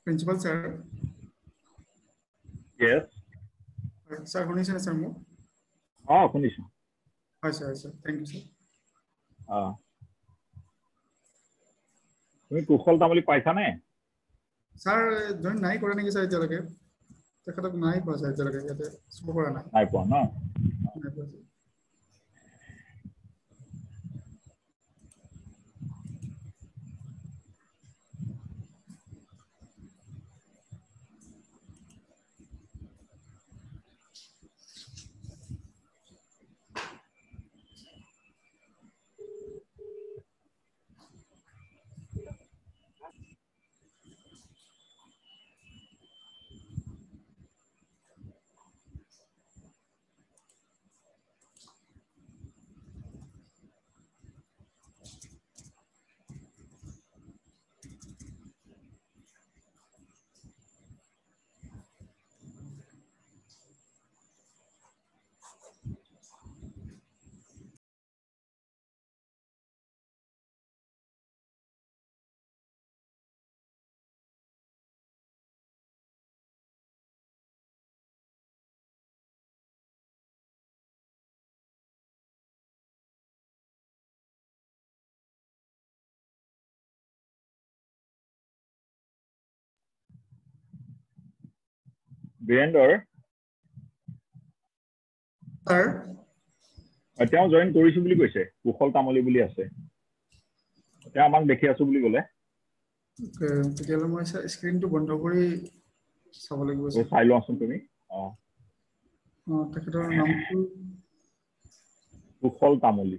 Principal sir. Yes. Sir, শুনিছেনে sir মোক? শুনিছো। হয় sir. Thank you sir. তুমি কুশল তামুলী পাইছানে? Sir, জইন নাই কৰা নেকি sir এতিয়ালৈকে? তেখেতক নাই পোৱা sir এতিয়ালৈকে ইয়াতে স্কোপ কৰা নাই। নাই পোৱা ন? নাই পোৱা sir. বীৰেন্দ্ৰ Sir, তেওঁ জইন কৰিছো বুলি কৈছে, কুশল তামুলী বুলি আছে। তেওঁ আমাক দেখি আছো বুলি ক'লে। তেতিয়াহ'লে মই স্ক্ৰীনটো বন্ধ কৰি চাব লাগিব sir. চাই লোৱাচোন তুমি। তেখেতৰ নামটো কুশল তামুলী।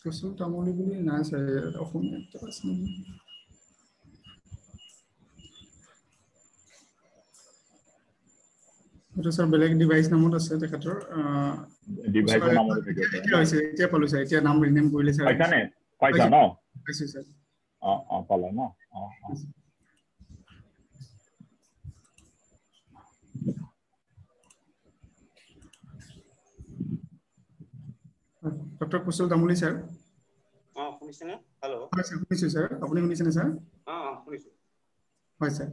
কুশল তামুলী বুলি নাই sir, অসমীয়াত আছে নেকি? এইটো sir বেলেগ ডিভাইচ নামত আছে তেখেতৰ। ডিভাইচৰ নামত থাকিব পাৰে ন? এতিয়া পালো sir, এতিয়া নাম ৰিনেম কৰিলে sir। পাইছানে? পাইছা ন? পাইছো sir। পালা ন? ডক্টৰ কুশল তামুলী sir। শুনিছেনে? হেল্ল'। হয় sir, শুনিছো sir। আপুনি শুনিছেনে sir? শুনিছো। হয় sir।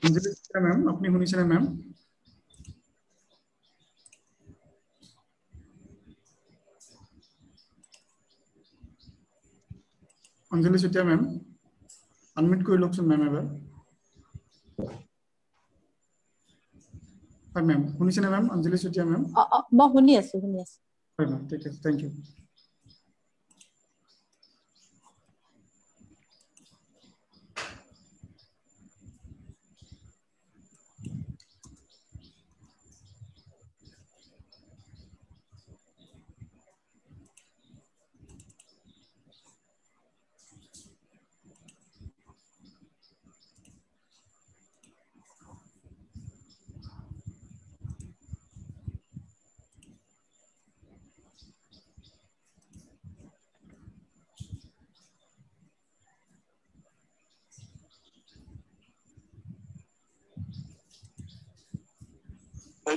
অঞ্জলি মেম, আপুনি শুনিছেনে মেম? অঞ্জলি চুতীয়া মেম, আনমিউট কৰি লওকচোন মেম এবাৰ। হয় মেম, শুনিছেনে মেম? অঞ্জলি চুতীয়া মেম? মই শুনি আছো। হয় মেম, ঠিক আছে, thank you.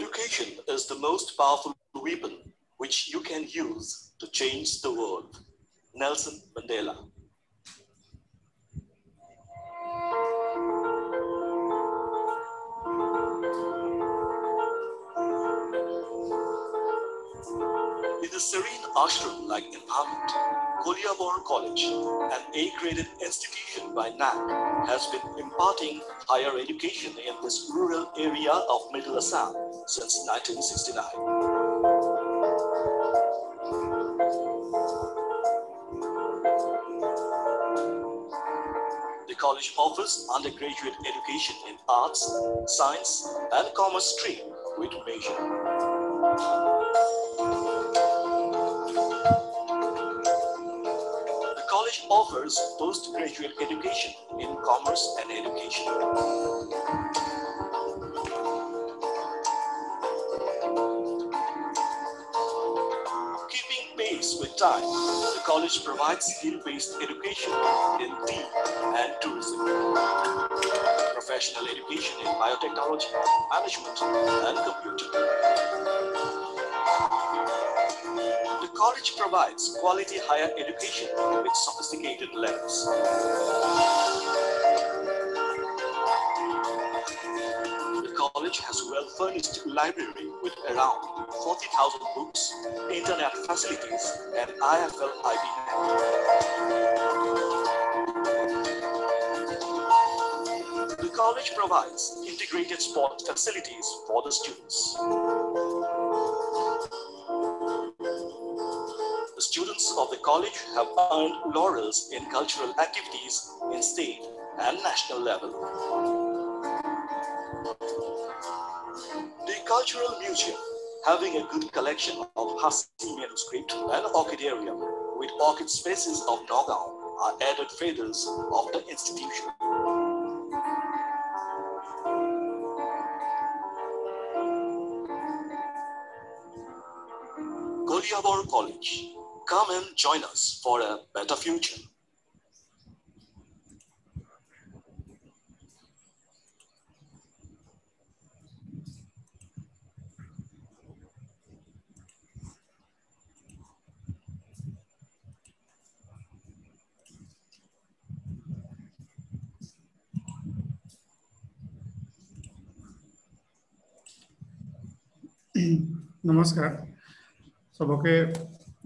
Education is the most powerful weapon which you can use to change the world. Nelson Mandela. In the serene ashram-like environment, Koliabor College, an A-graded institution by NAC, has been imparting higher education in this rural area of Middle Assam since 1969. The college offers undergraduate education in arts, science, and commerce stream with major. The college offers postgraduate education in commerce and education. pace with time, the college provides skill-based education in tea and tourism, professional education in biotechnology, management, and computer. The college provides quality higher education with sophisticated labs. The college has well-furnished library with around 40,000 books, internet facilities, and IFL IB. The college provides integrated sport facilities for the students. The students of the college have earned laurels in cultural activities in state and national level. The Cultural Museum, having a good collection of Hasi manuscript and orchidarium with orchid species of Nagaon, are added feathers of the institution. Koliabor College, come and join us for a better future. নমস্কাৰ সবকে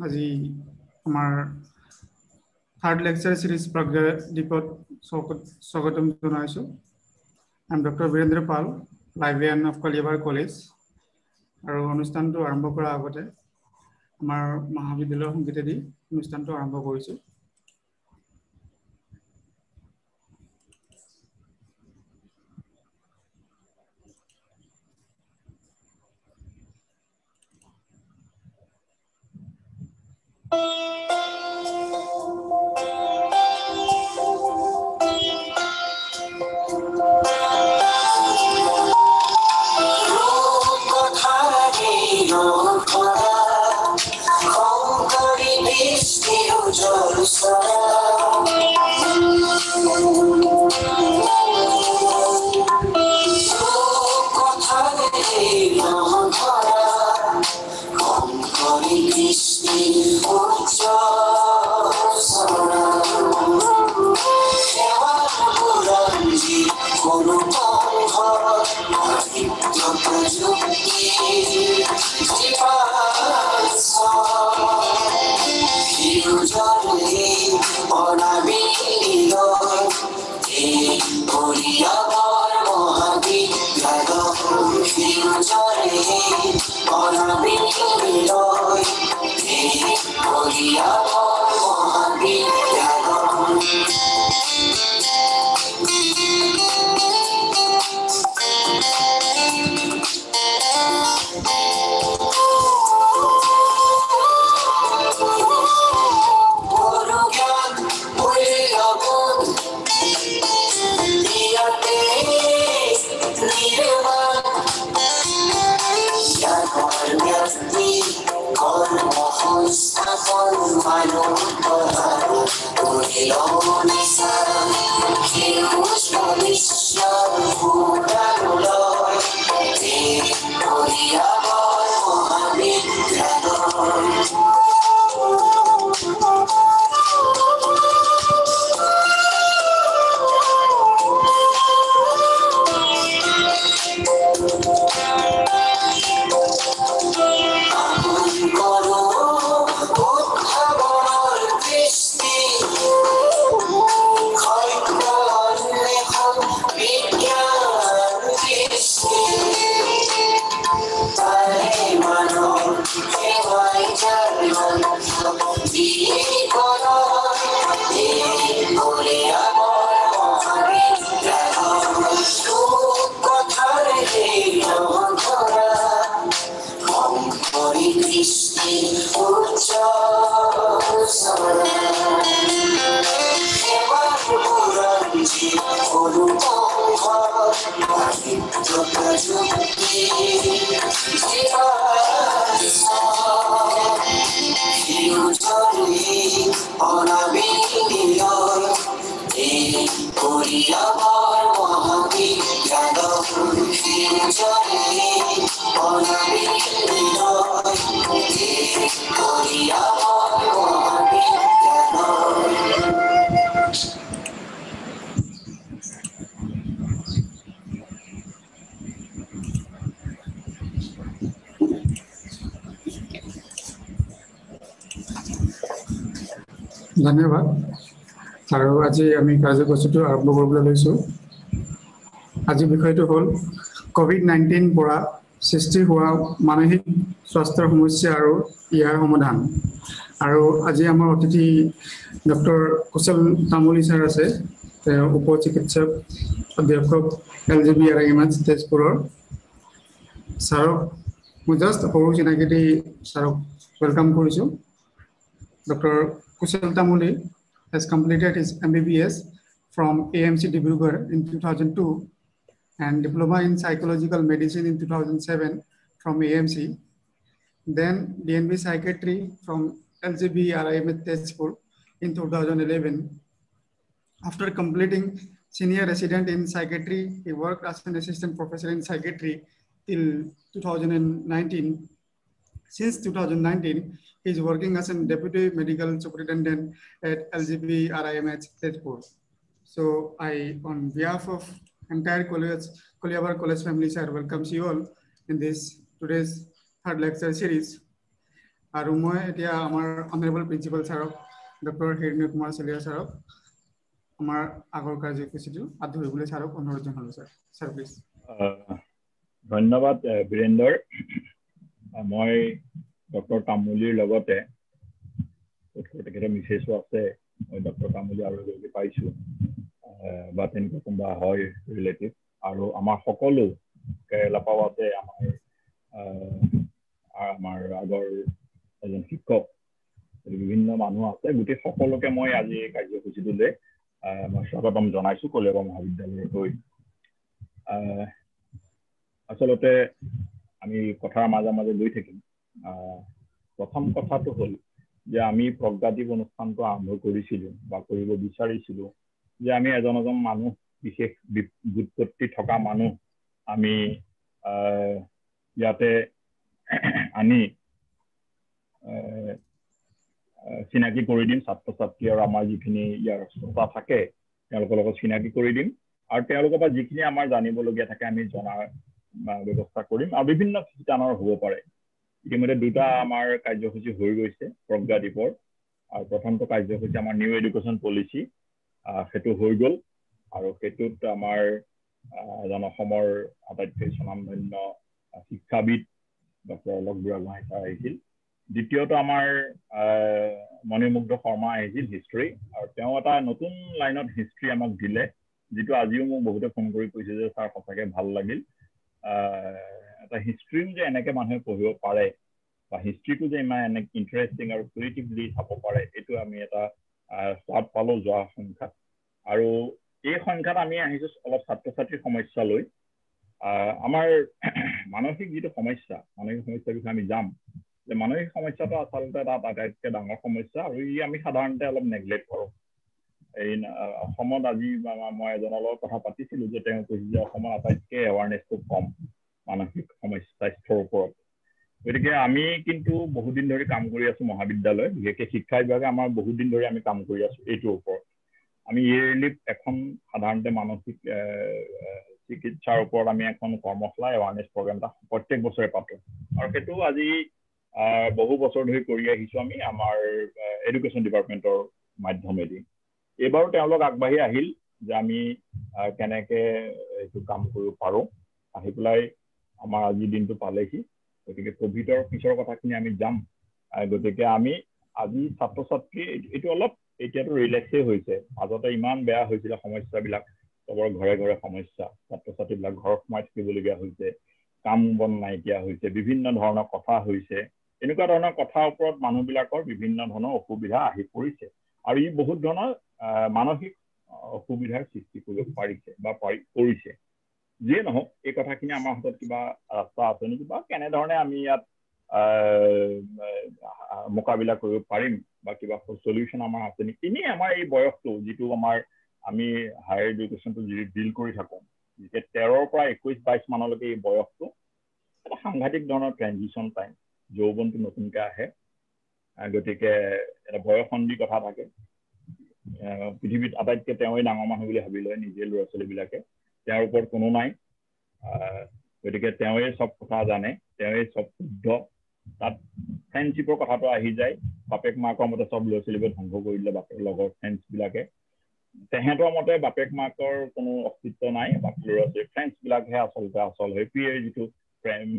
আজি আমাৰ third lecture সিৰিজ প্ৰজ্ঞাদীপত স্বাগতম জনাইছো। I am doctor Birendra Pal, librarian of Kaliabor college. আৰু অনুষ্ঠানটো আৰম্ভ কৰাৰ আগতে আমাৰ মহাবিদ্যালয়ৰ সংগীতেদি অনুষ্ঠানটো আৰম্ভ কৰিছো। You ধন্যবাদ আৰু আজি আমি কাৰ্যসূচীটো আৰম্ভ কৰিবলৈ লৈছোঁ আজি বিষয়টো হ'ল কোভিড-19 পৰা সৃষ্টি হোৱা মানসিক স্বাস্থ্যৰ সমস্যা আৰু ইয়াৰ সমাধান আৰু আজি আমাৰ অতিথি ডক্টৰ কুশল তামুলী ছাৰ আছে তেওঁ উপ চিকিৎসক অধ্যাপক LGBRIMH তেজপুৰৰ ছাৰক মই জাষ্ট সৰু চিনাকি দি ছাৰক ৱেলকাম কৰিছোঁ Dr. Kushal Tamuli has completed his MBBS from AMC Dibrugarh in 2002 and Diploma in Psychological Medicine in 2007 from AMC. Then DNB Psychiatry from LGBRIMH Tezpur in 2011. After completing senior resident in psychiatry, he worked as an assistant professor in psychiatry till 2019. Since 2019, he is working as a deputy medical superintendent at LGBRIMH Tezpur. So I, on behalf of entire Koliabar College family, sir, welcomes you all in this today's third lecture series. আৰু মই এতিয়া আমাৰ honourable principal ছাৰক doctor Hiranya Kumar Chaliha ছাৰক আমাৰ আগৰ কাৰ্যসূচীটো আদৰিবলৈ ছাৰক অনুৰোধ জনালোঁ ছাৰ ছাৰ প্লিজ ধন্যবাদ বীৰেন্দ্ৰ মই ডক্টৰ তামুলীৰ লগতে তেখেতৰ মিছেছো আছে মই ডক্টৰ তামুলী আৰু গৈ পাইছোঁ বা তেনেকুৱা কোনোবা হয় ৰিলেটিভ আৰু আমাৰ সকলো কেৰেলা পাও আছে আমাৰ আগৰ এজন শিক্ষক বিভিন্ন মানুহ আছে গোটেই সকলোকে মই আজি কাৰ্যসূচীটোলৈ মই স্বাগতম জনাইছোঁ কলিয়াবৰ মহাবিদ্যালয়ৰ হৈ আচলতে আমি কথাৰ মাজে মাজে লৈ থাকিম প্ৰথম কথাটো হ'ল যে আমি প্ৰজ্ঞাদীপ অনুষ্ঠানটো আৰম্ভ কৰিছিলোঁ বা কৰিব বিচাৰিছিলোঁ যে আমি এজন মানুহ বিশেষ বুৎপত্তি থকা মানুহ আমি ইয়াতে আনি চিনাকি কৰি দিম ছাত্ৰ ছাত্ৰী আৰু আমাৰ যিখিনি ইয়াৰ শ্ৰোতা থাকে তেওঁলোকৰ লগত চিনাকি কৰি দিম আৰু তেওঁলোকৰ পৰা যিখিনি আমাৰ জানিবলগীয়া থাকে আমি জনাৰ ব্যৱস্থা কৰিম আৰু বিভিন্ন শিতানৰ হ'ব পাৰে ইতিমধ্যে দুটা আমাৰ কাৰ্যসূচী হৈ গৈছে প্ৰজ্ঞাদীপৰ আৰু প্ৰথমটো কাৰ্যসূচী আমাৰ নিউ এডুকেশ্যন পলিচি সেইটো হৈ গ'ল আৰু সেইটোত আমাৰ এজন অসমৰ আটাইতকৈ স্বনামধন্য শিক্ষাবিদ ডক্টৰ অলোক বুঢ়াগোহাঁই ছাৰ আহিছিল দ্বিতীয়টো আমাৰ মণিমুগ্ধ শৰ্মা আহিছিল হিষ্ট্ৰী আৰু তেওঁ এটা নতুন লাইনত হিষ্ট্ৰী আমাক দিলে যিটো আজিও মোক বহুতে ফোন কৰি কৈছে যে ছাৰ সঁচাকৈ ভাল লাগিল এটা হিষ্ট্ৰীও যে এনেকৈ মানুহে পঢ়িব পাৰে বা হিষ্ট্ৰীটো যে ইমান এনেকৈ ইণ্টাৰেষ্টিং আৰু ক্ৰিয়েটিভলি চাব পাৰে এইটো আমি এটা স্বাদ পালোঁ যোৱা সংখ্যাত আৰু এই সংখ্যাত আমি আহিছোঁ অলপ ছাত্ৰ ছাত্ৰীৰ সমস্যা লৈ আমাৰ মানসিক যিটো সমস্যা মানসিক সমস্যাৰ বিষয়ে আমি যাম যে মানসিক সমস্যাটো আচলতে এটা আটাইতকৈ ডাঙৰ সমস্যা আৰু ই আমি সাধাৰণতে অলপ নেগলেক্ট কৰোঁ এই অসমত আজি মই এজনৰ লগত কথা পাতিছিলোঁ যে তেওঁ কৈছে যে অসমত আটাইতকৈ এৱাৰনেছটো কম মানসিক সমস্যা স্বাস্থ্যৰ ওপৰত গতিকে আমি কিন্তু বহুদিন ধৰি কাম কৰি আছোঁ মহাবিদ্যালয় বিশেষকৈ শিক্ষা বিভাগে আমাৰ বহুদিন ধৰি আমি কাম কৰি আছোঁ এইটোৰ ওপৰত আমি ইয়েৰলি এখন সাধাৰণতে মানসিক চিকিৎসাৰ ওপৰত আমি এখন কৰ্মশালা এৱাৰনেছ প্ৰগ্ৰেম এটা প্ৰত্যেক বছৰে পাতোঁ আৰু সেইটো আজি বহু বছৰ ধৰি কৰি আহিছোঁ আমি আমাৰ এডুকেশ্যন ডিপাৰ্টমেণ্টৰ মাধ্যমেদি এইবাৰো তেওঁলোক আগবাঢ়ি আহিল যে আমি কেনেকৈ এইটো কাম কৰিব পাৰোঁ আহি পেলাই আমাৰ আজিৰ দিনটো পালেহি গতিকে কোভিডৰ পিছৰ কথাখিনি আমি যাম গতিকে আমি আজি ছাত্ৰ ছাত্ৰী এইটো অলপ এতিয়াতো ৰিলেক্সেই হৈছে মাজতে ইমান বেয়া হৈছিলে সমস্যাবিলাক চবৰ ঘৰে ঘৰে সমস্যা ছাত্ৰ ছাত্ৰীবিলাক ঘৰত সোমাই থাকিবলগীয়া হৈছে কাম বন নাইকিয়া হৈছে বিভিন্ন ধৰণৰ কথা হৈছে এনেকুৱা ধৰণৰ কথাৰ ওপৰত মানুহবিলাকৰ বিভিন্ন ধৰণৰ অসুবিধা আহি পৰিছে আৰু ই বহুত ধৰণৰ মানসিক অসুবিধাৰ সৃষ্টি কৰিব পাৰিছে বা কৰিছে যিয়ে নহওক এই কথাখিনি আমাৰ হাতত কিবা ৰাস্তা আছে নেকি বা কেনেধৰণে আমি ইয়াত মোকাবিলা কৰিব পাৰিম বা কিবা সলিউশ্যন আমাৰ আছে নেকি এনেই আমাৰ এই বয়সটো যিটো আমাৰ আমি হায়াৰ এডুকেশ্যনটো যদি ডিল কৰি থাকোঁ যেতিয়া 13ৰ পৰা 21-22 মানলৈকে এই বয়সটো এটা সাংঘাতিক ধৰণৰ ট্ৰেনজিশ্যন টাইম যৌৱনটো নতুনকৈ আহে গতিকে এটা বয়সন্ধি কথা থাকে পৃথিৱীত আটাইতকৈ তেওঁই ডাঙৰ মানুহ বুলি ভাবি লয় নিজে ল'ৰা ছোৱালীবিলাকে তেওঁৰ ওপৰত কোনো নাই গতিকে তেওঁই চব কথা জানে তেওঁই চব শুদ্ধ তাত ফ্ৰেণ্ডশ্বিপৰ কথাটো আহি যায় বাপেক মাকৰ মতে চব ল'ৰা ছোৱালীবোৰে ধ্বংস কৰি দিলে বাপেক লগৰ ফ্ৰেণ্ডছবিলাকে তেহেঁতৰ মতে বাপেক মাকৰ কোনো অস্তিত্ব নাই বাকী ল'ৰা ছোৱালী ফ্ৰেণ্ডছবিলাকহে আচলতে আচল হেপিয়ে যিটো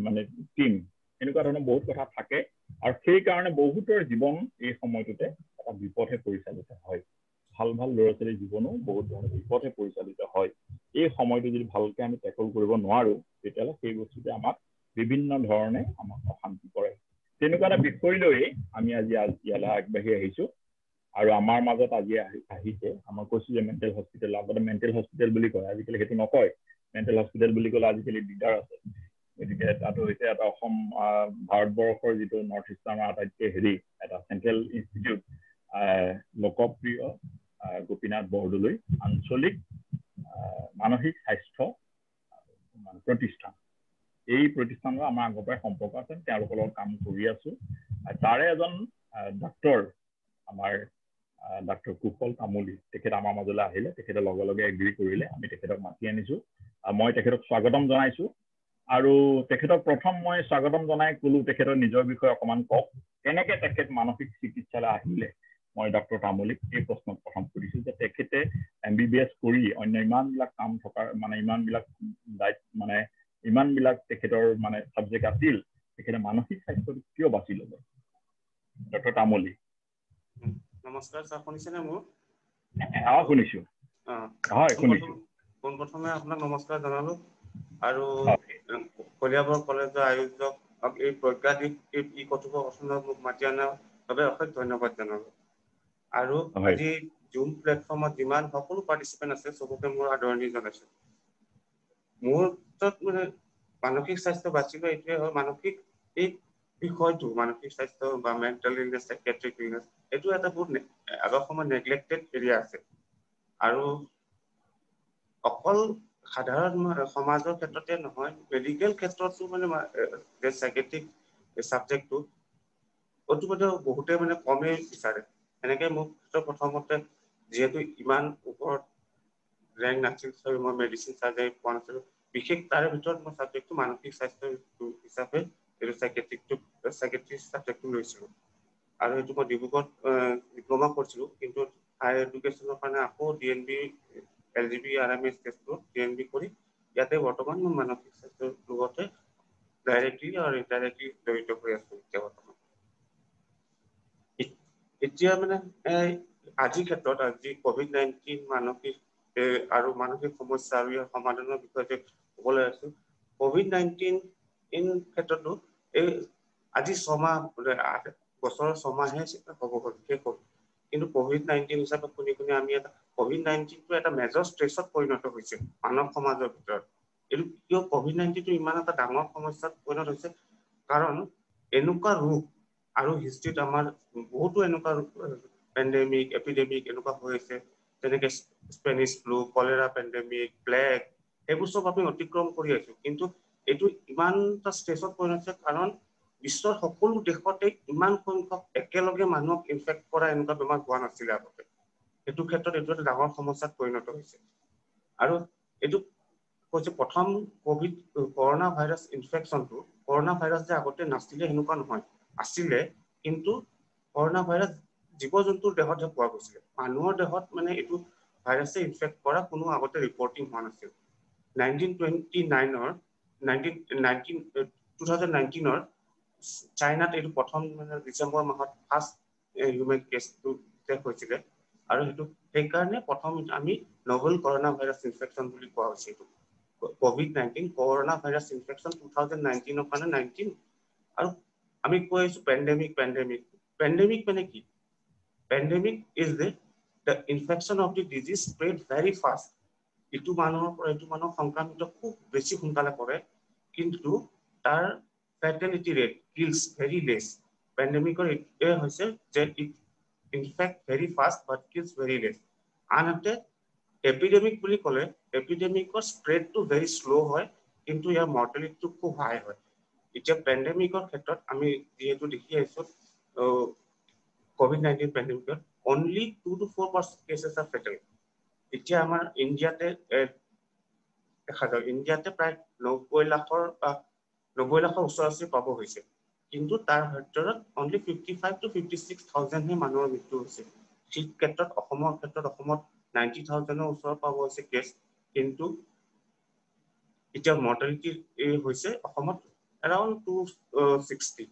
মানে টিম এনেকুৱা ধৰণৰ বহুত কথা থাকে আৰু সেইকাৰণে বহুতৰ জীৱন এই সময়টোতে এটা বিপথে পৰিচালিত হয় ভাল ভাল ল'ৰা ছোৱালীৰ জীৱনো বহুত ধৰণৰ বিপথে পৰিচালিত হয় এই সময়টো যদি ভালকৈ আমি টেকল কৰিব নোৱাৰোঁ তেতিয়াহ'লে সেই বস্তুটোৱে আমাক বিভিন্ন ধৰণে আমাক অশান্তি কৰে তেনেকুৱা এটা বিষয় লৈয়ে আমি আজি ইয়ালৈ আগবাঢ়ি আহিছোঁ আৰু আমাৰ মাজত আজি আহিছে আমাৰ কৈছোঁ যে মেণ্টেল হস্পিটেল আগতে মেণ্টেল হস্পিটেল বুলি কয় আজিকালি সেইটো নকয় মেণ্টেল হস্পিটেল বুলি ক'লে আজিকালি দিগদাৰ আছে গতিকে তাতো হৈছে এটা অসম ভাৰতবৰ্ষৰ যিটো নৰ্থ ইষ্টাৰ্ণৰ আটাইতকৈ এটা চেণ্ট্ৰেল ইনষ্টিটিউট লোকপ্ৰিয় গোপীনাথ বৰদলৈ আঞ্চলিক মানসিক স্বাস্থ্য প্ৰতিষ্ঠান এই প্ৰতিষ্ঠানৰ আমাৰ আগৰ পৰাই সম্পৰ্ক আছে তেওঁলোকৰ লগত কাম কৰি আছোঁ তাৰে এজন ডক্তৰ আমাৰ ডক্টৰ কুশল তামুলী তেখেত আমাৰ মাজলৈ আহিলে তেখেতে লগে লগে এগ্ৰী কৰিলে আমি তেখেতক মাতি আনিছোঁ মই তেখেতক স্বাগতম জনাইছোঁ আৰু তেখেতক প্ৰথম মই স্বাগতম জনাই ক'লোঁ তেখেতৰ নিজৰ বিষয়ে অকণমান কওক কেনেকৈ তেখেত মানসিক চিকিৎসালয় আহিলে মই ডক্টৰ তামুলীক এই প্ৰশ্ন প্ৰথম সুধিছোঁ যে তেখেতে MBBS কৰি অন্য ইমানবিলাক কাম থকাৰ মানে ইমানবিলাক তেখেতৰ মানে ছাবজেক্ট আছিল তেখেতে মানসিক স্বাস্থ্যটো কিয় বাছি ল'লে ডক্টৰ তামুলী নমস্কাৰ ছাৰ শুনিছেনে মোৰ শুনিছোঁ হয় শুনিছোঁ পোনপ্ৰথমে আপোনাক নমস্কাৰ জনালোঁ আৰু কলিয়াবৰ কলেজৰ আয়োজক এই প্ৰজ্ঞাদ্বীপ এই কথোপকথনত মোক মাতি অনাৰ বাবে অশেষ ধন্যবাদ জনালোঁ আৰু আজি জুম প্লেটফৰ্মত যিমান সকলো পাৰ্টিচিপেণ্ট আছে চবকে মোৰ আদৰণি জনাইছোঁ মোৰ মানে মানসিক স্বাস্থ্য বাছি লোৱা এইটোৱে হয় মানসিক এই বিষয়টো মানসিক স্বাস্থ্য বা মেণ্টেল ইলনেছ সাইকিয়াট্ৰিক ইলনেছ এইটো এটা বহুত আগৰ সময়ত নেগলেক্টেড এৰিয়া আছে আৰু অকল সাধাৰণ সমাজৰ ক্ষেত্ৰতে নহয় মেডিকেল ক্ষেত্ৰতো মানে সাইকিয়াট্ৰিক ছাবজেক্টটো অতিপতি বহুতে মানে কমেই বিচাৰে এনেকে মোক প্ৰথমতে যিহেতু ইমান ওপৰত ৰেংক নাছিল মই মেডিচিন চাৰ্জাৰী পোৱা নাছিলোঁ বিশেষ তাৰে ভিতৰত মই ছাবজেক্টটো মানসিক স্বাস্থ্য হিচাপে এইটো সাইকিয়াট্ৰিক ছাবজেক্টটো লৈছিলোঁ আৰু সেইটো মই ডিব্ৰুগড়ত ডিপ্ল'মা কৰিছিলোঁ কিন্তু হায়াৰ এডুকেশ্যনৰ কাৰণে আকৌ DNB LGB RMS Tezpur DNB কৰি ইয়াতে বৰ্তমান মই মানসিক স্বাস্থ্যৰ লগতে ডাইৰেক্টলি আৰু ইনডাইৰেক্টলি জড়িত হৈ আছোঁ এতিয়া বৰ্তমান এতিয়া মানে আজিৰ ক্ষেত্ৰত আজি COVID-19 মানসিক আৰু মানসিক সমস্যা আৰু ইয়াৰ সমাধানৰ বিষয়ে ক'বলৈ আছোঁ COVID-19 ক্ষেত্ৰতো এই আজি 6 মাহ বছৰৰ 6 মাহে হ'ব হ'ল শেষ হ'ল কিন্তু COVID-19 হিচাপে শুনি আমি এটা COVID-19টো এটা মেজৰ ষ্ট্ৰেছত পৰিণত হৈছে মানৱ সমাজৰ ভিতৰত এইটো কিয় COVID-19টো ইমান এটা ডাঙৰ সমস্যাত পৰিণত হৈছে কাৰণ এনেকুৱা ৰোগ আৰু হিষ্ট্ৰীত আমাৰ বহুতো এনেকুৱা পেণ্ডেমিক এপিডেমিক এনেকুৱা হৈ আছে যেনেকে Spanish flu cholera pandemic plague সেইবোৰ চব আমি অতিক্ৰম কৰি আছোঁ কিন্তু এইটো ইমান এটা ষ্ট্ৰেছত পৰিণত হৈছে কাৰণ বিশ্বৰ সকলো দেশতে ইমান সংখ্যক একেলগে মানুহক ইনফেক্ট কৰা এনেকুৱা বেমাৰ হোৱা নাছিলে আগতে এইটো ক্ষেত্ৰত এইটো এটা ডাঙৰ সমস্যাত পৰিণত হৈছে আৰু এইটো কৈছে প্ৰথম কৰোণা ভাইৰাছ ইনফেকশ্যনটো কৰোণা ভাইৰাছ যে আগতে নাছিলে সেনেকুৱা নহয় আছিলে কিন্তু কৰোণা ভাইৰাছ জীৱ জন্তুৰ দেহতহে পোৱা গৈছিলে মানুহৰ দেহত মানে এইটো ভাইৰাছে ইনফেক্ট কৰা কোনো আগতে ৰিপৰ্টিং হোৱা নাছিল 2019 চাইনাত এইটো প্ৰথম ডিচেম্বৰ মাহত ফাৰ্ষ্ট হিউমেন কেছটো হৈছিলে আৰু সেইটো সেইকাৰণে প্ৰথম আমি নভেল কৰোণা ভাইৰাছ ইনফেকশ্যন বুলি কোৱা হৈছে এইটো COVID-19 কৰোণা ভাইৰাছ ইনফেকশ্যন 2019 কাৰণে 19 আৰু আমি কৈ আছোঁ পেণ্ডেমিক মানে কি pandemic is the infection of the disease spread very fast ইটো মানুহৰ পৰা ইটো মানুহৰ সংক্ৰামিত খুব বেছি সোনকালে কৰে কিন্তু তাৰ fatality rate kills very less পেণ্ডেমিকৰ এইটোৱে হৈছে যে infect very fast but kills very less. আনহাতে এপিডেমিক বুলি ক'লে এপিডেমিকৰ স্প্ৰেডটো ভেৰি শ্ল' হয় কিন্তু ইয়াৰ মৰ্টেলিটিটো খুব হাই হয় এতিয়া পেণ্ডেমিকৰ ক্ষেত্ৰত আমি যিহেতু দেখি আহিছোঁ COVID-19 পেণ্ডেমিকত only 2 to 4% cases are fatal এতিয়া আমাৰ ইণ্ডিয়াতে দেখা যায় ইণ্ডিয়াতে প্ৰায় 90 লাখৰ ওচৰা-ওচৰি পাব হৈছে কিন্তু তাৰ ভিতৰত only 55 to 56,000 হে মানুহৰ মৃত্যু হৈছে ঠিক ক্ষেত্ৰত অসমৰ 90,000 ওচৰ পাব হৈছে কেছ কিন্তু এতিয়া মৰ্টেলিটি হৈছে অসমত around 260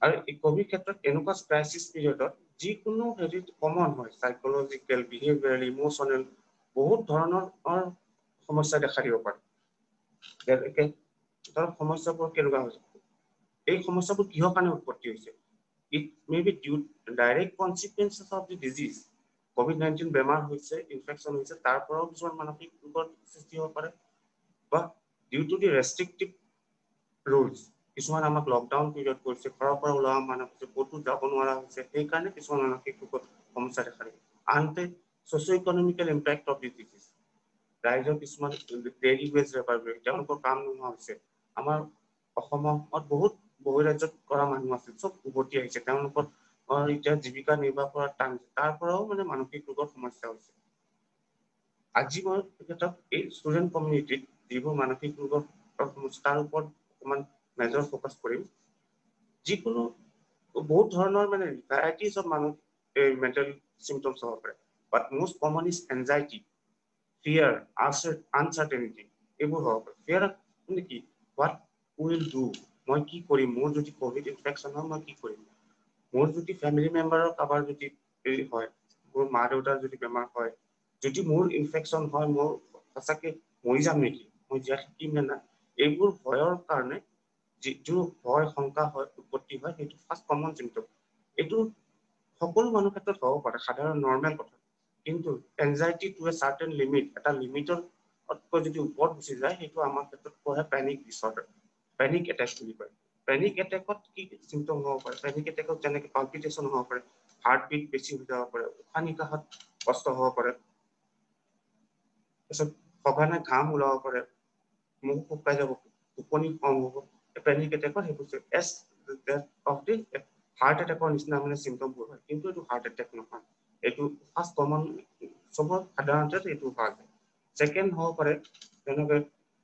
আৰু এই কোভিড ক্ষেত্ৰত এনেকুৱা ক্ৰাইচিছ পিৰিয়ডত যিকোনো হেৰি কমন হয় সাইকোলজিক্যাল বিহেভিয়াৰেল ইমোশনাল বহুত ধৰণৰ সমস্যা দেখা দিব পাৰে যেনেকৈ তাৰ সমস্যাবোৰ কেনেকুৱা হৈছে এই সমস্যাবোৰ কিহৰ কাৰণে উৎপত্তি হৈছে it may be due direct consequences of the disease COVID-19 বেমাৰ হৈছে ইনফেকশন হৈছে তাৰ পৰাও কিছুমান মানসিক ৰোগৰ সৃষ্টি হ'ব পাৰে বা due to the restrictive rules কিছুমান আমাক লকডাউন পিৰিয়ড কৰিছে ঘৰৰ পৰা ওলোৱা মানুহ ক'তো যাব নোৱাৰা হৈছে সেই কাৰণে কিছুমান মানসিক ৰোগৰ সমস্যা দেখা দিয়ে আনহাতে socio economical impact of this disease ৰাইজৰ কিছুমান ডেইলি ৱেজ লেবাৰ তেওঁলোকৰ কাম নোহোৱা হৈছে আমাৰ অসমত বহুত বহিৰাজ্যত কৰা মানুহ আছিল চব উভতি আহিছে তেওঁলোকৰ এতিয়া জীৱিকা নিৰ্বাহ কৰাৰ টান তাৰ পৰাও মানে মানসিক ৰোগৰ সমস্যা হৈছে আজি মই ক্ষেত্ৰত এই ষ্টুডেণ্ট কমিউনিটিত যিবোৰ মানসিক ৰোগৰ সমস্যাৰ ওপৰত অকমান মেজৰ ফোকাস কৰিম যিকোনো বহুত ধৰণৰ মানে ভ্যাৰাইটিজ অফ মানুহ মেন্টাল সিম্পটমছ হ'ব পাৰে but most common is anxiety fear uncertainty এইবোৰ হ'ব পাৰে ফিয়াৰ মানে কি হোৱাট উইল ডু মই কি কৰিম মোৰ যদি কোভিড ইনফেকশন হয় মই কি কৰিম মোৰ যদি ফ্যামিলি মেম্বাৰৰ কাবাৰ যদি হয় মোৰ মা দেউতাৰ যদি বেমাৰ হয় যদি মোৰ ইনফেকশন হয় মোৰ সঁচাকে মৰি যাম নেকি মই জীয়াই থাকিম নে নাই এইবোৰ ভয়ৰ কাৰণে যিটো ভয় শংকা হয় উৎপত্তি হয় সেইটো ফাৰ্ষ্ট কমন চিম্পটম এইটো সকলো মানুহৰ ক্ষেত্ৰত হ'ব পাৰে সাধাৰণ নৰ্মেল কথা কিন্তু এনজাইটি টু এ চাৰ্টেন লিমিট এটা লিমিটৰ যদি ওপৰত গুচি যায় সেইটো আমাৰ ক্ষেত্ৰত কোৱা পেনিক ডিসঅৰ্ডাৰ পেনিক এটাক বুলি কয় পেনিক এটাকত কি চিম্পটম হ'ব পাৰে পেনিক এটাকত যেনেকৈ পালপিটেশন হ'ব পাৰে হাৰ্ট বিট বেছি হৈ যাব পাৰে উশাহ নিশাহত কষ্ট হ'ব পাৰে তাৰপিছত সঘনাই ঘাম ওলাব পাৰে মুখ শুকাই যাব টোপনি কম হ'ব পেনিক এটাকত সেইবোৰ এছ অফ দি হাৰ্ট এটাকৰ নিচিনা মানে চিম্পটমবোৰ হয় কিন্তু এইটো হাৰ্ট এটাক নহয় এইটো ফাৰ্ষ্ট কমন চবৰ সাধাৰণতে এইটো হয় সেকেন্ড হ'ব পাৰে যেনেকৈ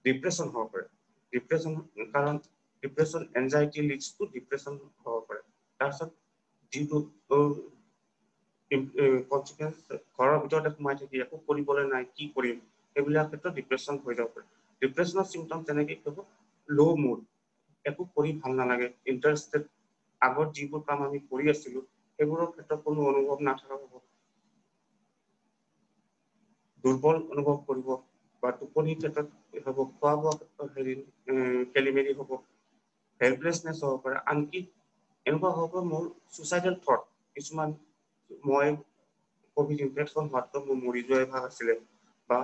ডিপ্ৰেছন হ'ব পাৰে ডিপ্ৰেছন কাৰণ depression anxiety leads to depression হ'ব পাৰে তাৰপিছত যিটো কনচিকুৱেন্স ঘৰৰ ভিতৰতে সোমাই থাকি একো কৰিবলৈ নাই কি কৰিম এইবিলাক ক্ষেত্ৰত ডিপ্ৰেছন হৈ যাব পাৰে ডিপ্ৰেছনৰ চিম্পটম যেনেকৈ ক'ব ল' মুড একো কৰি ভাল নালাগে ইণ্টাৰেষ্টেড আগত যিবোৰ কাম আমি কৰি আছিলো সেইবোৰৰ ক্ষেত্ৰত কোনো অনুভৱ নাথাকা হ'ব দুৰ্বল অনুভৱ কৰিব বা টোপনিৰ ক্ষেত্ৰত হ'ব খোৱা বোৱা হেৰি খেলিমেলি হ'ব হেল্পলেছনেছ হ'ব পাৰে আনকি এনেকুৱা হ'ব মোৰ ছুইচাইডেল থট কিছুমান মই কোভিড ইনফেকশন হোৱাতকৈ মোৰ মৰি যোৱাই ভাল আছিলে বা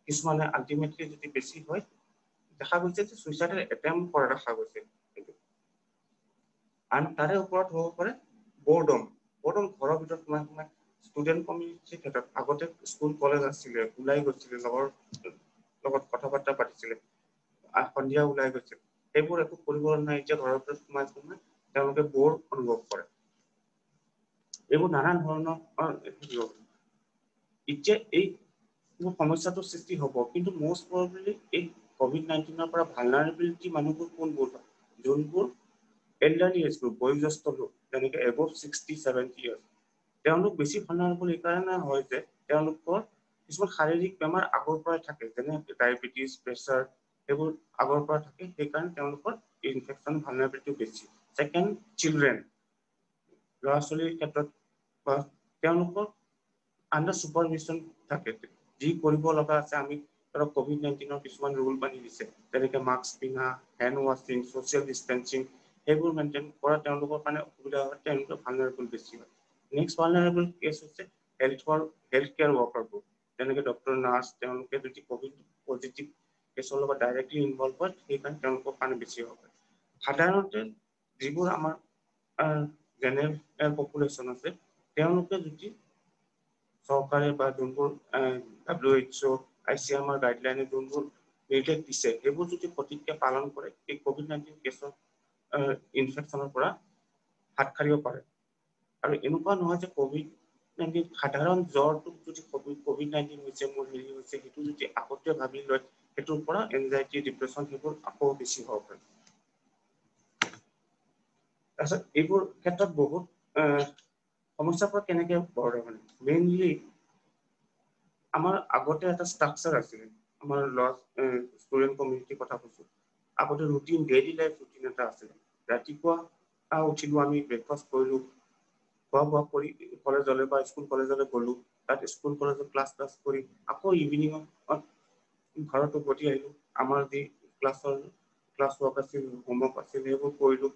কিছুমানে আল্টিমেটলি যদি বেছি হয় দেখা গৈছে যে ছুইচাইডেল এটেম্প কৰা দেখা গৈছে আন তাৰে ওপৰত হ'ব পাৰে বৰ্ডম ঘৰৰ ভিতৰত সোমাই ষ্টুডেণ্ট কমিউনিটিৰ ক্ষেত্ৰত আগতে স্কুল কলেজ আছিলে ওলাই গৈছিলে লগৰ লগত কথা বাৰ্তা পাতিছিলে সন্ধিয়া ওলাই গৈছিল সেইবোৰ একো কৰিব নাই এতিয়া ঘৰৰ ভিতৰত সোমাই তেওঁলোকে বৰ অনুভৱ কৰে এইবোৰ নানান ধৰণৰ এতিয়া এই সমস্যাটোৰ সৃষ্টি হ'ব কিন্তু মোষ্ট প্ৰবেবলি এই COVID-19 পৰা ভালনাৰেবিলিটি মানুহবোৰ কোনবোৰ হয় যোনবোৰ এল্ডাৰলি এজ গ্ৰুপ বয়োজ্যেষ্ঠ লোক যেনেকৈ এবভ 60-70 ইয়াৰ্ছ তেওঁলোক বেছি ভালনাৰেবল এইকাৰণে হয় যে তেওঁলোকৰ কিছুমান শাৰীৰিক বেমাৰ আগৰ পৰাই থাকে যেনে ডায়েবেটিছ প্ৰেছাৰ সেইবোৰ আগৰ পৰা থাকে সেইকাৰণে তেওঁলোকৰ ইনফেকশ্যন ভালনাৰেবিলিটি বেছি সেকেন্ড চিলড্ৰেন ল'ৰা ছোৱালীৰ ক্ষেত্ৰত বা তেওঁলোকৰ আণ্ডাৰ ছুপাৰভিজন থাকে যি কৰিব লগা আছে আমি ধৰক COVID-19 কিছুমান ৰুল বান্ধি দিছে যেনেকৈ মাস্ক পিন্ধা হেণ্ড ৱাশ্বিং ছ'চিয়েল ডিষ্টেঞ্চিং সেইবোৰ মেইনটেইন কৰা তেওঁলোকৰ কাৰণে অসুবিধা হয় তেওঁলোকৰ ভালনাৰেবল বেছি হয় নেক্সট ভালনাৰেবল কেছ হৈছে হেল্থ কেয়াৰ ৱৰ্কাৰবোৰ যেনেকৈ ডক্টৰ নাৰ্ছ তেওঁলোকে যদি কোভিড পজিটিভ কেছৰ লগত ডাইৰেক্টলি ইনভলভ হয় সেইকাৰণে তেওঁলোকৰ কাৰণে বেছি হ'ব পাৰে সাধাৰণতে যিবোৰ আমাৰ জেনেৰেল পপুলেশ্যন আছে তেওঁলোকে যদি চৰকাৰে বা যোনবোৰ WHO ICMR গাইডলাইনে যোনবোৰ নিৰ্দেশ দিছে সেইবোৰ যদি সঠিককে পালন কৰে এই COVID-19 কেছৰ ইনফেকশ্যনৰ পৰা হাত সাৰিব পাৰে আৰু এনেকুৱা নহয় যে COVID-19 সাধাৰণ জ্বৰটো যদি COVID-19 হৈছে মোৰ হেৰি হৈছে সেইটো যদি আগতে ভাবি লয় সেইটোৰ পৰা এনজাইটি ডিপ্ৰেছন সেইবোৰ আকৌ বেছি হ'ব পাৰে তাৰপিছত এইবোৰ ক্ষেত্ৰত বহুত সমস্যাৰ পৰা কেনেকে বঢ়ে মানে মেইনলি আমাৰ আগতে এটা ষ্ট্ৰাকচাৰ আছিলে আমাৰ ষ্টুডেণ্ট কমিউনিটিৰ কথা কৈছো আগতে ৰুটিন ডেইলি লাইফ ৰুটিন এটা আছিলে ৰাতিপুৱা উঠিলো আমি ব্ৰেকফাষ্ট কৰিলো খোৱা বোৱা কৰি কলেজলৈ বা স্কুল কলেজলৈ গ'লো তাত স্কুল কলেজত ক্লাছ কৰি আকৌ ইভিনিঙত ঘৰত উভতি আহিলো আমাৰ যি ক্লাছ ৱৰ্ক আছিল হোমৱৰ্ক আছিল সেইবোৰ কৰিলো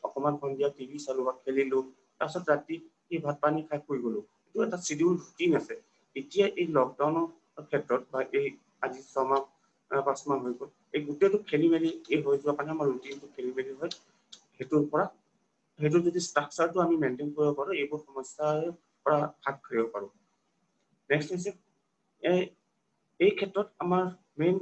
অকমান সন্ধিয়া টিভি চালো বা খেলিলো তাৰপিছত ৰাতি ভাত পানী খাই শুই গলো এইটো এটা চিডিউল ৰুটিন আছে এতিয়া এই লকডাউনৰ ক্ষেত্ৰত বা এই আজি 6 মাহ 5 মাহ হৈ গ'ল এই গোটেইটো খেলি মেলি হৈ যোৱা কাৰণে আমাৰ ৰুটিনটো খেলি মেলি হয় সেইটো যদি ষ্ট্ৰাকচাৰটো আমি মেইনটেইন কৰিব পাৰো এইবোৰ সমস্যাৰ পৰা হাত সাৰিব পাৰো নেক্সট হৈছে এই ক্ষেত্ৰত আমাৰ মেইন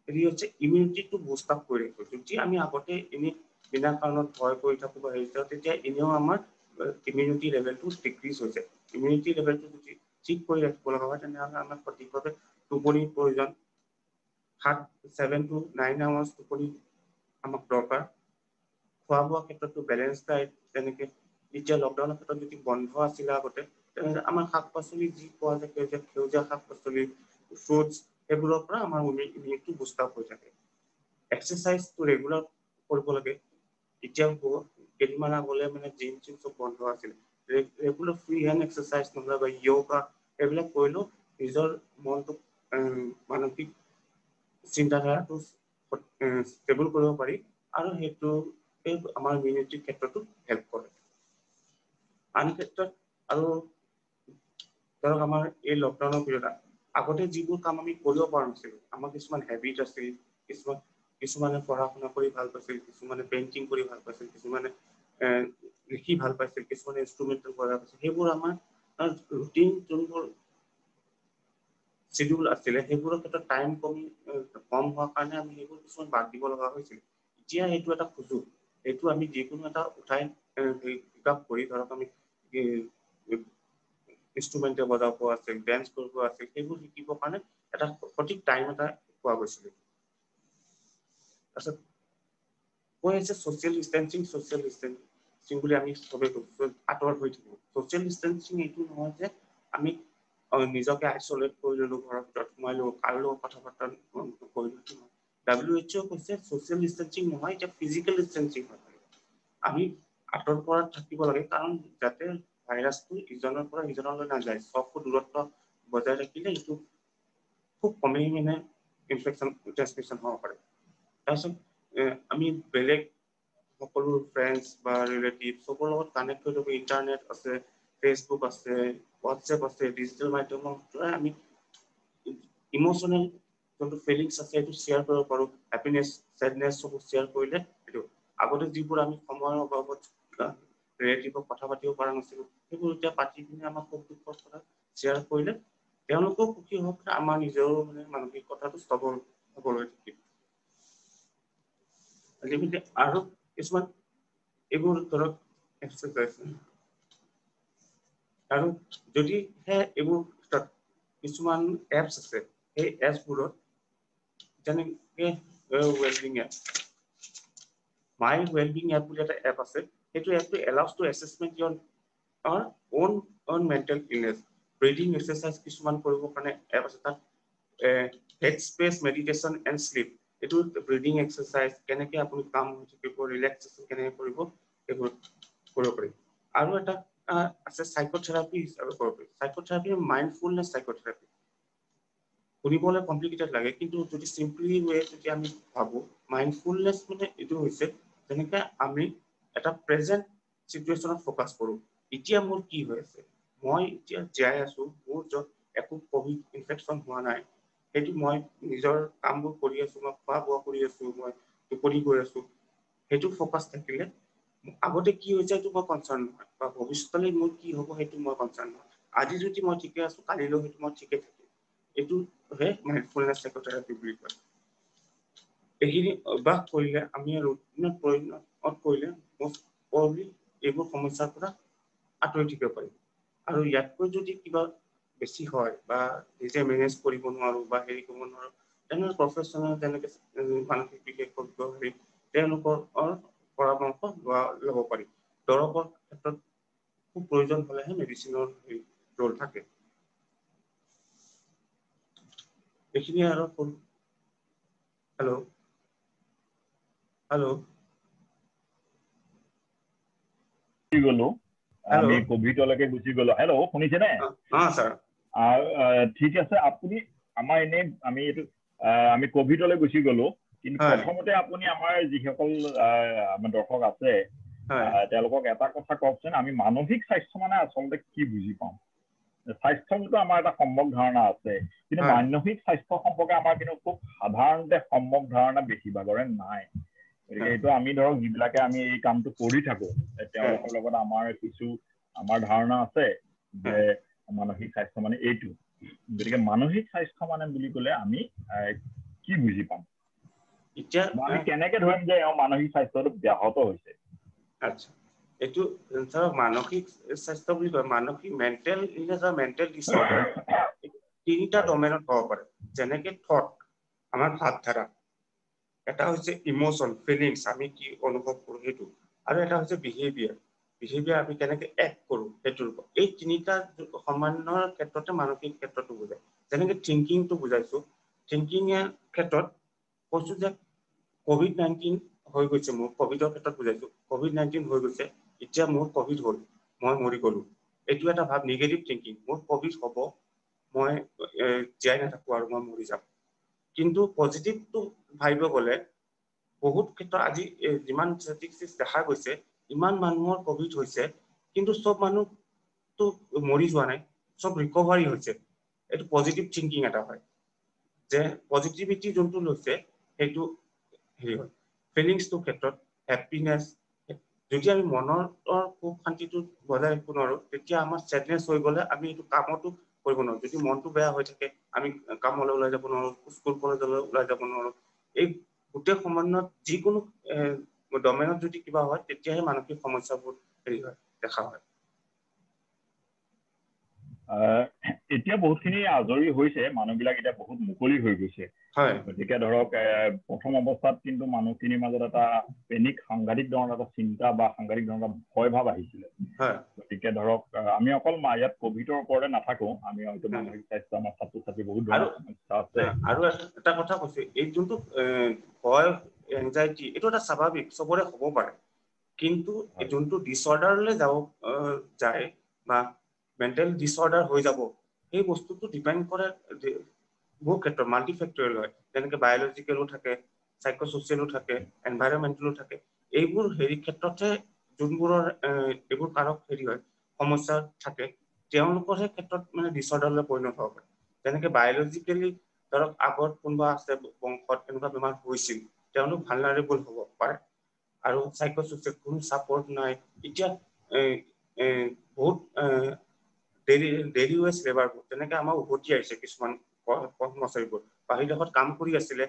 হেৰি হৈছে ইমিউনিটিটো বুষ্ট আপ কৰি ৰাখিব যদি আমি আগতে এনে বিনা কাৰণত ভয় কৰি থাকো বা হেৰি থাকো তেতিয়া এনেও আমাৰ ইমিউনিটি লেভেলটো ডিক্ৰিজ হৈ যায় ইমিউনিটি লেভেলটো যদি ঠিক কৰি ৰাখিব লগা হয় তেনেহ'লে আমাৰ সঠিকভাৱে টোপনিৰ প্ৰয়োজন 7 to 9 hours টোপনি আমাক দৰকাৰ খোৱা বোৱা ক্ষেত্ৰতো বেলেঞ্চ ডায়েট তেনেকে এতিয়া লকডাউনৰ ক্ষেত্ৰত যদি বন্ধ আছিলে আগতে তেনেহ'লে আমাৰ শাক পাচলি যি পোৱা যায় সেউজীয়া শাক পাচলি ফ্ৰুটছ সেইবোৰৰ পৰা আমাৰ ইমিউনিটি বুষ্ট আপ হৈ থাকে এক্সাৰচাইজটো ৰেগুলাৰ কৰিব লাগে এতিয়া কেইদিনমান আগলে মানে জিম চব বন্ধ আছিলে ৰেগুলাৰ ফ্ৰী হেণ্ড এক্সাৰচাইজ নহ'লে বা য়োগা এইবিলাক কৰিলেও নিজৰ মনটোক মানসিক চিন্তাধাৰাটো ষ্টেবল কৰিব পাৰি আৰু সেইটো আমাৰ ইমিউনিটিৰ ক্ষেত্ৰতো হেল্প কৰে আন ক্ষেত্ৰত আৰু ধৰক আমাৰ এই লকডাউনৰ পিৰিয়ডত আগতে যিবোৰ কাম আমি কৰিব পৰা নাছিলো আমাৰ কিছুমান হেবিট আছিল কিছুমানে পঢ়া শুনা কৰি ভাল পাইছিল কিছুমানে পেইন্টিং কৰি ভাল পাইছিল কিছুমানে লিখি ভাল পাইছিল কিছুমানে ইনষ্ট্ৰুমেণ্টেল বজাই পাইছিল সেইবোৰ আমাৰ ৰুটিন যোনবোৰ চিডিউল আছিলে সেইবোৰৰ ক্ষেত্ৰত টাইম কম হোৱাৰ কাৰণে আমি সেইবোৰ কিছুমান বাদ দিব লগা হৈছিল এতিয়া সেইটো এটা সুযোগ এইটো আমি যিকোনো এটা উঠাই পিক আপ কৰি ধৰক আমি ইনষ্ট্ৰুমেণ্টেল বজাব আছিল ডেন্স কৰিব আছিল সেইবোৰ শিকিবৰ কাৰণে এটা সঠিক টাইম এটা পোৱা গৈছিল তাৰপিছত কৈ আছে ছচিয়েল ডিষ্টেন্সিং বুলি আমি চবেই আঁতৰত হৈ থাকিব ছচিয়েল ডিষ্টেন্সিং এইটো নহয় যে আমি নিজকে আইচলেট কৰি ললো ঘৰৰ ভিতৰত সোমাই ললো কাৰো লগত কথা বতৰা নকৰিলো WHO কৈছে ছচিয়েল ডিষ্টেন্সিং নহয় এতিয়া ফিজিকেল ডিষ্টেন্সিং হয় আমি আঁতৰ পৰা থাকিব লাগে কাৰণ যাতে ভাইৰাছটো ইজনৰ পৰা সিজনলৈ নাযায় 6 ফুট দূৰত্ব বজাই ৰাখিলে এইটো খুব কমেই মানে ইনফেকশ্যন ট্ৰান্সমিশ্যন হ'ব পাৰে তাৰপিছত আমি বেলেগ সকলো ফ্ৰেণ্ডছ বা ৰিলেটিভ চবৰ লগত কানেক্ট হৈ থাকো ইণ্টাৰনেট আছে ফেচবুক আছে হোৱাটছএপ আছে ডিজিটেল মাধ্যমৰ দ্বাৰা আমি ইম'চনেল যোনটো ফিলিংছ আছে সেইটো শ্বেয়াৰ কৰিব পাৰো হেপিনেছ চেডনেছ চব শ্বেয়াৰ কৰিলে সেইটো আগতে যিবোৰ আমি সময়ৰ অভাৱত ৰিলেটিভক কথা পাতিব পৰা নাছিলো সেইবোৰ এতিয়া পাতি পিনে আমাৰ সুখ দুখৰ কথা শ্বেয়াৰ কৰিলে তেওঁলোকেও সুখী হওক আমাৰ নিজৰো মানে মানসিকতাটো স্থবল হৈ থাকিব আৰু কিছুমান এইবোৰ ধৰক এক্সাৰচাইজ আৰু যদিহে এইবোৰ কিছুমান এপছ আছে সেই এপছবোৰত যেনেকে wellbeing app my wellbeing app বুলি এটা এপ আছে সেইটো এপটো allows to assessment your own mental illness breathing exercise কিছুমান কৰিবৰ কাৰণে এপ আছে তাত head space meditation and sleep এইটো ব্ৰিডিং এক্সাৰচাইজ কেনেকে আপুনি কাম হৈ থাকিব ৰিলেক্সেশ্যন কেনেকে কৰিব এইবোৰ কৰিব পাৰি আৰু এটা আছে সাইকোথেৰাপি হিচাপে কৰিব পাৰি সাইকোথেৰাপি মাইণ্ডফুলনেছ সাইকোথেৰাপি শুনিবলৈ কমপ্লিকেটেড লাগে কিন্তু যদি চিম্পলি ৱে যদি আমি ভাবো মাইণ্ডফুলনেছ মানে এইটো হৈছে যেনেকে আমি এটা প্ৰেজেন্ট চিটুৱেশ্যনত ফ'কাছ কৰো এতিয়া মোৰ কি হৈ আছে মই এতিয়া জীয়াই আছো মোৰ য'ত একো কভিড ইনফেকশ্যন হোৱা নাই সেইটো মই নিজৰ কামবোৰ কৰি আছো মই খোৱা বোৱা কৰি আছো মই টোপনি গৈ আছো সেইটো ফ'কাছ থাকিলে আগতে কি হৈছে এইটো মই কনচাৰ্ণ নহয়, বা ভৱিষ্যতলৈ মোৰ কি হ'ব সেইটো মই কনচাৰ্ণ নহয়। আজি যদি মই ঠিকে আছো, কালিলৈ সেইটো মই ঠিকে থাকিম। এইটোহে মাইণ্ডফুলনেছ সাইকোথেৰাপি বুলি কয়। এইখিনি অভ্যাস কৰিলে আমি ৰুটিনত পৰিণত কৰিলে most probably এইবোৰ সমস্যাৰ পৰা আঁতৰি থাকিব পাৰিম। আৰু ইয়াতকৈ যদি কিবা বেছি হয় বা নিজে মেনেজ কৰিব নোৱাৰো বা হেৰি কৰিব নোৱাৰো, তেনেহ'লে প্ৰফেচনেল যেনেকে মানসিক বিশেষজ্ঞ তেওঁলোকৰ পৰামৰ্শ ল'ব পাৰি। দৰৱৰ ক্ষেত্ৰত খুব প্ৰয়োজন হলেহে মেডিচিনৰ ৰোল থাকে। এইখিনিয়ে আৰু হেল্ল' হেল্ল' গলো আমি কভিডলৈকে গুচি গলো। হেল্ল' শুনিছেনে? ছাৰ ঠিক আছে। আপুনি আমাৰ এনে আমি কভিডলৈ গুচি গলো, কিন্তু প্ৰথমতে আপুনি আমাৰ যিসকল আমাৰ দৰ্শক আছে তেওঁলোকক এটা কথা কওকচোন, আমি মানসিক স্বাস্থ্য মানে আচলতে কি বুজি পাওঁ? স্বাস্থ্যটো আমাৰ এটা সম্যক ধাৰণা আছে, কিন্তু মানসিক স্বাস্থ্য সম্পৰ্কে আমাৰ কিন্তু খুব সাধাৰণতে সম্যক ধাৰণা বেছিভাগৰে নাই। গতিকে এইটো আমি ধৰক যিবিলাকে আমি এই কামটো কৰি থাকো, তেওঁলোকৰ লগত আমাৰ ধাৰণা আছে যে মানসিক স্বাস্থ্য মানে এইটো। গতিকে মানসিক স্বাস্থ্য মানে বুলি ক'লে আমি কি বুজি পাম? এতিয়া আমি কেনেকে ধৰিম যে মানসিক স্বাস্থ্যটো ব্যাহত হৈছে? আচ্ছা, এইটো মানসিক স্বাস্থ্য বুলি কয়, মানসিক মেণ্টেল ইলনেছ বা মেণ্টেল ডিছঅৰ্ডাৰ তিনিটা ডমেইনত হ'ব পাৰে। যেনেকে থট, আমাৰ ভাৱধাৰা, এটা হৈছে ইমোচন ফিলিংছ, আমি কি অনুভৱ কৰো সেইটো, আৰু এটা হৈছে বিহেভিয়াৰ আমি কেনেকে এক্ট কৰো সেইটোৰ ওপৰত। এই তিনিটা সমন্বয়ৰ ক্ষেত্ৰতে মানসিক ক্ষেত্ৰটো বুজায়। যেনেকে থিংকিংটো বুজাইছো, থিংকিঙৰ ক্ষেত্ৰত কৈছো যে COVID-19 হৈ গৈছে, মোৰ কভিডৰ ক্ষেত্ৰত বুজাইছো, COVID-19 হৈ গৈছে, এতিয়া মোৰ কভিড হ'ল, মই মৰি গলো, এইটো এটা ভাৱ, নিগেটিভ থিংকিং। মোৰ কভিড হ'ব, মই জীয়াই নাথাকো আৰু মই মৰি যাম। কিন্তু পজিটিভটো ভাবিব গ'লে বহুত ক্ষেত্ৰত আজি যিমান ষ্টেটিষ্টিক্স দেখা গৈছে, ইমান মানুহৰ কভিড হৈছে, কিন্তু চব মানুহটো মৰি যোৱা নাই, চব ৰিকভাৰী হৈছে। এইটো পজিটিভ থিংকিং এটা হয়, যে পজিটিভিটি যোনটো লৈছে সেইটো হেৰি হয়। ফিলিংছটোৰ ক্ষেত্ৰত হেপিনেছ, যদি আমি মনৰ সুখ শান্তিটো বজাই ৰাখিব নোৱাৰো, তেতিয়া আমাৰ চেডনেছ হৈ গ'লে আমি এইটো কামতো কৰিব নোৱাৰো। যদি মনটো বেয়া হৈ থাকে, আমি কামলৈ ওলাই যাব নোৱাৰো, স্কুল কলেজলৈ ওলাই যাব নোৱাৰো। এই গোটেই সমন্বয়ত যিকোনো ডমেইনত যদি কিবা হয়, তেতিয়াহে মানসিক সমস্যাবোৰ দেখা হয়। এতিয়া বহুতখিনি আজৰি হৈছে, মানুহবিলাক এতিয়া বহুত মুকলি হৈ গৈছে। গতিকে ধৰক প্ৰথম অৱস্থাত কিন্তু মানুহখিনিৰ মাজত এটা পেনিক, সাংঘাতিক ধৰণৰ এটা চিন্তা বা সাংঘাতিক ধৰণৰ ভয় ভাৱ আহিছিলে। গতিকে ধৰক আমি অকল ইয়াত কভিডৰ ওপৰতে নাথাকো, আমি হয়তো মানসিক স্বাস্থ্য, আমাৰ ছাত্ৰ ছাত্ৰী বহুত ধৰণৰ সমস্যা আছে। আৰু এটা কথা কৈছো, এই যোনটো ভয়, এনজাইটি, এইটো এটা স্বাভাৱিক, চবৰে হ'ব পাৰে। কিন্তু যোনটো ডিছঅৰ্ডাৰলৈ যায় বা মেণ্টেল ডিছঅৰ্ডাৰ হৈ যাব, সেই বস্তুটো ডিপেণ্ড কৰে বহু ক্ষেত্ৰত, মাল্টিফেক্টৰিয়েল হয়। যেনেকে বায়'লজিকেলো থাকে, চাইক'ছচিয়েলো থাকে, এনভাইৰনমেণ্টেলো থাকে। এইবোৰ ক্ষেত্ৰতহে যোনবোৰৰ এইবোৰ কাৰক হয়, সমস্যা থাকে, তেওঁলোকৰহে ক্ষেত্ৰত মানে ডিছঅৰ্ডাৰলৈ পৰিণত হ'ব পাৰে। যেনেকে বায়'লজিকেলি ধৰক আগত কোনোবা আছে বংশত এনেকুৱা বেমাৰ হৈছিল, তেওঁলোক ভালনাৰেবল হ'ব পাৰে। আৰু চাইক'ছচিয়েল কোনো চাপৰ্ট নাই। এতিয়া বহুত ডেইলি ৱেজ লেবাৰবোৰ, তেনেকে আমাৰ উভতি আহিছে কিছুমান কৰ্মচাৰীবোৰ, বাহিৰ দেশত কাম কৰি আছিলে,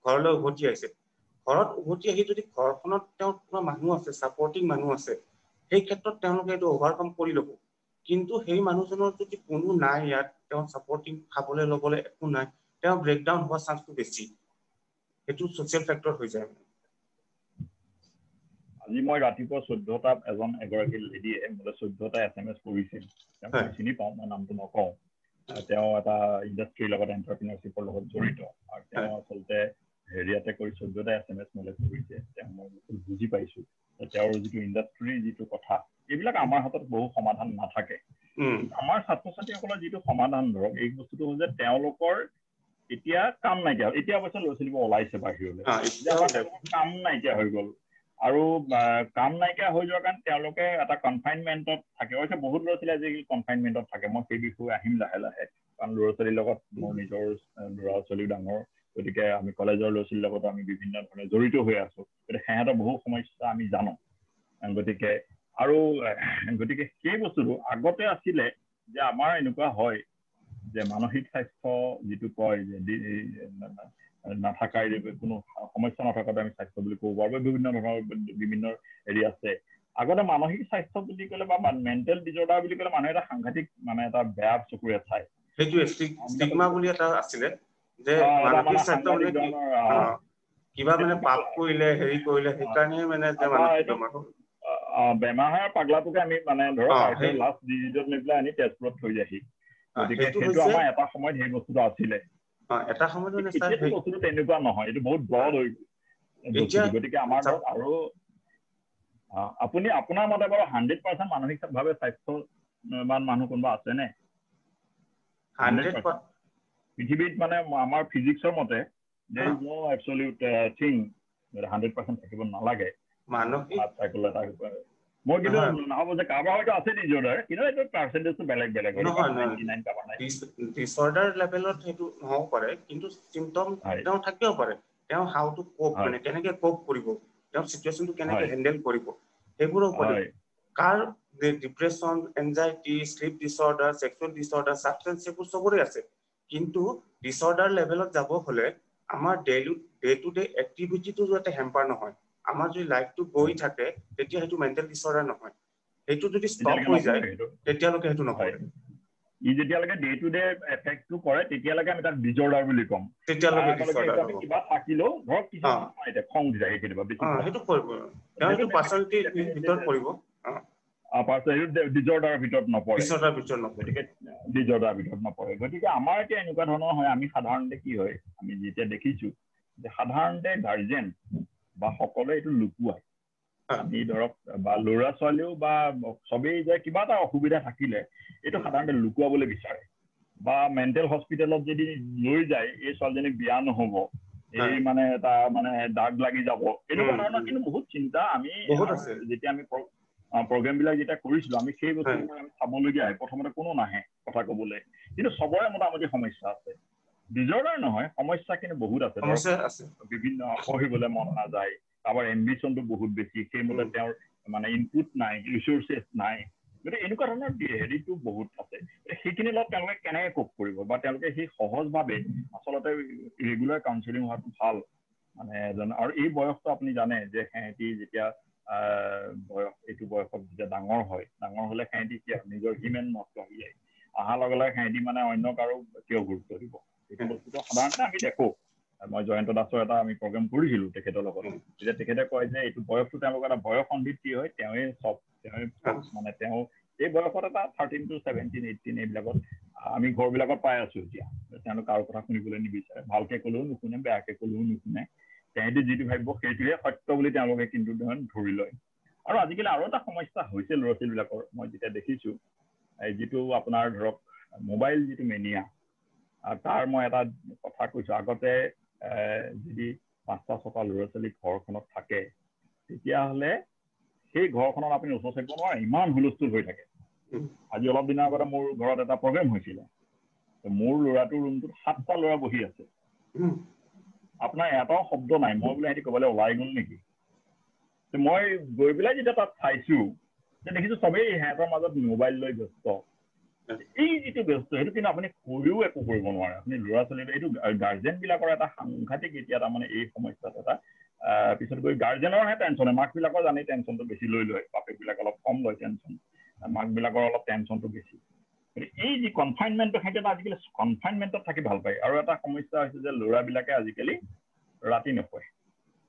ঘৰলৈ উভতি আহিছে। ঘৰত উভতি আহি যদি ঘৰখনত তেওঁৰ কোনো মানুহ আছে, ছাপৰ্টিং মানুহ আছে, সেই ক্ষেত্ৰত তেওঁলোকে এইটো অভাৰকাম কৰি ল'ব। কিন্তু সেই মানুহজনৰ যদি কোনো নাই ইয়াত, তেওঁ ছাপৰ্টিং খাবলৈ ল'বলৈ একো নাই, তেওঁ ব্ৰেকডাউন হোৱাৰ চান্সটো বেছি। সেইটো ছচিয়েল ফেক্টৰ হৈ যায়। আজি মই ৰাতিপুৱা 14টা এগৰাকী লেডিয়ে মোলৈ 14টা SMS কৰিছিল। তেওঁক মই চিনি পাওঁ, মই নামটো নকওঁ। তেওঁ এটা ইণ্ডাষ্ট্ৰীৰ লগত, এণ্টাৰপ্ৰিনাৰশ্বিপৰ লগত জড়িত, আৰু তেওঁ আচলতে হেৰিয়াতে কৰি 14টা SMS মোলৈ কৰিছে। তেওঁ মই বুজি পাইছো তেওঁৰ যিটো ইণ্ডাষ্ট্ৰীৰ যিটো কথা, এইবিলাক আমাৰ হাতত বহু সমাধান নাথাকে। আমাৰ ছাত্ৰ ছাত্ৰীসকলৰ যিটো সমাধান, ধৰক এই বস্তুটো হ'ল যে তেওঁলোকৰ এতিয়া কাম নাইকিয়া, এতিয়া অৱশ্যে ল'ৰা ছোৱালীবোৰ ওলাইছে বাহিৰলৈ, তেওঁলোকৰ কাম নাইকিয়া হৈ গ'ল। আৰু কাম নাইকিয়া হৈ যোৱাৰ কাৰণে তেওঁলোকে এটা কনফাইনমেণ্টত থাকে। অৱশ্যে বহুত ল'ৰা ছোৱালী আজিকালি কনফাইনমেণ্টত থাকে, মই সেই বিষয়ে আহিম লাহে লাহে। কাৰণ ল'ৰা ছোৱালীৰ লগত মোৰ নিজৰ ল'ৰা ছোৱালী ডাঙৰ, গতিকে আমি কলেজৰ ল'ৰা ছোৱালীৰ লগত আমি বিভিন্ন ধৰণে জড়িত হৈ আছো। গতিকে সিহঁতৰ বহু সমস্যা আমি জানো। গতিকে আৰু গতিকে সেই বস্তুটো আগতে আছিলে যে আমাৰ এনেকুৱা হয় যে মানসিক স্বাস্থ্য যিটো কয় যে নাথাকাৰ কোনো সমস্যা নথকাতে আমি স্বাস্থ্য বুলি ক'ব পাৰোঁ বিভিন্ন ধৰণৰ বিভিন্ন হেৰি আছে আগতে মানসিক স্বাস্থ্য বুলি ক'লে বা মেণ্টেল ডিজৰ্ডাৰ বুলি ক'লে মানুহে এটা সাংঘাতিক মানে এটা বেয়া চকুৰে চায় সেইটোৱে ষ্টিগমা বুলি এটা আছিলে যে মানসিক স্বাস্থ্য মানে কি কিবা মানে পাপ কৰিলে হেৰি কৰিলে সেইকাৰণে মানে যে মানসিক বেমাৰ হ'ল বেমাৰ পাগলাটোকে আমি মানে ধৰক লাষ্ট ডিজিটত লৈ পেলাই আনি তেজপুৰত থৈ যায়হি গতিকে সেইটো আমাৰ এটা সময়ত সেই বস্তুটো আছিলে এটা সময়ত মানে এতিয়াতো বস্তুটো তেনেকুৱা নহয় এইটো বহুত ব্ৰড হৈ গ'ল গতিকে আমাৰ ধৰক আৰু আপুনি আপোনাৰ মতে বাৰু 100% মানসিকভাৱে স্বাস্থ্যৱান মানুহ কোনোবা আছেনে 100% পৃথিৱীত মানে আমাৰ ফিজিক্সৰ মতে there is no absolute thing 100% থাকিব নালাগে মানসিক মই কিন্তু নহ'ব যে কাৰোবাৰ হয়তো আছে ডিজৰ্ডাৰ কিন্তু এইটো পাৰ্চেণ্টেজটো বেলেগ বেলেগ ডিছঅৰ্ডাৰ লেভেলত সেইটো নহ'ব পাৰে কিন্তু চিম্পটম তেওঁ থাকিব পাৰে তেওঁ হাউ টু কোপ মানে কেনেকে কোপ কৰিব তেওঁ চিটুৱেশ্যনটো কেনেকে হেণ্ডেল কৰিব সেইবোৰৰ ওপৰত কাৰ depression anxiety sleep disorder sexual disorder substance এইবোৰ চবৰে আছে কিন্তু ডিছঅৰ্ডাৰ লেভেলত যাব হলে আমাৰ ডে টু ডে এক্টিভিটিটো যাতে হেম্পাৰ নহয় আমাৰ যদি লাইফটো গৈ থাকে তেতিয়া সেইটো মেণ্টেল ডিছঅৰ্ডাৰ নহয় সেইটো যদি ষ্টপ হৈ যায় তেতিয়ালৈকে সেইটো নপৰে ই যেতিয়ালৈকে ডে টু ডে এফেক্টটো কৰে তেতিয়ালৈকে আমি তাক ডিজৰ্ডাৰ বুলি ক'ম তেতিয়ালৈকে ডিছঅৰ্ডাৰ আমি কিবা থাকিলেও ধৰক কিছু এতিয়া খং উঠি যায় কেতিয়াবা বেছি সেইটো কৰিব তেওঁ সেইটো পাৰ্চনেলিটিৰ ভিতৰত পৰিব ডিজৰ্ডাৰৰ ভিতৰত নপৰে গতিকে ডিজৰ্ডাৰৰ ভিতৰত নপৰে গতিকে আমাৰ এতিয়া এনেকুৱা ধৰণৰ হয় আমি সাধাৰণতে কি হয় আমি যেতিয়া দেখিছো যে সাধাৰণতে গাৰ্জেন বা সকলোৱে এইটো লুকুৱাই আমি ধৰক বা ল'ৰা ছোৱালীও বা চবেই যে কিবা এটা অসুবিধা থাকিলে এইটো সাধাৰণতে লুকুৱাবলৈ বিচাৰে বা মেণ্টেল হস্পিটেলত যদি লৈ যায় এই ছোৱালীজনীক বিয়া নহ'ব এই মানে এটা মানে দাগ লাগি যাব এনেকুৱা ধৰণৰ কিন্তু বহুত চিন্তা আমি যেতিয়া আমি প্ৰগ্ৰেমবিলাক যেতিয়া কৰিছিলো আমি সেই বস্তুবোৰ আমি চাবলগীয়া হয় প্ৰথমতে কোনো নাহে কথা ক'বলৈ কিন্তু চবৰে মোটামুটি সমস্যা আছে ডিজৰ্ডাৰ নহয় সমস্যা কিন্তু বহুত আছে বিভিন্ন পঢ়িবলৈ মন নাযায় কাৰোবাৰ এম্বিশ্যনটো বহুত বেছি সেইমতে তেওঁৰ মানে ইনপুট নাই ৰিচোৰ্চেছ নাই গতিকে এনেকুৱা ধৰণৰ হেৰিটো বহুত আছে সেইখিনি লগত তেওঁলোকে কেনেকৈ কোপ কৰিব বা তেওঁলোকে সেই সহজভাৱে আচলতে ৰেগুলাৰ কাউন্সেলিং হোৱাটো ভাল মানে আৰু এই বয়সটো আপুনি জানে যে সিহঁতি যেতিয়া বয়স এইটো বয়সত যেতিয়া ডাঙৰ হ'লে সিহঁতি কি নিজৰ হিউমেন নষ্ট হৈ যায় অহাৰ লগে লগে সিহঁতি মানে অন্য কাৰো কিয় গুৰুত্ব দিব এইটো বস্তুটো সাধাৰণতে আমি দেখো মই জয়ন্ত দাসৰ এটা আমি প্ৰগ্ৰেম কৰিছিলো তেখেতৰ লগত তেতিয়া তেখেতে কয় যে এইটো বয়সটো তেওঁলোকৰ এটা বয়স সন্ধিত কি হয় তেওঁৱে মানে তেওঁ এই বয়সত এটা 13 to 17 18 এইবিলাকত আমি ঘৰবিলাকত পাই আছো এতিয়া তেওঁলোক কাৰো কথা শুনিবলৈ নিবিচাৰে ভালকে ক'লেও নুশুনে বেয়াকে ক'লেও নুশুনে তেহেঁতি যিটো ভাবিব সেইটোহে সত্য বুলি তেওঁলোকে কিন্তু ধৰি লয় আৰু আজিকালি আৰু এটা সমস্যা হৈছে ল'ৰা ছোৱালীবিলাকৰ মই যেতিয়া দেখিছো যিটো আপোনাৰ ধৰক মোবাইল যিটো মেনিয়া তাৰ মই এটা কথা কৈছো আগতে যদি 5-6টা ল'ৰা ছোৱালী ঘৰখনত থাকে তেতিয়াহ'লে সেই ঘৰখনত আপুনি ওচৰ চাপিব নোৱাৰে ইমান হুলস্থুল হৈ থাকে আজি অলপ দিনৰ আগতে মোৰ ঘৰত এটা প্ৰগ্ৰেম হৈছিলে মোৰ ল'ৰাটোৰ ৰুমটোত 7টা ল'ৰা বহি আছে আপোনাৰ এটাও শব্দ নাই মই বোলে সিহঁতি ক'বলৈ ওলাই গ'ল নেকি মই গৈ পেলাই যেতিয়া তাত চাইছো দেখিছো চবেই সিহঁতৰ মাজত মোবাইল লৈ ব্যস্ত এই যিটো ব্যস্ত সেইটো কিন্তু আপুনি কৰিও একো কৰিব নোৱাৰে আপুনি ল'ৰা ছোৱালী এইটো গাৰ্জেনবিলাকৰ এটা সাংঘাতিক এতিয়া তাৰমানে এই সমস্যাত এটা পিছত গৈ গাৰ্জেনৰহে টেনশ্যন মাকবিলাকৰ জানি টেনশ্যনটো বেছি লৈ লয় বাপেকবিলাক অলপ কম লয় টেনশ্যন মাকবিলাকৰ অলপ টেনশ্যনটো বেছি এই যি কনফাইনমেণ্টটো সিহঁতে আজিকালি কনফাইনমেণ্টত থাকি ভাল পায় আৰু এটা সমস্যা হৈছে যে ল'ৰাবিলাকে আজিকালি ৰাতি নপঢ়ে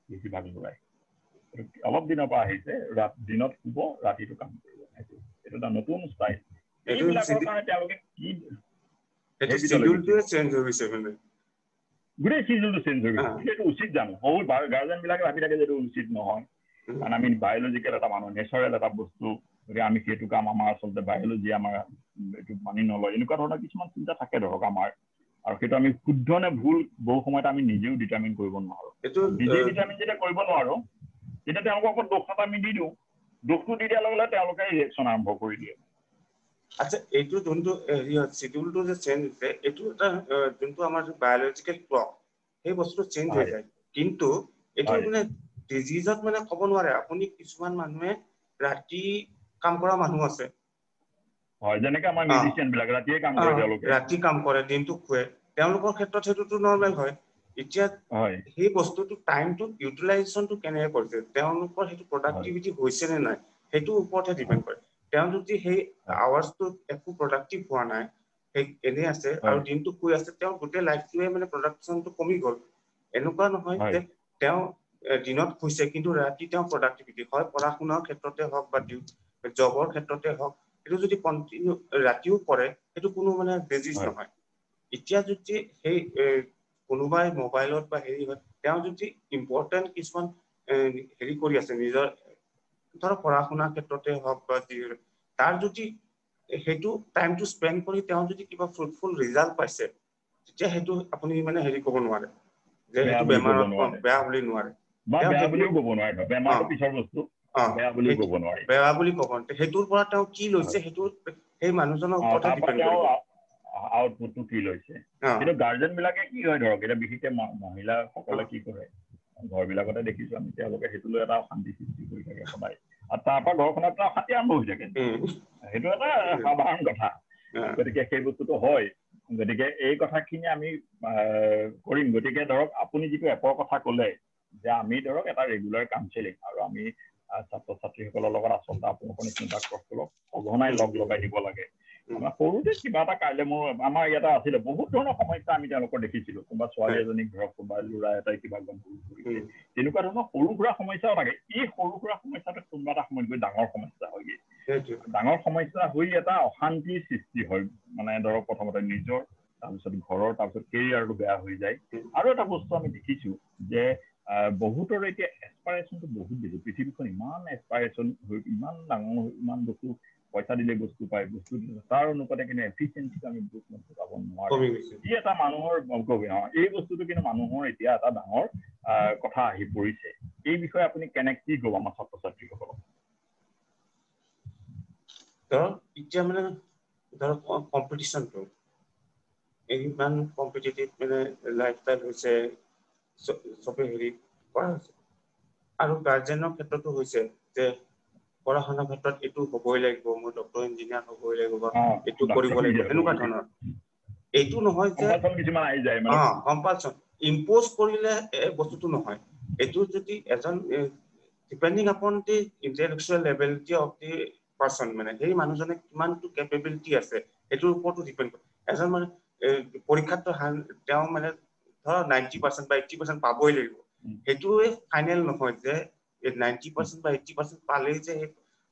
বেছিভাগ ল'ৰাই অলপ দিনৰ পৰা আহিছে দিনত শুব ৰাতিটো কাম কৰিব এইটো এটা নতুন ষ্টাইল এইবিলাকৰ কাৰণে তেওঁলোকে কি চিডিউলটোৱে চেঞ্জ হৈ গৈছে মানে গোটেই চিডিউলটো চেঞ্জ হৈ গৈছে সেইটো উচিত জানো বহুত গাৰ্জেনবিলাকে ভাবি থাকে যে এইটো উচিত নহয় কাৰণ আমি বায়'লজিকেল এটা মানুহ নেচাৰেল এটা বস্তু গতিকে আমি সেইটো কাম আমাৰ আচলতে বায়'লজি আমাৰ এইটো মানি নলয় এনেকুৱা ধৰণৰ কিছুমান চিন্তা থাকে ধৰক আমাৰ আৰু সেইটো আমি শুদ্ধ নে ভুল বহু সময়ত আমি নিজেও ডিটাৰমিন কৰিব নোৱাৰো নিজে ডিটাৰমিন যেতিয়া কৰিব নোৱাৰো তেতিয়া তেওঁলোকৰ ওপৰত দোষ এটা আমি দি দিওঁ দোষটো দি দিয়াৰ লগে লগে তেওঁলোকে ৰিয়েকশ্যন আৰম্ভ কৰি দিয়ে আচ্ছা এইটো যোনটো চিডিউলটো যে চেঞ্জ হৈছে এইটো এটা যোনটো আমাৰ বায়'লজিকেল ক্লক সেই বস্তুটো চেঞ্জ হৈ যায় কিন্তু এইটো মানে ডিজিজত মানে ক'ব নোৱাৰে আপুনি কিছুমান মানুহে ৰাতি কাম কৰা মানুহ আছে হয় যেনেকৈ আমাৰ মিউজিচিয়ান বিলাক ৰাতিয়ে কাম কৰে তেওঁলোকে ৰাতি কাম কৰে দিনটো শুৱে তেওঁলোকৰ ক্ষেত্ৰত সেইটোতো নৰ্মেল হয় এতিয়া হয় সেই বস্তুটো টাইমটো ইউটিলাইজেশনটো কেনেকৈ কৰিছে তেওঁলোকৰ সেইটো প্ৰডাক্টিভিটি হৈছে নে নাই সেইটোৰ ওপৰতহে ডিপেণ্ড কৰে তেওঁ যদি সেই আৱাৰ্ছটো একো প্ৰডাক্টিভ হোৱা নাই সেই এনে আছে আৰু দিনটো শুই আছে তেওঁ গোটেই লাইফটোৱে মানে প্ৰডাকশ্যনটো কমি গ'ল এনেকুৱা নহয় যে তেওঁ দিনত শুইছে কিন্তু ৰাতি তেওঁ প্ৰডাক্টিভিটি হয় পঢ়া শুনাৰ ক্ষেত্ৰতে হওক বা জবৰ ক্ষেত্ৰতে হওক এইটো যদি কন্টিনিউ ৰাতিও কৰে সেইটো কোনো মানে বেজিছ নহয় এতিয়া যদি সেই কোনোবাই মোবাইলত বা হেৰি হয় তেওঁ যদি ইম্পৰ্টেণ্ট কিছুমান হেৰি কৰি আছে নিজৰ ধৰক পঢ়া শুনাৰ ক্ষেত্ৰতে হওক বা তাৰ যদি সেইটো টাইমটো স্পেণ্ড কৰি তেওঁ যদি কিবা ফ্ৰুটফুল ৰিজাল্ট পাইছে তেতিয়া সেইটো আপুনি মানে হেৰি ক'ব নোৱাৰে যে সেইটো বেমাৰত বেয়া বুলি নোৱাৰে বা তেওঁ বেয়া সেইটো বুলিও ক'ব নোৱাৰে বেমাৰটো পিছৰ বস্তু বেয়া বুলিও ক'ব নোৱাৰি বেয়া বুলি ক'ব সেইটোৰ পৰা তেওঁ কি লৈছে সেইটো সেই মানুহজনৰ ওপৰতহে ডিপেণ্ড কৰিব আউটপুটটো কি লৈছে কিন্তু গাৰ্জেন বিলাকে কি হয় ধৰক এতিয়া বিশেষকে মহিলাসকলে কি কৰে ঘৰবিলাকতে দেখিছো আমি তেওঁলোকে সেইটো লৈ এটা অশান্তি সৃষ্টি কৰি থাকে সদায় আৰু তাৰ পৰা ঘৰখনত এটা অশান্তি আৰম্ভ হৈ থাকে সেইটো এটা সাধাৰণ কথা গতিকে সেই বস্তুটো হয় গতিকে এই কথাখিনি আমি কৰিম গতিকে ধৰক আপুনি যিটো এপৰ কথা ক'লে যে আমি ধৰক এটা ৰেগুলাৰ কাউন্সেলিং আৰু আমি ছাত্ৰ ছাত্ৰীসকলৰ লগত আচলতে আপোনালোকৰ নিচিনা ডাক্তৰসকলক সঘনাই লগাই দিব লাগে আমাৰ সৰুতে কিবা এটা কাইলৈ মোৰ আমাৰ ইয়াতে আছিলে বহুত ধৰণৰ সমস্যা আমি তেওঁলোকৰ দেখিছিলোঁ কোনোবা ছোৱালী এজনীক ধৰক কোনোবা ল'ৰা এটাই কিবা গণ্ডগোল কৰিছে তেনেকুৱা ধৰণৰ সৰু সুৰা সমস্যাও থাকে এই সৰু সুৰা সমস্যাটো কোনোবা এটা সময়ত গৈ ডাঙৰ সমস্যা হয়গৈ ডাঙৰ সমস্যা হৈ এটা অশান্তিৰ সৃষ্টি হয় মানে ধৰক প্ৰথমতে নিজৰ তাৰপিছত ঘৰৰ তাৰপিছত কেৰিয়াৰটো বেয়া হৈ যায় আৰু এটা বস্তু আমি দেখিছোঁ যে বহুতৰ এতিয়া এক্সপাইৰেশ্যনটো বহুত বেছি পৃথিৱীখন ইমান এক্সপাইৰেশ্যন হৈ ইমান ডাঙৰ ইমান বস্তু পইচা দিলে বস্তু পায় বস্তু তাৰ অনুপাতে কিন্তু এফিচিয়েঞ্চিটো আমি বস্তু পাব নোৱাৰোঁ ই এটা মানুহৰ এই বস্তুটো কিন্তু মানুহৰ এতিয়া এটা ডাঙৰ কথা আহি পৰিছে এই বিষয়ে আপুনি কেনেকৈ কি ক'ব আমাৰ ছাত্ৰ ছাত্ৰীসকলক ধৰক এতিয়া মানে ধৰক কম্পিটিশ্যনটো ইমান কম্পিটিটিভ মানে লাইফষ্টাইল হৈছে চবে হেৰি কৰা হৈছে আৰু গাৰ্জেনৰ ক্ষেত্ৰতো হৈছে যে পঢ়া শুনাৰ ক্ষেত্ৰত এইটো হ'বই লাগিব মই ডক্টৰ ইঞ্জিনিয়াৰ হ'বই লাগিব বা এইটো কৰিব লাগিব এনেকুৱা ধৰণৰ এইটো নহয় যে কম্পালচন ইম্প'জ কৰিলে বস্তুটো নহয় এইটো যদি এজন ডিপেণ্ডিং আপন দি ইণ্টেলেকচুৱেল লেভেলিটি অফ দি পাৰ্চন মানে সেই মানুহজনে কিমানটো কেপেবিলিটি আছে সেইটোৰ ওপৰতো ডিপেণ্ড কৰে এজন মানে পৰীক্ষাত তেওঁ মানে ধৰক 90% বা 80% পাবই লাগিব সেইটোৱে ফাইনেল নহয় যে 90% বা 80% পালেই যে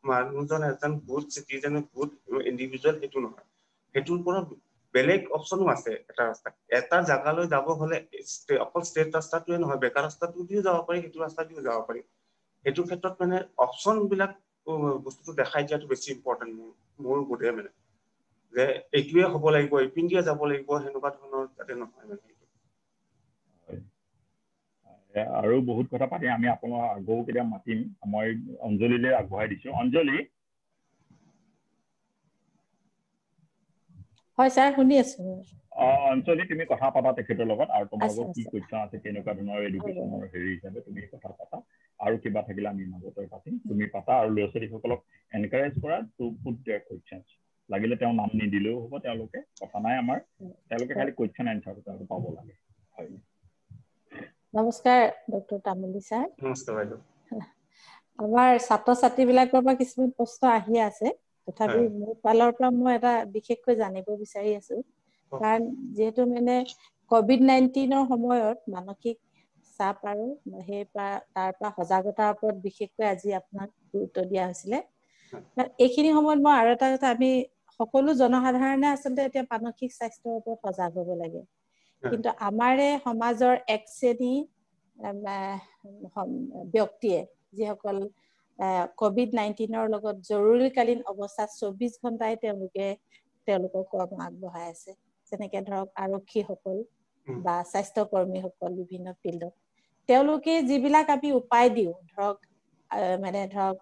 মানুহজন এজন গুড চিটিজেন গুড ইণ্ডিভিজুৱেল সেইটো নহয় সেইটোৰ পৰা বেলেগ অপচনো আছে এটা জাগালৈ যাব হলে অকল ষ্টেট ৰাস্তাটোৱে নহয় বেকাৰ ৰাস্তাটো দিও যাব পাৰি সেইটো ৰাস্তা দিও যাব পাৰি সেইটো ক্ষেত্ৰত মানে অপচন বিলাক বস্তুটো দেখাই দিয়াটো বেছি ইম্পৰ্টেণ্ট মোৰ বোধে মানে যে এইটোৱে হ'ব লাগিব ইপিন্দিয়ে যাব লাগিব সেনেকুৱা ধৰণৰ যাতে নহয় মানে আৰু বহুত কথা পাতি আমি আপোনাৰ আগেও কেতিয়া মাতিম মই অঞ্জলিলৈ আগবঢ়াই দিছোঁ অঞ্জলি হয় ছাৰ শুনি আছো অঞ্জলি তুমি কথা পাতা তেখেতৰ লগত আৰু তোমালোকৰ কি কুৱেশ্যন আছে কেনেকুৱা ধৰণৰ এডুকেশ্যনৰ হেৰি হিচাপে তুমি কথা পাতা আৰু কিবা থাকিলে আমি মাজতে পাতিম তুমি পাতা আৰু ল'ৰা ছোৱালীসকলক এনকাৰেজ কৰা টু পুট দেয়াৰ কুৱেশ্যনছ লাগিলে তেওঁ নাম নিদিলেও হ'ব তেওঁলোকে কথা নাই আমাৰ তেওঁলোকে খালি কুৱেশ্যন এনচাৰটো তেওঁলোকে পাব লাগে হয় নমস্কাৰ ডক্টৰ তামুলী ছাৰ নমস্কাৰ বাইদেউ আমাৰ ছাত্ৰ ছাত্ৰীবিলাকৰ পৰা কিছুমান প্ৰশ্ন আহি আছে তথাপি মোৰ ফালৰ পৰা মই এটা বিশেষকৈ জানিব বিচাৰি আছো কাৰণ যেহেতু মানে COVID-19 সময়ত মানসিক চাপ আৰু সেই তাৰ পৰা সজাগতাৰ ওপৰত বিশেষকৈ আজি আপোনাক গুৰুত্ব দিয়া হৈছিলে এইখিনি সময়ত মই আৰু এটা কথা আমি সকলো জনসাধাৰণে আচলতে এতিয়া মানসিক স্বাস্থ্যৰ ওপৰত সজাগ হ'ব লাগে কিন্তু আমাৰে সমাজৰ এক শ্ৰেণী ব্যক্তিয়ে যিসকল COVID-19 লগত জৰুৰীকালীন অৱস্থাত 24 ঘণ্টাই তেওঁলোকৰ কৰ্ম আগবঢ়াই আছে যেনেকে ধৰক আৰক্ষীসকল বা স্বাস্থ্যকৰ্মীসকল বিভিন্ন ফিল্ডত তেওঁলোকে যিবিলাক আমি উপায় দিওঁ ধৰক মানে ধৰক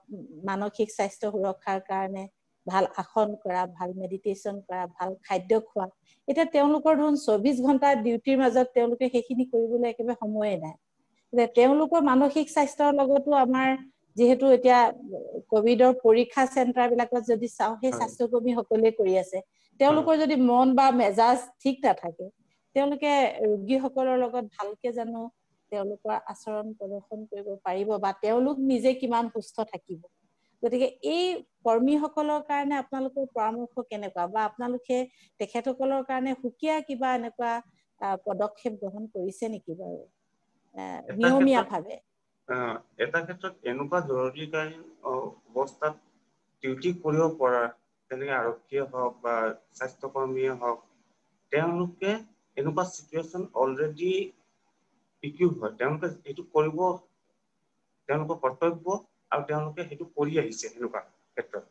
মানসিক স্বাস্থ্য সুৰক্ষাৰ কাৰণে ভাল আসন কৰা ভাল মেডিটেশ্যন কৰা ভাল খাদ্য খোৱা এতিয়া তেওঁলোকৰ ধৰক 24 ঘণ্টা ডিউটিৰ মাজত তেওঁলোকে সেইখিনি কৰিবলৈ একেবাৰে সময়ে নাই তেওঁলোকৰ মানসিক স্বাস্থ্যৰ লগতো আমাৰ যিহেতু এতিয়া কোভিডৰ পৰীক্ষা চেণ্টাৰ বিলাকত যদি চাওঁ সেই স্বাস্থ্যকৰ্মী সকলে কৰি আছে তেওঁলোকৰ যদি মন বা মেজাজ ঠিক নাথাকে তেওঁলোকে ৰোগীসকলৰ লগত ভালকে জানো তেওঁলোকৰ আচৰণ প্ৰদৰ্শন কৰিব পাৰিব বা তেওঁলোক নিজে কিমান সুস্থ থাকিব গতিকে এই কৰ্মীসকলৰ কাৰণে আপোনালোকৰ পৰামৰ্শ কেনেকুৱা বা আপোনালোকে তেখেতসকলৰ কাৰণে সুকীয়া কিবা এনেকুৱা পদক্ষেপ গ্ৰহণ কৰিছে নেকি বাৰু নিয়মীয়াভাৱে এটা ক্ষেত্ৰত এনেকুৱা জৰুৰীকালীন অৱস্থাত ডিউটি কৰিব পৰা যেনেকৈ আৰক্ষীয়ে হওক বা স্বাস্থ্যকৰ্মীয়ে হওক তেওঁলোকে এনেকুৱা চিটুৱেশ্যন অলৰেডি ইকুইপ হয় তেওঁলোকে এইটো কৰিব তেওঁলোকৰ কৰ্তব্য আৰু তেওঁলোকে সেইটো কৰি আহিছে এনেকুৱা ক্ষেত্ৰত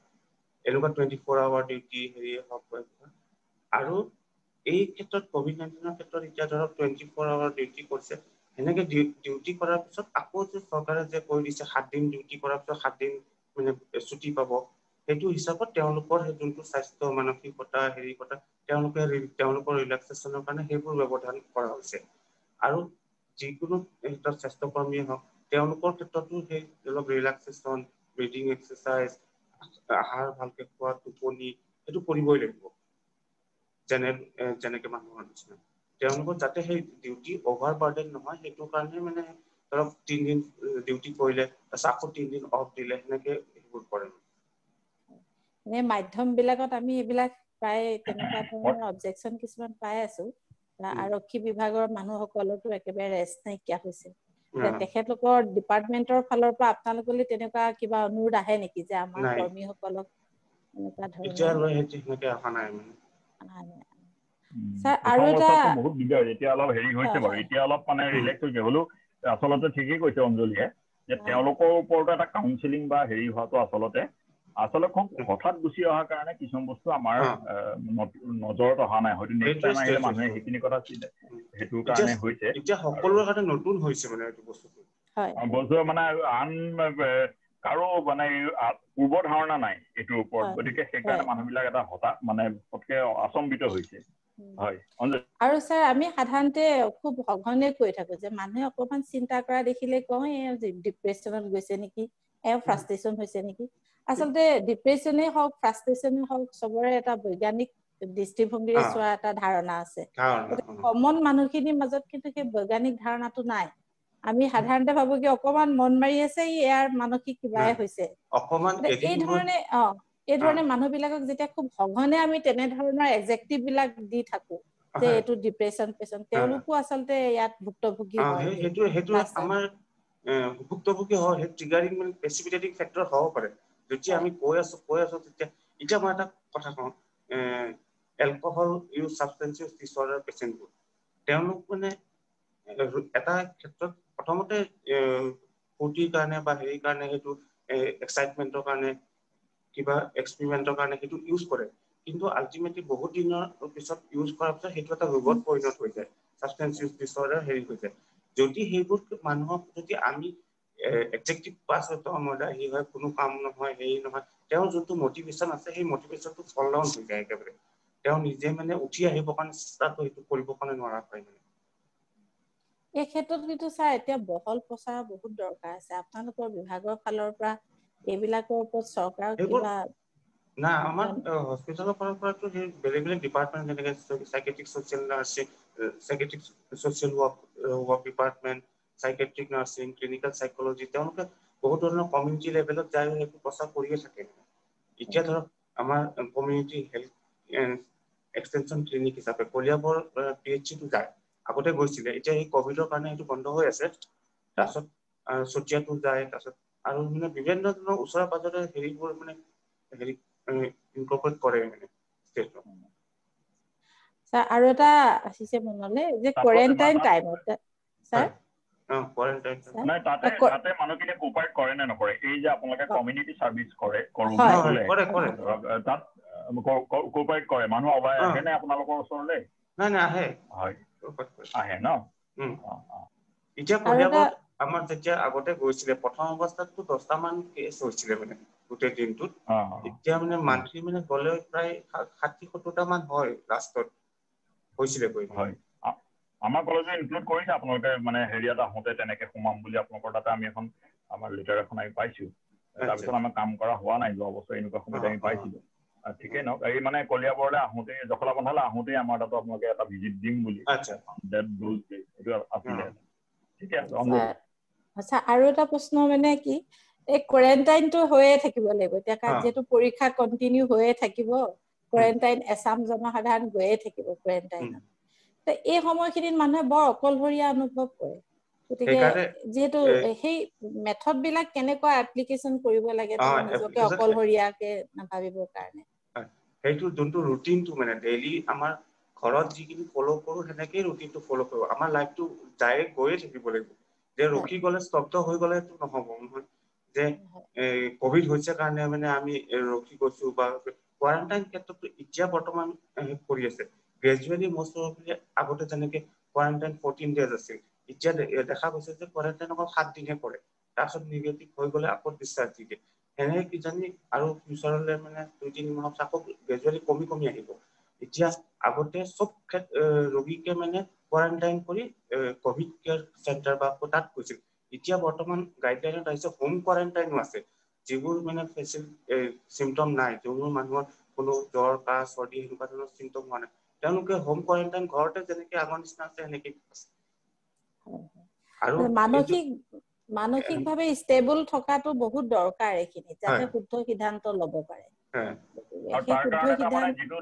এনেকুৱা 24 আৱাৰ ডিউটি হেৰিয়ে হওক আৰু এই ক্ষেত্ৰত COVID-19 ক্ষেত্ৰত এতিয়া ধৰক 24 আৱাৰ ডিউটি কৰিছে এনেকে ডিউটি কৰাৰ পিছত আকৌ যে চৰকাৰে যে কৈ দিছে 7 দিন ডিউটি কৰাৰ পিছত 7 দিন মানে ছুটি পাব সেইটো হিচাপত তেওঁলোকৰ যোনটো স্বাস্থ্য মানসিকতা হেৰি কথা তেওঁলোকৰ ৰিলেক্সেশ্যনৰ কাৰণে সেইবোৰ ব্যৱধান কৰা হৈছে আৰু যিকোনো স্বাস্থ্যকৰ্মীয়ে হওক তেওঁলোকৰ ক্ষেত্ৰতো সেই অলপ ৰিলেক্সেশ্যন ব্ৰিডিং এক্সাৰচাইজ আহাৰ ভালকে খোৱা টোপনি সেইটো কৰিবই লাগিব যেনেকে মানুহৰ নিচিনা তেওঁলোকৰ যাতে সেই ডিউটি অভাৰ বাৰ্ডেন নহয় সেইটো কাৰণে মানে ধৰক 3 দিন ডিউটি কৰিলে তাৰপিছত আকৌ 3 দিন অফ দিলে সেনেকে সেইবোৰ কৰে মাধ্যম বিলাকত আমি এইবিলাক প্ৰায় তেনেকুৱা ধৰণৰ অবজেকশ্যন কিছুমান পাই আছো আৰক্ষী বিভাগৰ মানুহসকলতো একেবাৰে ৰেষ্ট নাইকিয়া হৈছে তেখেতলোকৰ ডিপাৰ্টমেন্টৰ ফালৰ পৰা আপোনালোকলৈ তেনেকুৱা কিবা অনুৰোধ আহে নেকি যে আমাৰ কৰ্মীসকলক এনেকুৱা ধৰণৰ স্যাৰ আৰু এটা বহুত দিগদাৰ এতিয়া অলপ হেৰি হৈছে বাৰু এতিয়া অলপ মানে ৰিলেক্স হৈছে হলো আচলতে ঠিকেই কৈছে অঞ্জলীয়ে যে তেওঁলোকৰ ওপৰতো এটা কাউন্সেলিং বা হেৰি হোৱাটো আচলতে খুব হঠাৎ গুচি অহাৰ কাৰণে কিছুমান বস্তু আমাৰ নজৰত অহা নাই হয়তো নেক্সট টাইম আহিলে মানুহে সেইখিনি কথা সেইটো কাৰণে হৈছে এতিয়া সকলোৰে কাৰণে নতুন হৈছে মানে এইটো বস্তুটো বস্তু মানে আন কাৰো মানে পূৰ্ব ধাৰণা নাই এইটোৰ ওপৰত গতিকে সেইকাৰণে মানুহবিলাক এটা হতাশ মানে পটকে আচম্বিত হৈছে হয় আৰু স্যাৰ আমি সাধাৰণতে খুব সঘনে কৈ থাকো যে মানুহে অকমান চিন্তা কৰা দেখিলে কওঁ ডিপ্ৰেছনত গৈছে নেকি ফ্ৰাষ্ট্ৰেশ্যন হৈছে নেকি আচলতে ডিপ্ৰেছনেই হওক ফ্ৰাষ্ট্ৰেশ্যনেই হওক চবৰে এটা বৈজ্ঞানিক দৃষ্টিভংগীৰে চোৱা এটা ধাৰণা আছে কমন মানুহখিনিৰ মাজত কিন্তু সেই বৈজ্ঞানিক ধাৰণাটো নাই আমি সাধাৰণতে ভাবো কি অকমান মন মাৰি আছে ইয়াৰ মানসিক কিবাই হৈছে এই ধৰণে মানুহ বিলাকক যেতিয়া খুব সঘনে আমি তেনেধৰণৰ এডজেক্টিভ বিলাক দি থাকো যে এইটো ডিপ্ৰেছন পেচেণ্ট তেওঁলোকো আচলতে ইয়াত ভুক্তভোগী হয় সেইটো আমাৰ ভুক্তভোগী হয় সেই ট্ৰিগাৰিং মানে প্ৰেচিপিটেটিং ফেক্টৰ হ'ব পাৰে যেতিয়া আমি কৈ আছো তেতিয়া এতিয়া মই এটা কথা কওঁ alcohol use substance use disorder পেচেণ্টবোৰ তেওঁলোক মানে এটা ক্ষেত্ৰত প্ৰথমতে ফূৰ্তিৰ কাৰণে বা হেৰিৰ কাৰণে সেইটো এক্সাইটমেণ্টৰ কাৰণে কিবা এক্সপেৰিমেণ্টৰ কাৰণে সেইটো ইউজ কৰে কিন্তু আল্টিমেটলি বহুত দিনৰ পিছত ইউজ কৰাৰ পিছত সেইটো এটা ৰোগত পৰিণত হৈ যায় ছাবষ্টেন্স ইউজ ডিছঅৰ্ডাৰ হেৰি হৈ যায় যদি সেইবোৰ মানুহক যদি আমি এডজেক্টিভ পাছ হেৰি হয় কোনো কাম নহয় হেৰি নহয় তেওঁৰ যোনটো মটিভেশ্যন আছে সেই মটিভেশ্যনটো ফল ডাউন হৈ যায় একেবাৰে তেওঁ নিজে মানে উঠি আহিবৰ কাৰণে চেষ্টাটো সেইটো কৰিবৰ কাৰণে নোৱাৰা হয় মানে এই ক্ষেত্ৰত কিন্তু ছাৰ এতিয়া বহল প্ৰচাৰ বহুত দৰকাৰ আছে আপোনালোকৰ বিভাগৰ ফালৰ পৰা এইবিলাকৰ ওপৰত চৰকাৰক কিবা না আমাৰ হস্পিটেলৰ ফালৰ পৰাতো সেই বেলেগ বেলেগ ডিপাৰ্টমেণ্ট যেনেকে psychiatric social nursing psychiatric social work department psychiatric nursing clinical psychology তেওঁলোকে বহুত ধৰণৰ কমিউনিটি লেভেলত যায় সেইটো প্ৰচাৰ কৰিয়ে থাকে এতিয়া ধৰক আমাৰ কমিউনিটি হেল্থ এক্সটেনশ্যন ক্লিনিক হিচাপে কলিয়াবৰ PHC-টো যায় আগতে গৈছিলে এতিয়া এই কভিডৰ কাৰণে সেইটো বন্ধ হৈ আছে তাৰপিছত চতিয়াটো যায় তাৰপিছত আৰু মানে বিভিন্ন ধৰণৰ ওচৰে পাজৰে হেৰিবোৰ মানে হেৰি ইনকৰ্পৰেট কৰে মানে ষ্টেটত স্যাৰ আৰু এটা আহিছে মনলৈ যে কোৱাৰেণ্টাইন টাইমত স্যাৰ নাই তাতে মানুহখিনি কোপাৰেট কৰে নে নকৰে এই যে আপোনালোকে কমিউনিটি ছাৰ্ভিচ কৰে তাত কোপাৰেট কৰে মানুহ আহে নে আপোনালোকৰ ওচৰলৈ নাই আহে হয় আহে ন এতিয়া কলিয়াবৰত আমাৰ যেতিয়া আগতে গৈছিলে প্ৰথম অৱস্থাততো 10টা মান কেছ হৈছিলে মানে গোটেই দিনটোত এতিয়া মানে মান্থলি মানে গ'লে প্ৰায় 60-70টা মান হয় লাষ্টত হৈছিলে গৈ হয় আমাৰ কলেজে ইনক্লুড কৰিছে আপোনালোকে মানে হেৰিয়াত আহোঁতে তেনেকে সোমাম বুলি আপোনালোকৰ তাতে আমি এখন আমাৰ লেটাৰ এখন আমি পাইছোঁ তাৰপিছত আমাৰ কাম কৰা হোৱা নাই যোৱা বছৰ এনেকুৱা সময়ত আমি পাইছিলোঁ ঠিকেই নহওক এই মানে কলিয়াবৰলৈ আহোঁতে জখলাবন্ধালৈ আহোঁতে আমাৰ তাতো আপোনালোকে এটা ভিজিট দিম বুলি এইটো আছিলে ঠিকে আছে আচ্ছা আৰু এটা প্ৰশ্ন মানে কি এই কোৱাৰেণ্টাইনটো হৈয়ে থাকিব লাগিব এতিয়া কাৰণ যেহেতু পৰীক্ষা কণ্টিনিউ হৈয়ে থাকিব কোৱাৰেণ্টাইন এছাম জনসাধাৰণ গৈয়ে থাকিব কোৱাৰেণ্টাইনত তো এই সময়খিনিত মানুহে বৰ অকলশৰীয়া অনুভৱ কৰে গতিকে যেহেতু সেই মেথড বিলাক কেনেকুৱা এপ্লিকেশ্যন কৰিব লাগে নিজকে অকলশৰীয়াকে নাভাবিবৰ কাৰণে সেইটো যোনটো ৰুটিনটো মানে ডেইলি আমাৰ ঘৰত যিখিনি ফলো কৰো সেনেকেই ৰুটিনটো ফলো কৰো আমাৰ লাইফটো ডাইৰেক্ট গৈয়ে থাকিব লাগিব যে ৰখি গ'লে স্তব্ধ হৈ গ'লে এইটো নহ'ব নহয় যে কোভিড হৈছে কাৰণে মানে আমি ৰখি গৈছো বা কোৱাৰেণ্টাইন ক্ষেত্ৰতো এতিয়া বৰ্তমান কৰি আছে গ্ৰেজুৱেলি মষ্ট অফ আগতে যেনেকে কোৱাৰেণ্টাইন 14 ডেজ আছিল এতিয়া দেখা গৈছে যে কোৱাৰেণ্টাইন অকল 7 দিনহে কৰে তাৰপিছত নিগেটিভ হৈ গ'লে আকৌ ডিসচাৰ্জ দি দিয়ে সেনেকে কিজানি আৰু ফিউচাৰলৈ মানে 2-3 মাহত আকৌ গ্ৰেজুৱেলি কমি আহিব এতিয়া আগতে চব ৰোগীকে মানে কোৱাৰেণ্টাইন কৰি কোভিড কেয়াৰ চেণ্টাৰ বা তাত গৈছিল এতিয়া বৰ্তমান গাইডলাইনত আহিছে হোম কোৱাৰেণ্টাইনো আছে যিবোৰ মানে চিমটম নাই যিবোৰ মানুহৰ কোনো জ্বৰ কাহ চৰ্দি এনেকুৱা ধৰণৰ চিমটম হোৱা নাই তেওঁলোকে হোম কোৱাৰেণ্টাইন ঘৰতে যেনেকে আগৰ নিচিনা আছে সেনেকে আছে আৰু মানসিকভাৱে ষ্টেবল থকাটো বহুত দৰকাৰ এইখিনি যাতে শুদ্ধ সিদ্ধান্ত ল'ব পাৰে আৰু তাৰ কাৰণে তাৰমানে যিটো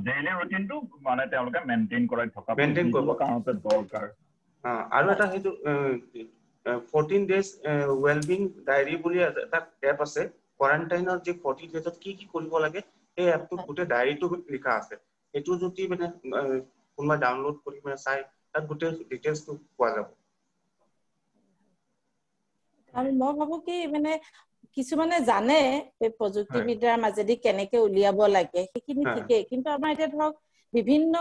ডেইলি ৰুটিনটো মানে তেওঁলোকে মেইনটেইন কৰাই থকা কাৰণতে দৰকাৰ আৰু এটা সেইটো 14 ডেজ ৱেলবিং ডায়েৰী বুলি এটা এপ আছে কোৱাৰেণ্টাইনৰ যে 14 ডেজত কি কৰিব লাগে সেই এপটোত গোটেই ডায়েৰীটো লিখা আছে সেইটো যদি মানে কোনোবা ডাউনলোড কৰি মানে চাই তাত গোটেই ডিটেইলছটো পোৱা যাব আৰু মই ভাবো কি মানে কিছুমানে জানে এই প্ৰযুক্তিবিদ্যাৰ মাজেদি কেনেকে উলিয়াব লাগে সেইখিনি ঠিকেই কিন্তু আমাৰ এতিয়া ধৰক বিভিন্ন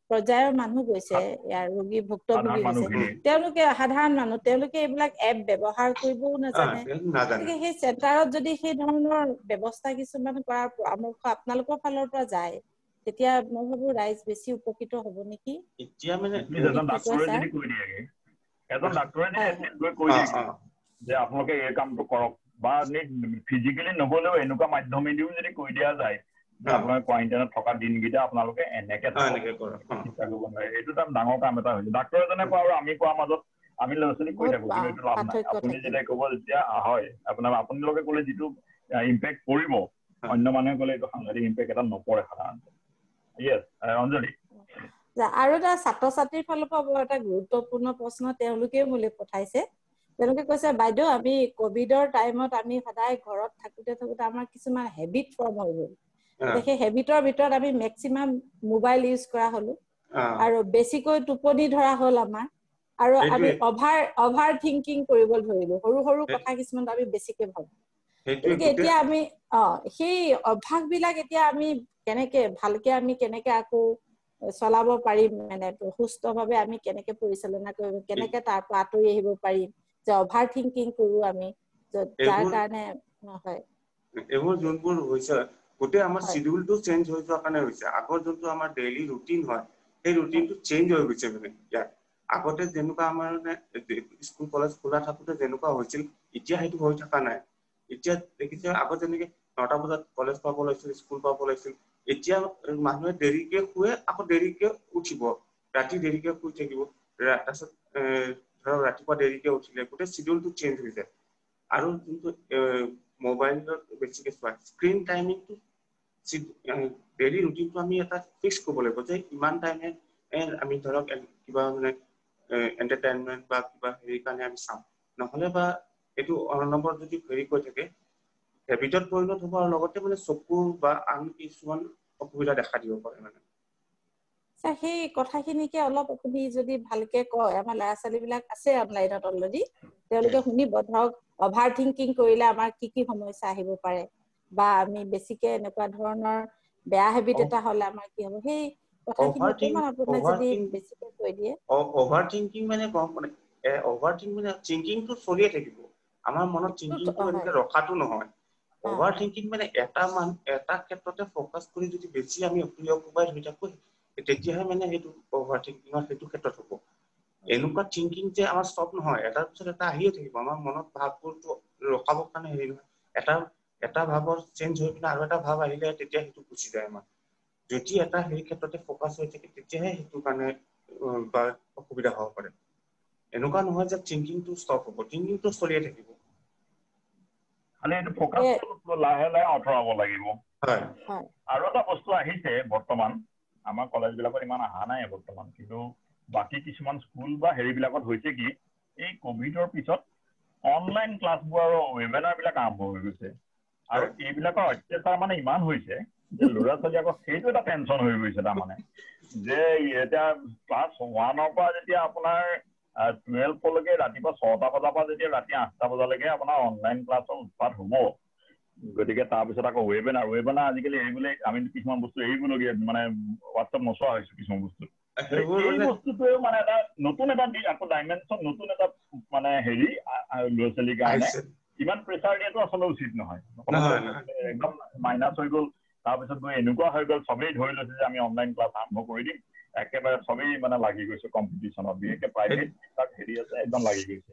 পৰ্যায়ৰ মানুহ গৈছে ইয়াৰ ৰোগী ভুক্তভোগী হৈছে তেওঁলোকে সাধাৰণ মানুহ তেওঁলোকে এইবিলাক এপ ব্যৱহাৰ কৰিবও নাজানে গতিকে সেই চেণ্টাৰত যদি সেই ধৰণৰ ব্যৱস্থা কিছুমান কৰাৰ পৰামৰ্শ আপোনালোকৰ ফালৰ পৰা যায় তেতিয়া মই ভাবো ৰাইজ বেছি উপকৃত হ'ব নেকি এতিয়া মানে এজন ডাক্তৰে যদি কৈ দিয়ে এজন ডাক্তৰে যদি কৈ দিয়ে যে আপোনালোকে এই কামটো কৰক বা ফিজিকেলি নহ'লেও এনেকুৱা মাধ্যমেদিও যদি কৈ দিয়া যায় আপোনালোকে কোৱাৰেণ্টাইনত থকা দিনকেইটা আপোনালোকে এনেকে চিন্তা কৰিব নোৱাৰে এইটো এটা ডাঙৰ কাম এটা হৈছে ডাক্তৰ এজনে কোৱা আৰু আমি কোৱাৰ মাজত আমি ল'ৰা ছোৱালীক কৈ থাকো কিন্তু এইটো লাভ নাই আপুনি যেতিয়া ক'ব যেতিয়া হয় আপোনালোকে ক'লে যিটো ইম্পেক্ট পৰিব অন্য মানুহে ক'লে এইটো সাংঘাতিক ইম্পেক্ট এটা নপৰে সাধাৰণতে য়েছ অঞ্জলি আৰু এটা ছাত্ৰ ছাত্ৰীৰ ফালৰ পৰা বৰ এটা গুৰুত্বপূৰ্ণ প্ৰশ্ন তেওঁলোকেও মোলৈ পঠাইছে তেওঁলোকে কৈছে বাইদেউ আমি কোভিডৰ টাইমত আমি সদায় ঘৰত থাকোতে আমাৰ কিছুমান হেবিট ফৰ্ম হৈ গ'ল সেই হেবিটৰ ভিতৰত আমি মেক্সিমাম মোবাইল ইউজ কৰা হলো আৰু বেছিকৈ টোপনি ধৰা হ'ল আমাৰ আৰু আমি অভাৰ থিংকিং কৰিব ধৰিলো সৰু কথা কিছুমান আমি বেছিকে ভাবো গতিকে এতিয়া আমি সেই অভ্যাসবিলাক এতিয়া আমি ভালকে আমি কেনেকে আকৌ চলাব পাৰিম মানে সুস্থভাৱে আমি কেনেকে পৰিচালনা কৰিব কেনেকে তাৰ পৰা আঁতৰি আহিব পাৰিম যে অভাৰ থিংকিং কৰো আমি যাৰ কাৰণে হয় এইবোৰ যোনবোৰ হৈছে গোটেই আমাৰ শিডিউলটো চেঞ্জ হৈ যোৱাৰ কাৰণে হৈছে আগৰ যোনটো আমাৰ ডেইলি ৰুটিন হয় সেই ৰুটিনটো চেঞ্জ হৈ গৈছে মানে ইয়াত আগতে যেনেকুৱা আমাৰ মানে স্কুল কলেজ খোলা থাকোতে যেনেকুৱা হৈছিল এতিয়া সেইটো হৈ থকা নাই এতিয়া দেখিছে আগত যেনেকে 9টা বজাত কলেজ পাব লাগিছিল স্কুল পাব লাগিছিল এতিয়া মানুহে দেৰিকে শুৱে আকৌ দেৰিকে উঠিব ৰাতি দেৰিকে শুই থাকিব তাৰপিছত ধৰক ৰাতিপুৱা দেৰিকে উঠিলে গোটেই শিডিউলটো চেঞ্জ হৈ যায় আৰু যোনটো মোবাইলত বেছিকে চোৱা স্ক্ৰীন টাইমিংটো ডেইলি ৰুটিনটো আমি এটা ফিক্স কৰিব লাগিব যে ইমান টাইমে আমি ধৰক কিবা মানে এণ্টাৰটেইনমেণ্ট বা কিবা হেৰি কাৰণে আমি চাম নহ'লে বা এইটো অনবৰত যদি হেৰি কৰি থাকে হেবিটত পৰিণত হ'ব আৰু লগতে মানে চকুৰ বা আন কিছুমান অসুবিধা দেখা দিব পাৰে মানে সেই কথাখিনিকে অলপ আপুনি যদি ভালকে কয় আমাৰ ল'ৰা ছোৱালী বিলাক আছে অনলাইনত অলৰেডি তেওঁলোকে শুনিব ধৰক অভাৰ থিংকিং কৰিলে আমাৰ কি সমস্যা আহিব পাৰে বা আমি বেছিকে এনেকুৱা ধৰণৰ বেয়া হেবিট এটা হলে আমাৰ কি হ'ব সেই কথাখিনি অকমান আপোনাৰ যদি বেছিকে কৈ দিয়ে অভাৰ থিংকিং মানে অভাৰ থিংকিংটো চলিয়ে থাকিব আমাৰ মনত থিংকিংটো এনেকে ৰখাটো নহয় অভাৰ থিংকিং মানে এটা ক্ষেত্ৰতে ফকাছ কৰি যদি বেছি আমি অকুপাই ধৰি থাকো তেতিয়াহে মানে সেইটো অভাৰ থিংকিঙৰ সেইটো ক্ষেত্ৰত হ'ব এনেকুৱা থিংকিং যে আমাৰ ষ্টপ নহয়, এটাৰ পিছত এটা আহিয়ে থাকিব। আমাৰ মনত ভাৱবোৰটো ৰখাবৰ কাৰণে হেৰি নহয়, এটা ভাৱৰ চেঞ্জ হৈ পিনে আৰু এটা ভাৱ আহিলে তেতিয়া সেইটো গুচি যায় আমাৰ। যদি এটা হেৰি ক্ষেত্ৰতে ফকাছ হৈ থাকে তেতিয়াহে সেইটো কাৰণে বা অসুবিধা হ'ব পাৰে। এনেকুৱা নহয় যে থিংকিংটো ষ্টপ হ'ব, থিংকিংটো চলিয়ে থাকিব। খালি এইটো ফকাছটো লাহে লাহে আঁতৰাব লাগিব। হয় আৰু এটা বস্তু আহিছে বৰ্তমান, আমাৰ কলেজবিলাকত ইমান অহা নাই বৰ্তমান, কিন্তু বাকী কিছুমান স্কুল বা হেৰিবিলাকত হৈছে কি, এই কভিডৰ পিছত অনলাইন ক্লাছবোৰ আৰু ৱেবিনাৰবিলাক আৰম্ভ হৈ গৈছে। আৰু এইবিলাকৰ অত্যাচাৰ মানে ইমান হৈছে যে ল'ৰা ছোৱালী আকৌ সেইটো এটা টেনশ্যন হৈ গৈছে। তাৰমানে যে এতিয়া ক্লাছ 1ৰ পৰা যেতিয়া আপোনাৰ 12লৈকে ৰাতিপুৱা 6টা বজাৰ পৰা যেতিয়া ৰাতি 8টা বজালৈকে আপোনাৰ অনলাইন ক্লাছৰ উৎপাত হ'ব, গতিকে তাৰপিছত আকৌ ৱেবিনাৰ আজিকালি এৰিবলৈ আমি কিছুমান বস্তু এৰিবলগীয়া, মানে হোৱাটছআপ নচোৱা হৈছো কিছুমান বস্তু। এই বস্তুটোৱেও মানে এটা নতুন এটা আকৌ ডাইমেনশ্যন, নতুন এটা মানে হেৰি ল'ৰা ছোৱালীৰ কাৰণে ইমান প্ৰেছাৰ দিয়াটো আচলতে উচিত নহয়। একদম মাইনাছ হৈ গ'ল, তাৰপিছত গৈ এনেকুৱা হৈ গ'ল, চবেই ধৰি লৈছে যে আমি অনলাইন ক্লাছ আৰম্ভ কৰি দিম, একেবাৰে চবেই মানে লাগি গৈছে কম্পিটিশ্যনত, বিশেষকে প্ৰাইভেট হেৰি আছে একদম লাগি গৈছে।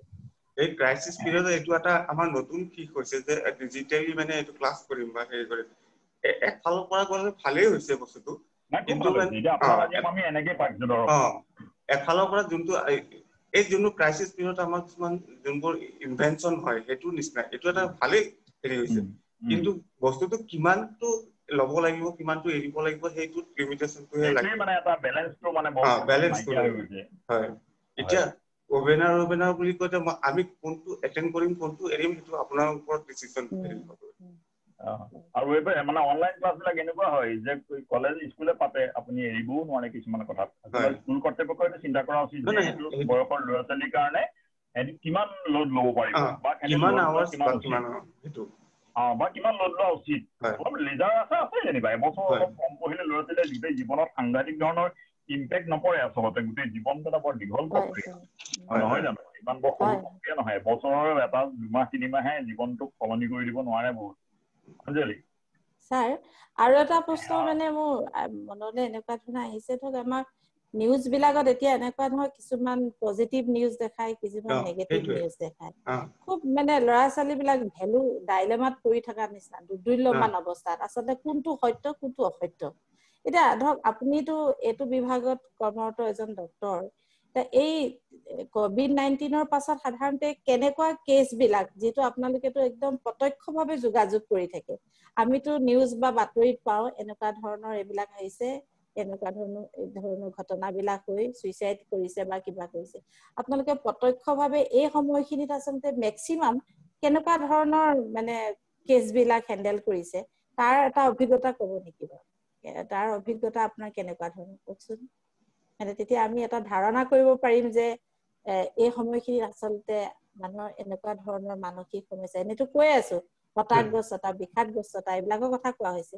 এই ক্ৰাইচিছ পিৰিয়ডত এইটো এটা আমাৰ নতুন ফিক হৈছে যে ডিজিটেলি মানে এইটো ক্লাছ কৰিম বা হেৰি কৰিম। একফালৰ পৰা গ'লে ভালেই হৈছে বস্তুটো, কিন্তু এফালৰ পৰা যোনটো ক্ৰাইচিছ পিৰিয়ডত আমাৰ কিছুমান যোনবোৰ ইনভেনশ্যন হয় সেইটোৰ নিচিনা এইটো এটা ভালেই হেৰি হৈছে। কিন্তু বস্তুটো কিমানটো ল'ব লাগিব, কিমানটো এৰিব লাগিব, সেইটো লিমিটেশ্যনটোহে লাগিব। মানে এটা বেলেন্সটো মানে বহুত নাইকিয়া হৈ গৈছে। হয়, এতিয়া ৱেবিনাৰ বুলি কওঁতে আমি কোনটো এটেণ্ড কৰিম, কোনটো এৰিম, সেইটো আপোনাৰ ওপৰত ডিচিশ্যন হেৰি হ'ব। আৰু মানে অনলাইন ক্লাছবিলাক এনেকুৱা হয় যে কলেজ স্কুলে পাতে, আপুনি এৰিবও নোৱাৰে কিছুমান কথাত। স্কুল কৰ্তৃপক্ষই এইটো চিন্তা কৰা উচিত যে এইটো বয়সৰ ল'ৰা ছোৱালীৰ কাৰণে কিমান লোড ল'ব পাৰিব বা কিমান আৱাৰ্ছ কিমান উচিত বা কিমান লোড লোৱা উচিত। অলপ লেজাৰ আছে যেনিবা, এবছৰ অলপ কম পঢ়িলে ল'ৰা ছোৱালীয়ে গোটেই জীৱনত সাংঘাতিক ধৰণৰ ইম্পেক্ট নপৰে আচলতে, গোটেই জীৱনটো এটা বৰ দীঘল প্ৰক্ৰিয়া নহয় জানো? ইমান বৰ সৰু প্ৰক্ৰিয়া নহয়, এবছৰৰ এটা 2 মাহ 3 মাহে জীৱনটোক সলনি কৰি দিব নোৱাৰে বহুত। ছাৰ, আৰু এটা প্ৰশ্ন মানে মোৰ মনলৈ এনেকুৱা ধৰণৰ আহিছে, ধৰক আমাৰ নিউজ বিলাকত এতিয়া এনেকুৱা ধৰণৰ কিছুমান পজিটিভ নিউজ দেখায়, কিছুমান নেগেটিভ নিউজ দেখায়। খুব মানে ল'ৰা ছোৱালী বিলাক ভেলু ডাইলেমাত পৰি থকা নিচিনা, দুৰ্দুল্যমান অৱস্থাত আচলতে কোনটো সত্য কোনটো অসত্য। এতিয়া ধৰক আপুনিতো এইটো বিভাগত কৰ্মৰত এজন ডক্তৰ, এই COVID-19ৰ পাছত সাধাৰণতে কেনেকুৱা কেছ বিলাক, যিহেতু আপোনালোকেতো একদম প্ৰত্যক্ষভাৱে যোগাযোগ কৰি থাকে, আমিতো নিউজ বা বাতৰিত পাওঁ এনেকুৱা ধৰণৰ এইবিলাক আহিছে, এনেকুৱা ধৰণৰ ঘটনাবিলাক হৈ চুইচাইড কৰিছে বা কিবা কৰিছে। আপোনালোকে প্ৰত্যক্ষভাৱে এই সময়খিনিত আচলতে মেক্সিমাম কেনেকুৱা ধৰণৰ মানে কেছ বিলাক হেণ্ডেল কৰিছে, তাৰ এটা অভিজ্ঞতা ক'ব নেকি বাৰু? তাৰ অভিজ্ঞতা আপোনাৰ কেনেকুৱা ধৰণৰ কওকচোন। মানে তেতিয়া আমি এটা ধাৰণা কৰিব পাৰিম যে এই সময়খিনিত আচলতে মানুহৰ এনেকুৱা ধৰণৰ মানসিক সমস্যা, এনেতো কৈ আছো হতাশাগ্ৰস্ততা, বিষাদগ্ৰস্ততা এইবিলাকৰ কথা কোৱা হৈছে।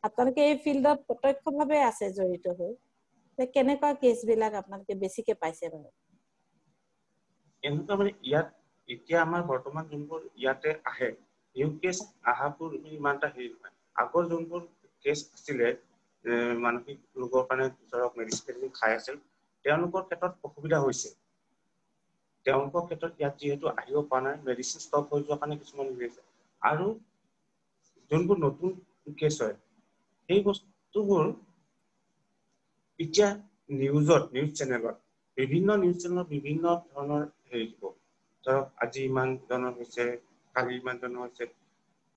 আপোনালোকে এই ফিল্ডত প্ৰত্যক্ষভাৱে আছে জড়িত হৈ, কেনেকুৱা কেছ বিলাক আপোনালোকে বেছিকে পাইছে বাৰু? এনেকুৱা মানে ইয়াত এতিয়া আমাৰ বৰ্তমান যোনবোৰ ইয়াতে আহে, নিউ কেছ আহাবোৰ ইমান এটা হেৰি নহয়। আগৰ যোনবোৰ কেছ আছিলে মানসিক ৰোগৰ কাৰণে ধৰক মেডিচিন খাই আছিল, তেওঁলোকৰ ক্ষেত্ৰত অসুবিধা হৈছে। তেওঁলোকৰ ক্ষেত্ৰত ইয়াত যিহেতু আহিব পৰা নাই, মেডিচিন ষ্টপ হৈ যোৱাৰ কাৰণে কিছুমান হৈছে। আৰু যোনবোৰ নতুন কেছ হয়, সেই বস্তুবোৰ এতিয়া নিউজ চেনেলত বিভিন্ন নিউজ চেনেলত বিভিন্ন ধৰণৰ হেৰি দিব, ধৰক আজি ইমান জনৰ হৈছে, কালি ইমান জনৰ হৈছে,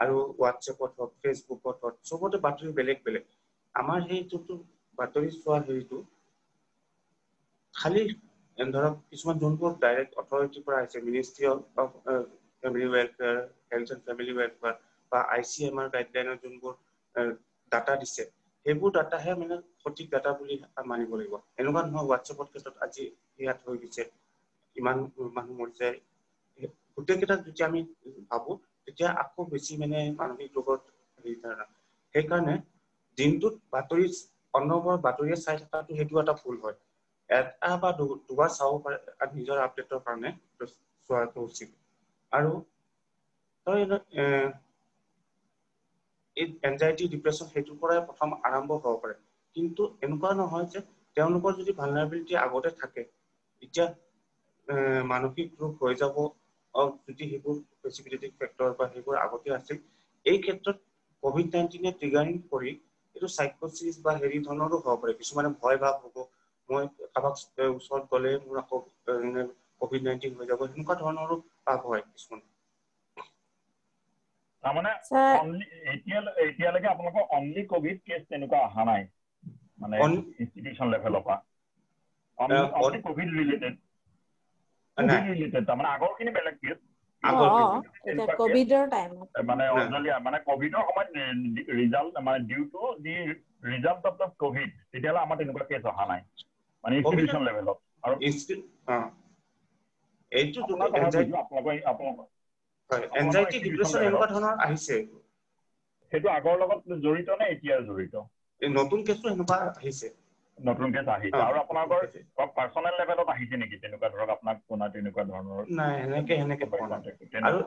আৰু হোৱাটছএপত হওক, ফেচবুকত হওক, চবতে বাতৰি বেলেগ বেলেগ। আমাৰ সেইটোতো বাতৰি চোৱা হেৰিটো খালি ধৰক কিছুমান যোনবোৰ ডাইৰেক্ট অথৰিটিৰ পৰা আহিছে, ministry of family welfare, health and family welfare বা ICMR গাইডলাইনৰ যোনবোৰ ডাটা দিছে, সেইবোৰ ডাটাহে মানে সঠিক ডাটা বুলি মানিব লাগিব। এনেকুৱা নহয় হোৱাটছএপৰ ক্ষেত্ৰত আজি ইয়াত হৈ গৈছে, ইমান মানুহ মৰিছে, গোটেই কেইটাক যেতিয়া আমি ভাবো তেতিয়া আকৌ বেছি মানে মানসিক ৰোগত হেৰি ধাৰণা। সেইকাৰণে দিনটোত বাতৰি অনবৰত বাতৰিয়ে চাই থকাটো সেইটো এটা ভুল হয়। এটা বা দুবাৰ চাব পাৰে নিজৰ আপডেটৰ কাৰণে চোৱাটো উচিত। আৰু এই এনজাইটি, ডিপ্ৰেছন সেইটোৰ পৰাই প্ৰথম আৰম্ভ হ'ব পাৰে। কিন্তু এনেকুৱা নহয় যে তেওঁলোকৰ যদি ভালনাৰেবিলিটি আগতে থাকে, এতিয়া মানসিক ৰোগ হৈ যাব যদি সেইবোৰ প্ৰেচিপিটেটিং ফেক্টৰ বা সেইবোৰ আগতে আছিল এই ক্ষেত্ৰত COVID-19 ট্ৰিগাৰিং কৰি এইটো সাইকোসিস বা হেৰি ধৰণৰো হ'ব পাৰে কিছুমানে ভয় ভাৱ হ'ব মই কাবাক ওচৰত গ'লে মোৰ আকৌ COVID-19 হৈ যাব এনেকুৱা ধৰণৰো ভাৱ হয় কিছুমান তাৰমানে এতিয়ালৈকে আপোনালোকৰ অনলি কোভিড কেছ তেনেকুৱা অহা নাই মানে ইনষ্টিটিউচন লেভেলৰ পৰা অনলি কোভিড ৰিলেটেড তাৰমানে আগৰখিনি বেলেগ কেছ কোভিডৰ টাইমত মানে মানে কোভিডৰ সময়ত ৰিজাল্ট মানে due to the result of the covid তেতিয়াহ'লে আমাৰ তেনেকুৱা কেছ অহা নাই মানে ইনষ্টিটিউচন লেভেলত আৰু এইটো আপোনালোকৰ এনজাইটি ডিপ্ৰেছন এনেকুৱা ধৰণৰ আহিছে সেইটো আগৰ লগত জড়িত নে এতিয়া জড়িত এই নতুন কেছটো এনেকুৱা আহিছে নতুন কেছ আহিছে আৰু আপোনালোকৰ পাৰ্সোনেল লেভেলত আহিছে নেকি তেনেকুৱা ধৰক আপোনাক কোনা তেনেকুৱা ধৰণৰ নাই হেনেকে পোৱা নাই আৰু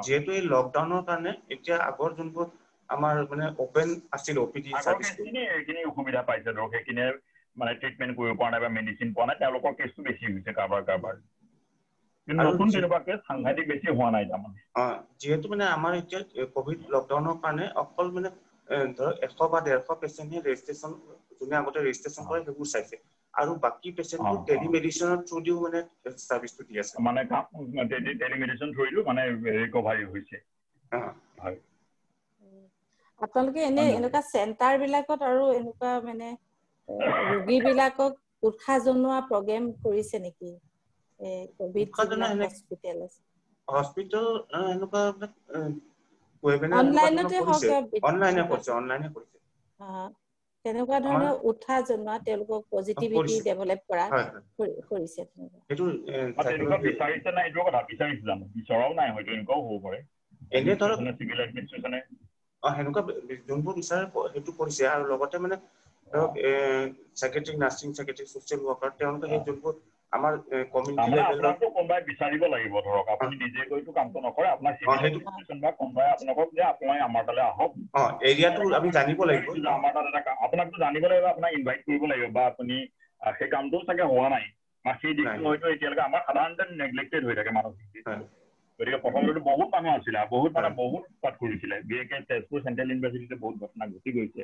যেহেতু এই লকডাউনৰ কাৰণে এতিয়া আগৰ যোনবোৰ আমাৰ মানে ওপেন আছিল ওপিডি সাৰ্ভিস এইখিনি অসুবিধা পাইছে ধৰক সেইখিনি মানে ট্ৰিটমেন্ট কৰিব পৰা নাই বা মেডিচিন পোৱা নাই তেওঁলোকৰ কেছটো বেছি হৈছে কাৰবাৰ কিন্তু নতুন তেনেকুৱা কেছ সাংঘাতিক বেছি হোৱা নাই তাৰমানে যেহেতু মানে আমাৰ এতিয়া কোভিড লকডাউনৰ কাৰণে অকল মানে ধৰক 100 বা 150 পেচেণ্টে ৰেজিষ্ট্ৰেচন যোনে আগতে ৰেজিষ্ট্ৰেচন কৰে সেইবোৰ চাইছে আৰু বাকি পেচেণ্টবোৰ টেলিমেডিচিনৰ থ্ৰুদিও মানে সাৰ্ভিসটো দি আছে মানে টেলিমেডিচিন থ্ৰুদিও মানে ৰিকভাৰী হৈছে হয় আপোনালোকে এনেকুৱা চেণ্টাৰ বিলাকত আৰু এনেকুৱা মানে ৰোগী বিলাকক উৎসাহ জনোৱা প্ৰগ্ৰেম কৰিছে নেকি কোভিড হস্পিটেল আছে হস্পিটেল এনেকুৱা ৱেবিনাৰ অনলাইনতে হওক অনলাইনে কৰিছে তেনেকুৱা ধৰণৰ উৎসাহ জনোৱা তেওঁলোকক পজিটিভিটি ডেভেলপ কৰা কৰিছে সেইটো তেনেকুৱা বিচাৰিছে নাই এইটো কথা বিচাৰিছে জানো বিচৰাও নাই হয়তো এনেকুৱাও হ'ব পাৰে এনে ধৰক চিভিল এডমিনিষ্ট্ৰেশ্যনে সেনেকুৱা যোনবোৰ বিচাৰে সেইটো কৰিছে আৰু লগতে মানে ধৰক সাইকেট্ৰিক নাৰ্ছিং সাইকেট্ৰিক সোশ্যাল ওয়াৰ্কাৰ তেওঁলোকে সেই যোনবোৰ আমাৰ কমিউনিটি লেভেলত কোনোবাই বিচাৰিব লাগিব ধৰক আপুনি নিজে গৈতো কামটো নকৰে আপোনাৰ চিভিল এডমিনিষ্ট্ৰেশ্যন বা কোনোবাই আপোনালোকক যে আপুনি আমাৰ তালৈ আহক এৰিয়াটো আমি জানিব লাগিব আমাৰ তাত এটা আপোনাকতো জানিব লাগিব আপোনাক ইনভাইট কৰিব লাগিব বা আপুনি সেই কামটোও চাগে হোৱা নাই বা সেই দিশটো হয়তো এতিয়ালৈকে আমাৰ সাধাৰণতে নেগলেক্টেড হৈ থাকে মানসিক গতিকে প্ৰথমতে বহুত মানুহ আছিলে বহুত তাত কৰিছিলে বিশেষকে তেজপুৰ চেণ্ট্ৰেল ইউনিভাৰ্চিটিতে বহুত ঘটনা ঘটি গৈছে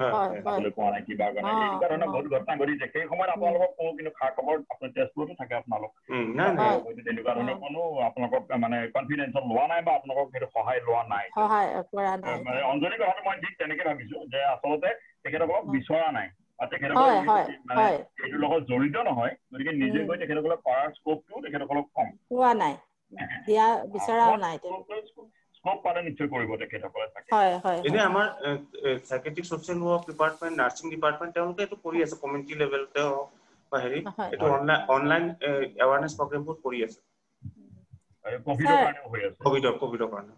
চাবলৈ পোৱা নাই কিবা কাৰণে এনেকুৱা ধৰণৰ বহুত ঘটনা ঘটিছে সেই সময়ত আপোনালোকক কোনো কিন্তু খা খবৰ আপুনি তেজপুৰতো থাকে আপোনালোক তেনেকুৱা ধৰণৰ কোনো আপোনালোকক মানে কনফিডেঞ্চত লোৱা নাই বা আপোনালোকক সেইটো সহায় লোৱা নাই মানে অঞ্জলি কথাটো মই ঠিক তেনেকে ভাবিছো যে আচলতে তেখেতসকলক বিচৰা নাই বা তেখেতসকলক মানে এইটোৰ লগত জড়িত নহয় গতিকে নিজে গৈ তেখেতসকলক কৰাৰ স্কোপটো তেখেতসকলক কম পোৱা নাই দিয়া বিচৰাও নাই স্কোপ পালে নিশ্চয় কৰিব তেখেতসকলে এনে আমাৰ psychiatric social work department nursing department তেওঁলোকে এইটো কৰি আছে কমিউনিটি লেভেলতে হওক বা হেৰি এইটো অনলাইন এৱাৰনেছ প্ৰগ্ৰেমবোৰ কৰি আছে কোভিডৰ কাৰণেও হৈ আছে কোভিডৰ কাৰণে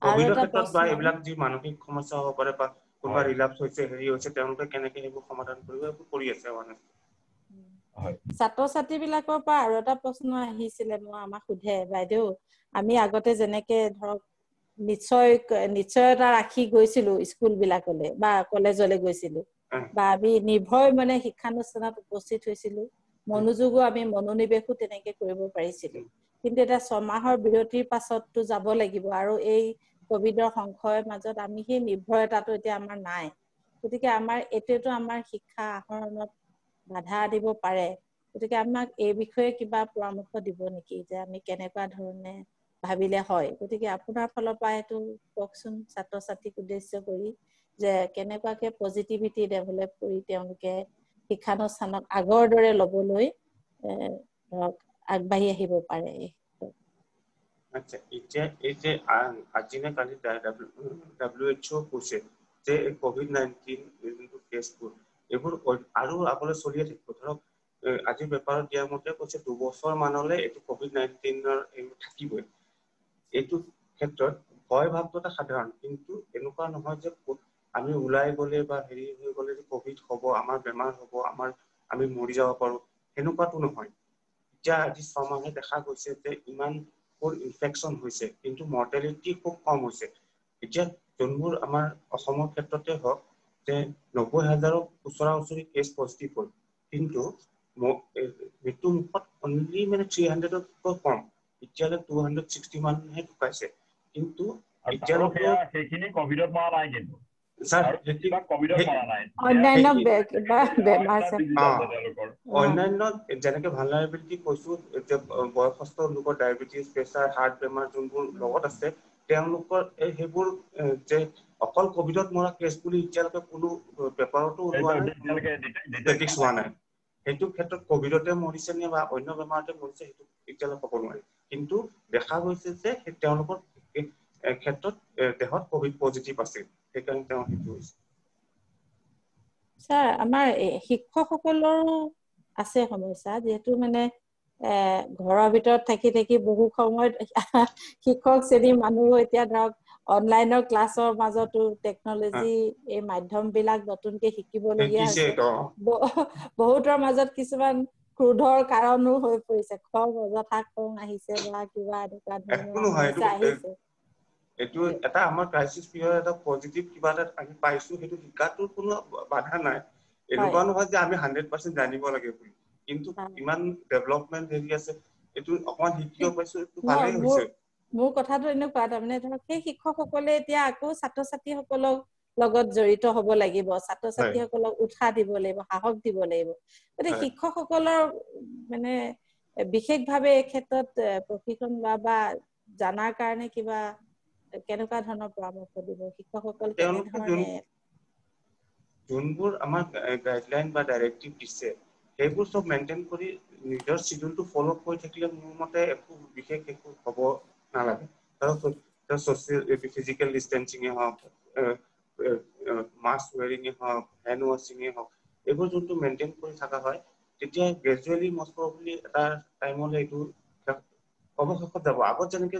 কোভিডৰ ক্ষেত্ৰত বা এইবিলাক যি মানসিক সমস্যা হ'ব পাৰে বা কোনোবা ৰিলাপ্স হৈছে হেৰি হৈছে তেওঁলোকে কেনেকে সেইবোৰ সমাধান কৰিব এইবোৰ কৰি আছে এৱাৰনেছ ছাত্ৰ ছাত্ৰী বিলাকৰ পৰা আৰু এটা প্ৰশ্ন আহিছিলে আমাক সোধে বাইদেউ আমি আগতে যেনেকে ধৰক নিশ্চয়তা ৰাখি গৈছিলো স্কুল বিলাকলৈ বা কলেজলৈ গৈছিলো বা আমি নিৰ্ভয় মানে শিক্ষানুষ্ঠানত উপস্থিত হৈছিলো মনোযোগো আমি মনোনিৱেশো তেনেকে কৰিব পাৰিছিলো কিন্তু এটা 6 মাহৰ বিৰতিৰ পাছততো যাব লাগিব আৰু এই কোভিডৰ সংশয়ৰ মাজত আমি সেই নিৰ্ভয়তাটো এতিয়া আমাৰ নাই গতিকে আমাৰ এইটোতো আমাৰ শিক্ষা আহৰণত বাধা দিব পাৰে গতিকে আমাক এই বিষয়ে কিবা পৰামৰ্শ দিব নেকি যে আমি কেনেকুৱা ধৰণে ভাবিলে হয় গতিকে আপোনাৰ ফালৰ পৰা এইটো কওকচোন ছাত্ৰ ছাত্ৰীক উদ্দেশ্য কৰি যে কেনেকুৱাকে পজিটিভিটি ডেভেলপ কৰি তেওঁলোকে শিক্ষানুষ্ঠানক আগৰ দৰে ল'বলৈ ধৰক আগবাঢ়ি আহিব পাৰে আচ্ছা এতিয়া এই যে আজি নে কালি WHO কৈছে যে COVID-19 যোনটো কেছবোৰ এইবোৰ আৰু আগলৈ চলিয়ে থাকিব ধৰক আজি পেপাৰত দিয়া মতে কৈছে 2 বছৰ মানলৈ এইটো COVID-19ৰ এইবোৰ থাকিবই এইটো ক্ষেত্ৰত ভয় ভাৱটো এটা সাধাৰণ কিন্তু এনেকুৱা নহয় যে আমি ওলাই গ'লে বা হেৰি হৈ গ'লে যে কোভিড হ'ব আমাৰ বেমাৰ হ'ব আমি মৰি যাব পাৰো সেনেকুৱাটো নহয় এতিয়া আজি 6 মাহে দেখা গৈছে যে ইমান ইনফেকশন হৈছে কিন্তু মৰ্টেলিটি খুব কম হৈছে এতিয়া যোনবোৰ আমাৰ অসমৰ ক্ষেত্ৰতে হওক যে 90,000 ওচৰা-ওচৰি কেছ পজিটিভ হ'ল কিন্তু মৃত্যু মুখত অনলি মানে 300তকৈ কম এতিয়ালৈ 260 মানুহে ঢুকাইছে কিন্তু এতিয়ালৈকে সেইখিনি কভিডত মৰা নাই কিন্তু স্যাৰ কভিডত মৰা নাই অন্যান্য বেমাৰ অন্যান্য যেনেকে ভালনাৰেবিলিটি কৈছো যে বয়সস্থ লোকৰ ডায়েবেটিছ প্ৰেছাৰ হাৰ্ট বেমাৰ যোনবোৰ লগত আছে তেওঁলোকৰ সেইবোৰ যে অকল কভিডত মৰা কেছ বুলি এতিয়ালৈকে কোনো পেপাৰতো ওলোৱা নাই ষ্টেটিক্স হোৱা নাই সেইটো ক্ষেত্ৰত কভিডতে মৰিছে নে বা অন্য বেমাৰতে মৰিছে সেইটো এতিয়ালৈ ক'ব নোৱাৰি কিন্তু দেখা গৈছে যে তেওঁলোকৰ ক্ষেত্ৰত দেহত কভিড পজিটিভ আছে সেইকাৰণে তেওঁ সেইটো হৈছে স্যাৰ আমাৰ শিক্ষকসকলৰো আছে সমস্যা যিহেতু মানে ঘৰৰ ভিতৰত থাকি থাকি বহু সময়ত শিক্ষক শ্ৰেণীৰ মানুহ এতিয়া ধৰক অনলাইনৰ ক্লাছৰ মাজতো টেকনলজি এই মাধ্যমবিলাক নতুনকে শিকিবলগীয়া হৈছে বহুতৰ মাজত কিছুমান ক্ৰোধৰ কাৰণো হৈ পৰিছে খং অযথা খং আহিছে বা কিবা এনেকুৱা ধৰণৰ সমস্যা আহিছে এইটো এটা আমাৰ ক্ৰাইচিছ পিৰিয়ড এটা পজিটিভ কিবা এটা আমি পাইছো সেইটো শিকাটোৰ কোনো বাধা নাই এনেকুৱা নহয় যে আমি 100% জানিব লাগে বুলি কিন্তু ইমান ডেভেলপমেন্ট হেৰি আছে এইটো অকমান শিকিব পাইছো এইটো ভালেই হৈছে মোৰ কথাটো এনেকুৱা তাৰমানে ধৰক সেই শিক্ষকসকলে এতিয়া আকৌ ছাত্ৰ ছাত্ৰীসকলক লগত জড়িত হ'ব লাগিব ছাত্ৰ ছাত্ৰীসকলক উৎসাহ দিব লাগিব সাহস দিব লাগিব গতিকে শিক্ষকসকলৰ মানে বিশেষভাৱে এই ক্ষেত্ৰত প্ৰশিক্ষণ বা জানাৰ কাৰণে কিবা কেনেকুৱা ধৰণৰ পৰামৰ্শ দিব শিক্ষকসকল কেনেধৰণে যোনবোৰ আমাৰ গাইডলাইন বা ডাইৰেক্টিভ দিছে সেইবোৰ সব মেইনটেইন কৰি নিজৰ শিডিউলটো ফলো কৰি থাকিলে মোৰ মতে একো বিশেষ একো হ'ব নালাগে ফিজিকেল ডিষ্টেন্সিঙে হওক মাস্ক ৱেৰিঙে হওক হেণ্ড ৱাশ্বিঙে হওক এইবোৰ যোনটো মেইনটেইন কৰি থকা হয় তেতিয়া গ্ৰেজুৱেলি মষ্ট প্ৰবলি এটা টাইমলৈ এইটো অৱশেষত যাব আগত যেনেকে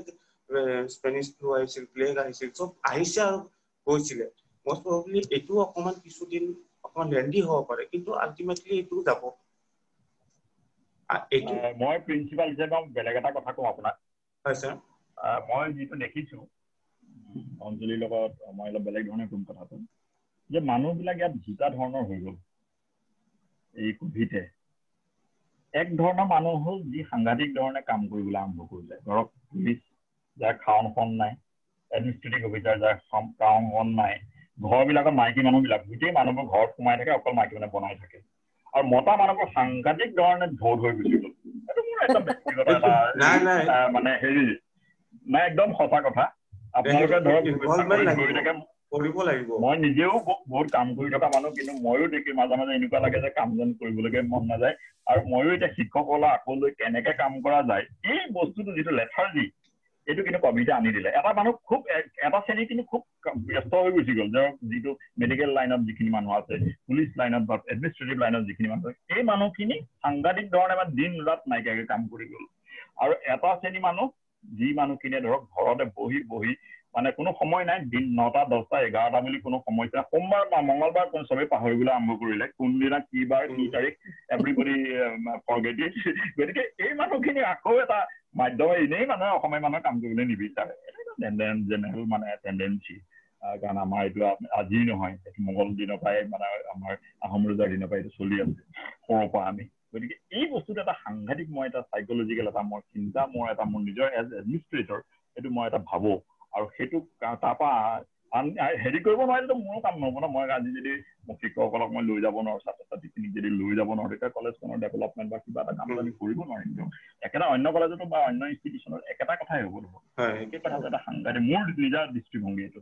স্পেনিছ ফ্লু আহিছিল প্লেগ আহিছিল চব আহিছে আৰু গৈছিলে most probably এইটো অকমান কিছুদিন অকমান লেন্দি হ'ব পাৰে কিন্তু আলটিমেটলি এইটো যাব মই প্ৰিন্সিপাল হিচাপে বেলেগ এটা কথা কওঁ আপোনাক হয় স্যাৰ মই যিটো দেখিছো অঞ্জলিৰ লগত মই অলপ বেলেগ ধৰণে ক'ম কথাটো যে মানুহবিলাক ইয়াত দুটা ধৰণৰ হৈ গ'ল এই কোভিডে এক ধৰণৰ মানুহ হ'ল যি সাংঘাতিক ধৰণে কাম কৰিবলৈ আৰম্ভ কৰিলে ধৰক পুলিচ যাৰ খাওন নাই এডমিনিষ্ট্ৰেটিভ অফিচাৰ যাৰ খাওন নাই ঘৰবিলাকত মাইকী মানুহবিলাক গোটেই মানুহবোৰ ঘৰত সোমাই থাকে অকল মাইকী মানুহে বনাই থাকে আৰু মতা মানুহবোৰ সাংঘাতিক ধৰণে ঢৌ হৈ গুচি গ'ল এইটো মোৰ একদম ব্যক্তিগত এটা মানে হেৰি নাই একদম সঁচা কথা আপোনালোকে ধৰক কৰিব লাগিব মই নিজেও বহুত কাম কৰি থকা মানুহ কিন্তু ময়ো দেখি মাজে মাজে এনেকুৱা লাগে যে কাম যেন কৰিবলৈকে মন নাযায় আৰু ময়ো এতিয়া শিক্ষকসকলক আকৌ লৈ কেনেকে কাম কৰা যায় এই বস্তুটো যিটো লেথাৰ্জি এইটো কিন্তু কভিডে আনি দিলে এটা মানুহ খুব এটা শ্ৰেণী কিন্তু খুব ব্যস্ত হৈ গুচি গ'ল যে যিটো মেডিকেল লাইনত যিখিনি মানুহ আছে পুলিচ লাইনত বা এডমিনিষ্ট্ৰেটিভ লাইনত যিখিনি মানুহ আছে এই মানুহখিনি সাংঘাতিক ধৰণে মানে দিন ৰাত নাইকিয়াকৈ কাম কৰি গ'ল আৰু এটা শ্ৰেণী মানুহ যি মানুহখিনিয়ে ধৰক ঘৰতে বহি মানে কোনো সময় নাই দিন 9টা 10টা 11টা বুলি কোনো সমস্যা সোমবাৰ বা মংগলবাৰ কোন চবেই পাহৰিবলৈ আৰম্ভ কৰিলে কোনদিনা কি বাৰ কি তাৰিখ এভৰিবডি ফৰগেট ইট গতিকে এই মানুহখিনি আকৌ এটা মাধ্যমে এনেই মানুহে অসমীয়া মানুহে কাম কৰিবলৈ নিবিচাৰে এইটো জেনেৰেল মানে টেণ্ডেঞ্চি কাৰণ আমাৰ এইটো আজি নহয় এইটো মোগল দিনৰ পৰাই মানে আমাৰ আহোম ৰজাৰ দিনৰ পৰাই এইটো চলি আছে সৰুৰ পৰা আমি গতিকে এই বস্তুটো এটা সাংঘাতিক মই এটা চাইকলজিকেল এটা মোৰ চিন্তা মোৰ নিজৰ এজ এডমিনিষ্ট্ৰেটৰ এইটো মই এটা ভাবো আৰু সেইটো তাৰপৰা হেৰি কৰিব নোৱাৰিলেতো মোৰো কাম নহ'ব ন মই আজি যদি শিক্ষকসকলক মই লৈ যাব নোৱাৰো ছাত্ৰ ছাত্ৰীখিনিক যদি লৈ যাব নোৱাৰো তেতিয়া কলেজখনৰ ডেভেলপমেণ্ট বা কিবা এটা কাম আমি কৰিব নোৱাৰিম একেটা অন্য কলেজতো বা অন্য ইনষ্টিটিউচনত একেটা কথাই হ'ব দেখোন সেই কথাটো এটা সাংঘাতিক মোৰ নিজৰ দৃষ্টিভংগী এইটো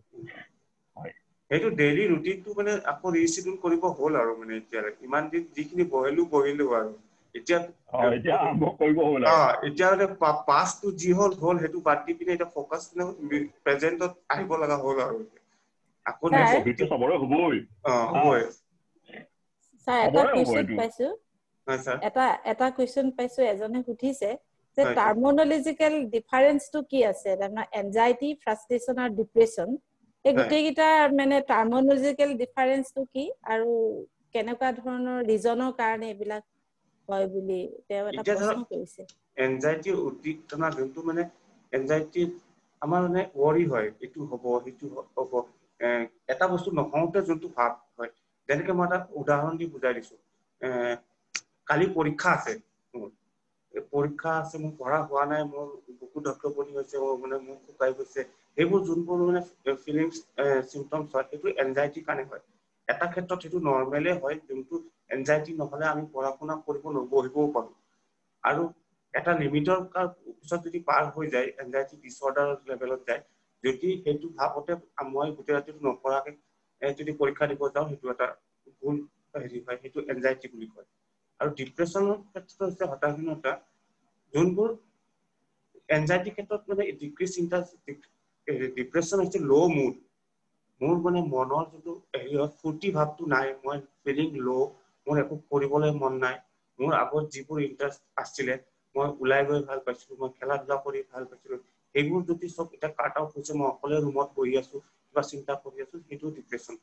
হয় সেইটো ডেইলি ৰুটিনটো মানে আকৌ ৰিচিডিউল কৰিব হ'ল আৰু মানে এতিয়া ইমান দিন যিখিনি বহিলো আৰু এতিয়া আৰম্ভ কৰিব হ'ল এতিয়া মানে পাছটো যি হ'ল সেইটো বাদ দি পিনে এতিয়া ফ'কাছ প্ৰেজেন্টত আহিব লগা হ'ল আৰু আকৌ চবৰে হ'বই হ'বই স্যাৰ এটা কুৱেশ্যন পাইছো এজনে সুধিছে যে টাৰ্মিনলজিকেল ডিফাৰেন্সটো কি আছে তাৰমানে এনজাইটি ফ্ৰাষ্ট্ৰেশ্যন আৰু ডিপ্ৰেশ্যন এই গোটেইকেইটা মানে টাৰ্মিনলজিকেল ডিফাৰেন্সটো কি আৰু কেনেকুৱা ধৰণৰ ৰিজনৰ কাৰণে এইবিলাক হয় বুলি তেওঁ এটা প্ৰশ্ন কৰিছে এনজাইটি উদ্বিগ্নতা যোনটো মানে এনজাইটি আমাৰ মানে ৱৰি হয় এইটো হ'ব সেইটো হ'ব এটা বস্তু নহওঁতে যোনটো ভাৱ হয় যেনেকে মই এটা উদাহৰণ দি বুজাই দিছো কালি পৰীক্ষা আছে মোৰ পৰীক্ষা আছে মোৰ পঢ়া হোৱা নাই মোৰ বুকু ডক্টৰপনি হৈছে মানে মুখ শুকাই গৈছে এইবোৰ যোনবোৰ মানে ফিলিংছ চিম্পটমছ হয় সেইটো এনজাইটি কাৰণে হয় এটা ক্ষেত্ৰত সেইটো নৰ্মেলে হয় যোনটো এনজাইটি নহলে আমি পঢ়া শুনা কৰিব নবহিবও পাৰো আৰু এটা লিমিটৰ পিছত যদি পাৰ হৈ যায় এনজাইটি ডিসঅৰ্ডাৰ লেভেলত যায় যদি সেইটো ভাবতে মই গোটেই ৰাতিটো নপঢ়াকে যদি পৰীক্ষা দিব যাওঁ সেইটো এটা ভুল হেৰি হয় সেইটো এনজাইটি বুলি কয় আৰু ডিপ্ৰেছনৰ ক্ষেত্ৰত হৈছে হতাশাহীনতা যোনবোৰ এনজাইটি ক্ষেত্ৰত মানে ডিক্ৰিজ ডিপ্ৰেছন হৈছে ল' মুড মোৰ মানে মনৰ যোনটো ফূৰ্তি ভাৱটো নাই মই ফিলিং ল' মোৰ একো কৰিবলৈ মন নাই মোৰ আগত যিবোৰ ইণ্টাৰেষ্ট আছিলে মই ওলাই গৈ ভাল পাইছিলো মই খেলা ধূলা কৰি ভাল পাইছিলো এইবোৰ যদি চব এটা কাট আউট হৈছে মই অকলে ৰুমত বহি আছো কিবা চিন্তা কৰি আছো সেইটো ডিপ্ৰেছন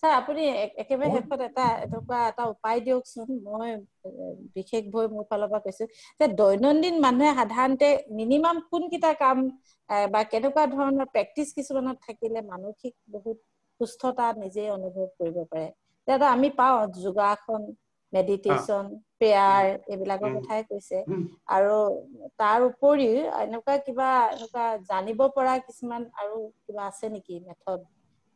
স্যাৰ আপুনি একেবাৰে শেষত এটা উপায় দিয়কচোন মই বিশেষভাৱে মোৰ ফালৰ পৰা কৈছো যে দৈনন্দিন মানুহে সাধাৰণতে মিনিমাম কোনকেইটা কাম বা কেনেকুৱা ধৰণৰ প্ৰেক্টিচ কিছুমানত থাকিলে মানসিক বহুত সুস্থতা নিজে অনুভৱ কৰিব পাৰে তেতিয়া আমি পাওঁ যোগাসন মেডিটেশ্যন প্ৰেয়াৰ এইবিলাকৰ কথাই কৈছে আৰু তাৰ উপৰিও এনেকুৱা জানিব পৰা কিছুমান আৰু কিবা আছে নেকি মেথড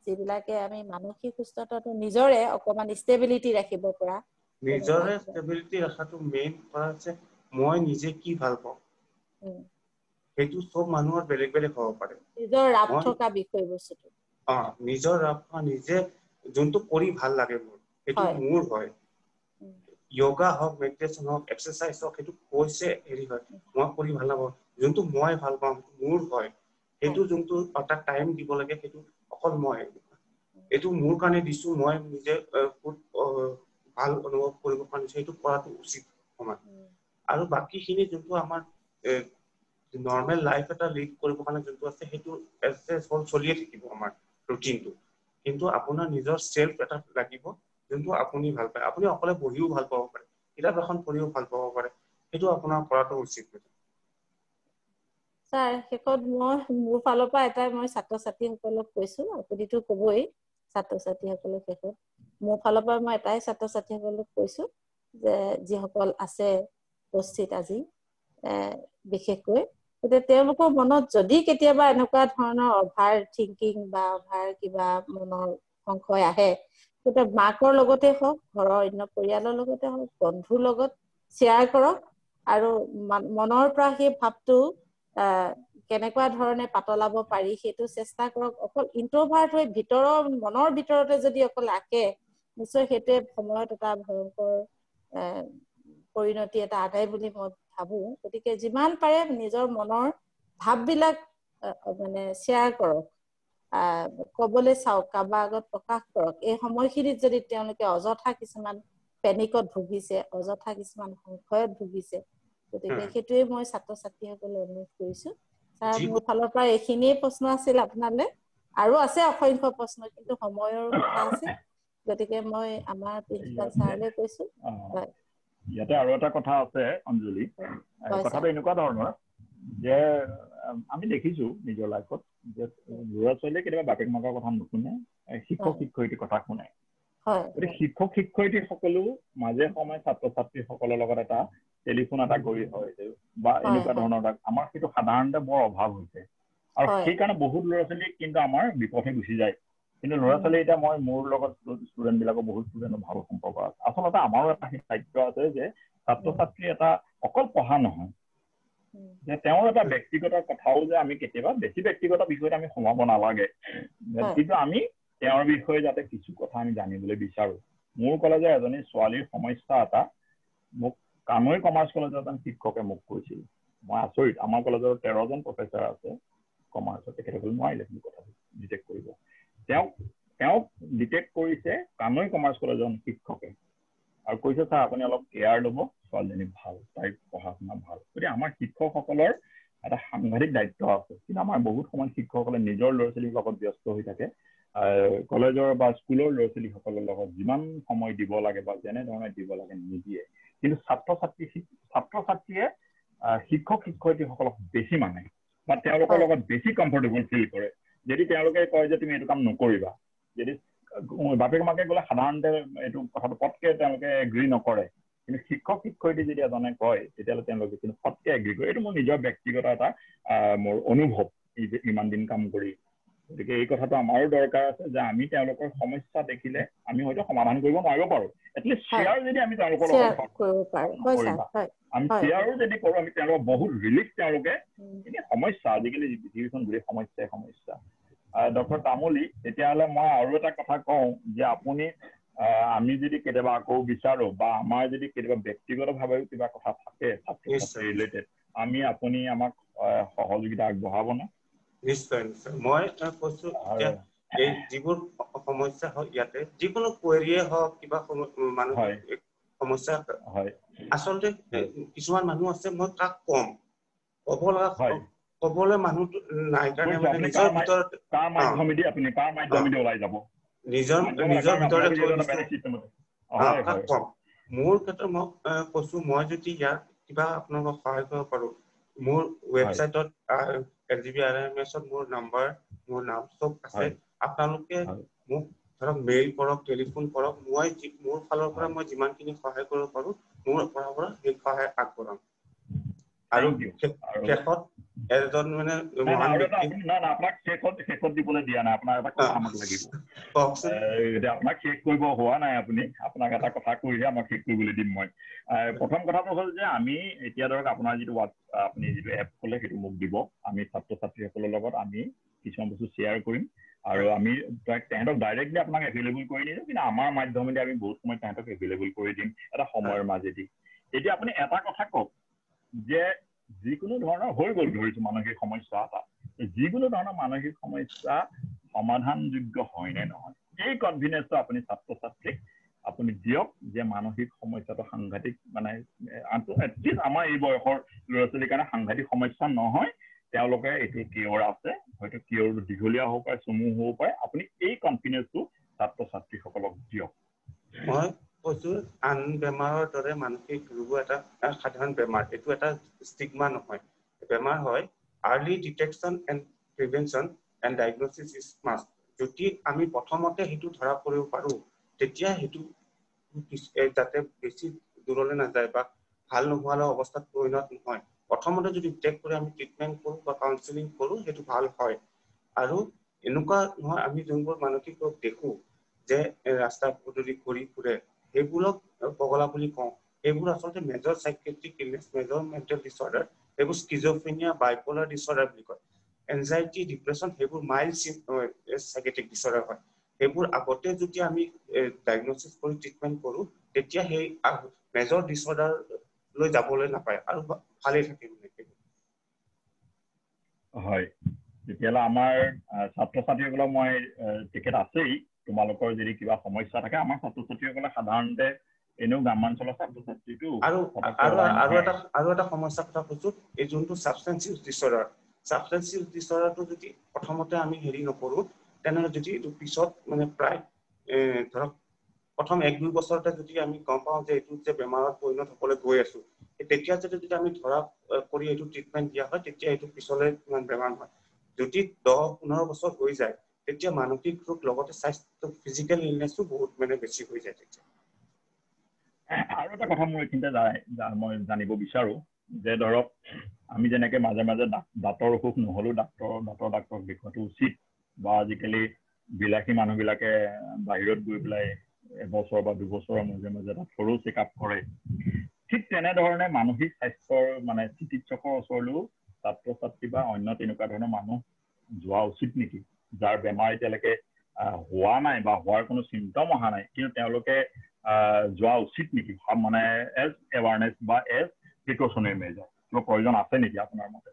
যিবিলাকে আমি মানসিক সুস্থতাটো নিজৰে অকমান ষ্টেবিলিটি ৰাখিব পৰা নিজৰে ষ্টেবিলিটি ৰাখাটো মেইন কথা আছে মই নিজে কি ভাল পাওঁ সেইটো সব মানুহৰ বেলেগ বেলেগ হ'ব পাৰে নিজৰ ৰাপ থকা বিষয়বস্তুটো নিজৰ ৰাপ নিজে যোনটো কৰি ভাল লাগে মোৰ সেইটো মোৰ হয় যোগা হওক মেডিটেশ্যন হওক এক্সাৰচাইজ হওক সেইটো কৈছে হেৰি হয় মই কৰি ভাল নাপাওঁ যোনটো মই ভাল পাওঁ মোৰ হয় সেইটো যোনটো এটা টাইম দিব লাগে সেইটো অকল মই এইটো মোৰ কাৰণে দিছো মই নিজে ভাল অনুভৱ কৰিব পাৰিছো সেইটো কৰাটো উচিত সমান আৰু বাকীখিনি যোনটো আমাৰ নৰ্মেল লাইফ এটা লিড কৰিব কাৰণে যোনটো আছে সেইটো চলিয়ে থাকিব আমাৰ ৰুটিনটো কিন্তু আপোনাৰ নিজৰ চেল্ফ এটা লাগিব যোনটো আপুনি ভাল পায় আপুনি অকলে বহিও ভাল পাব পাৰে কিতাপ এখন পঢ়িও ভাল পাব পাৰে সেইটো আপোনাৰ কৰাটো উচিত স্যাৰ শেষত মই মোৰ ফালৰ পৰা এটা মই ছাত্ৰ ছাত্ৰীসকলক কৈছো আপুনিতো কবই ছাত্ৰ ছাত্ৰীসকলক শেষত মোৰ ফালৰ পৰা মই এটাই ছাত্ৰ ছাত্ৰীসকলক কৈছো যে যিসকল আছে উপস্থিত আজি বিশেষকৈ গতিকে তেওঁলোকৰ মনত যদি কেতিয়াবা এনেকুৱা ধৰণৰ অভাৰ থিংকিং বা অভাৰ কিবা মনৰ সংশয় আহে তেতিয়া মাকৰ লগতে হওক ঘৰৰ অন্য পৰিয়ালৰ লগতে হওক বন্ধুৰ লগত শ্বেয়াৰ কৰক আৰু মনৰ পৰা সেই ভাৱটো কেনেকুৱা ধৰণে পাতলাব পাৰি সেইটো চেষ্টা কৰক অকল ইন্ট্ৰভাৰ্ট হৈ মনৰ ভিতৰতে যদি অকল আঁকে নিশ্চয় সেইটোৱে সময়ত এটা ভয়ংকৰ পৰিণতি এটা আদায় বুলি মই ভাবো গতিকে যিমান পাৰে নিজৰ মনৰ ভাৱবিলাক মানে শ্বেয়াৰ কৰক কবলৈ চাওক কাৰোবাৰ আগত প্ৰকাশ কৰক এই সময়খিনিত যদি তেওঁলোকে অযথা কিছুমান পেনিকত ভুগিছে অযথা কিছুমান সংশয়ত ভুগিছে গতিকে সেইটোৱে মই ছাত্ৰ ছাত্ৰীসকলে অনুৰোধ কৰিছো ছাৰ মোৰ ফালৰ পৰা এইখিনিয়ে প্ৰশ্ন আছিল আপোনালৈ আৰু আছে অসংখ্য প্ৰশ্ন কিন্তু সময়ৰ কথা আছে গতিকে মই আমাৰ প্ৰিন্সিপাল ছাৰলৈ কৈছো ইয়াতে আৰু এটা কথা আছে অঞ্জলি কথাটো এনেকুৱা ধৰণৰ যে আমি দেখিছো নিজৰ লাইফত যে ল'ৰা ছোৱালীয়ে কেতিয়াবা বাপেক মাকৰ কথা নুশুনে শিক্ষক শিক্ষয়িত্ৰীৰ কথা শুনে গতিকে শিক্ষক শিক্ষয়িত্ৰীসকলেও মাজে সময়ে ছাত্ৰ ছাত্ৰীসকলৰ লগত এটা টেলিফোন এটা কৰি হয় বা এনেকুৱা ধৰণৰ আমাৰ সেইটো সাধাৰণতে বৰ অভাৱ হৈছে আৰু সেইকাৰণে বহুত ল'ৰা ছোৱালী কিন্তু আমাৰ বিপথে গুচি যায় কিন্তু ল'ৰা ছোৱালী এতিয়া মই মোৰ লগত ষ্টুডেণ্ট বিলাকৰ বহুত ষ্টুডেণ্টৰ ভাল সম্পৰ্ক আছে আচলতে আমাৰো এটা দায়িত্ব আছে যে ছাত্ৰ ছাত্ৰী এটা অকল পঢ়া নহয় যে তেওঁৰ এটা ব্যক্তিগত কথাও যে আমি কেতিয়াবা বেছি ব্যক্তিগত বিষয়ত আমি সোমাব নালাগে কিন্তু আমি তেওঁৰ বিষয়ে যাতে কিছু কথা আমি জানিবলৈ বিচাৰো মোৰ কলেজৰ এজনী ছোৱালীৰ সমস্যা এটা মোক কামৰূপ কমাৰ্চ কলেজৰ এজন শিক্ষকে মোক কৈছিল মই আচৰিত আমাৰ কলেজৰ 13 জন প্ৰফেচাৰ আছে কমাৰ্চত তেখেতসকলে নোৱাৰিলে কিন্তু কথাটো ডিটেক্ট কৰিব তেওঁক ডিটেক্ট কৰিছে কামৰূপ কমাৰ্চ কলেজৰ শিক্ষকে আৰু কৈছে ছাৰ আপুনি অলপ কেয়াৰ ল'ব ছোৱালীজনী ভাল তাইৰ পঢ়া শুনা ভাল গতিকে আমাৰ শিক্ষকসকলৰ এটা সাংঘাতিক দায়িত্ব আছে কিন্তু আমাৰ বহুত সময় শিক্ষকসকলে নিজৰ ল'ৰা ছোৱালীৰ লগত ব্যস্ত হৈ থাকে কলেজৰ বা স্কুলৰ ল'ৰা ছোৱালীসকলৰ লগত যিমান সময় দিব লাগে বা যেনেধৰণে দিব লাগে নিদিয়ে কিন্তু ছাত্ৰ ছাত্ৰীয়ে শিক্ষক শিক্ষয়িত্ৰীসকলক বেছি মানে বা তেওঁলোকৰ লগত বেছি কমফৰ্টেবল ফিল কৰে যদি তেওঁলোকে কয় যে তুমি এইটো কাম নকৰিবা যদি বাপেক মাকে গ'লে সাধাৰণতে এইটো কথাটো পটকে তেওঁলোকে এগ্ৰী নকৰে, কিন্তু শিক্ষক শিক্ষয়িত্ৰী যদি এজনে কয় তেতিয়াহ'লে তেওঁলোকে কিন্তু পটকে এগ্ৰী কৰে। এইটো মোৰ নিজৰ ব্যক্তিগত এটা মোৰ অনুভৱ ইমান দিন কাম কৰি। গতিকে এই কথাটো আমাৰো দৰকাৰ আছে যে আমি তেওঁলোকৰ সমস্যা দেখিলে আমি হয়তো সমাধান কৰিব নোৱাৰিব পাৰোঁ, এটলিষ্ট শ্বেয়াৰ যদি আমি তেওঁলোকৰ লগত আমি শ্বেয়াৰো যদি কৰোঁ, আমি তেওঁলোকৰ বহুত ৰিলিফ, তেওঁলোকে এনে সমস্যা আজিকালি পৃথিৱীখন গোটেই সমস্যা। ডক্টৰ তামুলী, তেতিয়াহ'লে মই আৰু এটা কথা কওঁ যে আপুনি আমি যদি কেতিয়াবা আকৌ বিচাৰোঁ বা আমাৰ যদি কেতিয়াবা ব্যক্তিগতভাৱেও কিবা কথা থাকে ছাত্ৰ ছাত্ৰী ৰিলেটেড, আপুনি আমাক সহযোগিতা আগবঢ়াবনে? নিশ্চয় নিশ্চয়। মই কৈছো এই যিবোৰ সমস্যা হয় ইয়াতে, যিকোনো কুৱেৰিয়ে হওক কিবা মানসিক সমস্যা, আচলতে কিছুমান মানুহ আছে মই তাক কম ক'বলৈ মানুহ নাই কাৰণে মানে নিজৰ ভিতৰত নিজৰ ভিতৰতে থৈ দিছো। কম মোৰ ক্ষেত্ৰত মই কৈছো, মই যদি ইয়াত কিবা আপোনালোকক সহায় কৰিব পাৰো, মোৰ ৱেবছাইটত LGBRMS মোৰ নাম্বাৰ, মোৰ নাম চব আছে। আপোনালোকে মোক ধৰক মেইল কৰক, টেলিফোন কৰক, মই মোৰ ফালৰ পৰা মই যিমানখিনি সহায় কৰিব পাৰো মোৰ পৰা সেই সহায় আগবঢ়াম। আৰু শেষত এজন মানে মহান ব্যক্তি আপোনাক শেষত দিবলৈ দিয়া নাই, আপোনাৰ এটা কথা আমাক লাগিব। আপোনাক শেষ কৰিব হোৱা নাই, আপোনাক এটা কথা কৈহে আমাক শেষ কৰিবলৈ দিম মই। প্ৰথম কথাটো হ'ল যে আমি এতিয়া ধৰক আপোনাৰ যিটো আপুনি যিটো এপ ক'লে সেইটো মোক দিব, আমি ছাত্ৰ ছাত্ৰীসকলৰ লগত আমি কিছুমান বস্তু শ্বেয়াৰ কৰিম আৰু আমি তেহেঁতক ডাইৰেক্টলি আপোনাক এভেইলেবল কৰি নিদিম, কিন্তু আমাৰ মাধ্যমেদি আমি বহুত সময় তেহেঁতক এভেইলেবল কৰি দিম এটা সময়ৰ মাজেদি। এতিয়া আপুনি এটা কথা কওক যে যিকোনো ধৰণৰ হৈ গ'ল ধৰিছো মানসিক সমস্যা এটা, যিকোনো ধৰণৰ মানসিক সমস্যা সমাধানযোগ্য হয় নে নহয়, এই কনফিডেন্সটো আপুনি ছাত্ৰ ছাত্ৰীক আপুনি দিয়ক যে মানসিক সমস্যাটো সাংঘাতিক, মানে এটলিষ্ট আমাৰ এই বয়সৰ ল'ৰা ছোৱালীৰ কাৰণে সাংঘাতিক সমস্যা নহয়, তেওঁলোকে এইটো কিয়ৰ আছে, হয়তো কিয়ৰটো দীঘলীয়া হ'ব পাৰে, চমু হ'ব পাৰে। আপুনি এই কনফিডেন্সটো ছাত্ৰ ছাত্ৰীসকলক দিয়ক। মই কৈছো আন বেমাৰৰ দৰে মানসিক ৰোগো এটা সাধাৰণ বেমাৰ, এইটো এটা ষ্টিগমা নহয়, বেমাৰ হয়। Early detection and prevention and diagnosis is must. যদি আমি প্ৰথমতে সেইটো ধৰা পৰিব পাৰো, তেতিয়া সেইটো যাতে বেছি দূৰলৈ নাযায় বা ভাল নোহোৱালৈ অৱস্থাত পৰিণত নহয়, প্ৰথমতে যদি ডিটেক্ট কৰি আমি ট্ৰিটমেণ্ট কৰোঁ বা কাউন্সেলিং কৰোঁ সেইটো ভাল হয়। আৰু এনেকুৱা নহয়, আমি যোনবোৰ মানসিক ৰোগ দেখো যে ৰাস্তা পদূলি ঘূৰি ফুৰে, সেইবোৰক পগলা বুলি কওঁ। এইবোৰ আচলতে major psychiatric illness, major mental disorder. এইবোৰ স্কিজোফ্ৰেনিয়া, বাইপোলাৰ ডিছঅৰ্ডাৰ বুলি কয়। এনজাইটি, ডিপ্ৰেছন সেইবোৰ মাইল্ড চাইকিয়াট্ৰিক ডিছঅৰ্ডাৰ হয়। সেইবোৰ আগতে যদি আমি ডায়েগনচিছ কৰি ট্ৰিটমেণ্ট কৰোঁ, তেতিয়া সেই মেজৰ ডিছঅৰ্ডাৰ লৈ যাবলৈ নাপায় আৰু ভালেই থাকে। হয়, তেতিয়াহ'লে আমাৰ ছাত্ৰ ছাত্ৰীসকলক মই টিকেট আছেই, তোমালোকৰ যদি কিবা সমস্যা থাকে, আমাৰ ছাত্ৰ ছাত্ৰীসকলে সাধাৰণতে এনেও গ্ৰামাঞ্চলৰ ছাত্ৰ ছাত্ৰীটো আৰু এটা সমস্যাৰ কথা কৈছো, এই যোনটো substance use disorder, substance use ডিছঅৰ্ডাৰটো যদি প্ৰথমতে আমি হেৰি নকৰো, তেনেহ'লে যদি এইটো পিছত মানে প্ৰায় ধৰক প্ৰথম 1-2 বছৰতে যদি আমি গম পাওঁ যে এইটো যে বেমাৰত পৰিণত হ'বলৈ গৈ আছো, তেতিয়া যদি আমি ধৰা কৰি এইটো ট্ৰিটমেণ্ট দিয়া হয়, তেতিয়া এইটো পিছলৈ ইমান বেমাৰ নহয়। যদি 10-15 বছৰ হৈ যায়, তেতিয়া মানসিক ৰোগ লগতে স্বাস্থ্য ফিজিকেল ইলনেছো বহুত মানে বেছি হৈ যায় তেতিয়া। আৰু এটা কথা মোৰ এইখিনিতে মই জানিব বিচাৰো যে ধৰক আমি যেনেকে মাজে মাজে দাঁতৰ অসুখ নহ'লেও ডাক্তৰক দেখুৱাটো উচিত, বা আজিকালি বিলাসী মানুহবিলাকে বাহিৰত গৈ পেলাই 1 বছৰ বা 2 বছৰৰ মাজে মাজে এটা সৰু চেকআপ কৰে, ঠিক তেনেধৰণে মানসিক স্বাস্থ্যৰ মানে চিকিৎসকৰ ওচৰলৈও ছাত্ৰ ছাত্ৰী বা অন্য তেনেকুৱা ধৰণৰ মানুহ যোৱা উচিত নেকি, যাৰ বেমাৰ এতিয়ালৈকে হোৱা নাই বা হোৱাৰ কোনো চিমটম অহা নাই, কিন্তু তেওঁলোকে যোৱা উচিত নেকি, মানে এজ এৱাৰনেছ বা এজ প্ৰিকশ্যনেৰী মেজাৰ কিবা প্ৰয়োজন আছে নেকি আপোনাৰ মতে?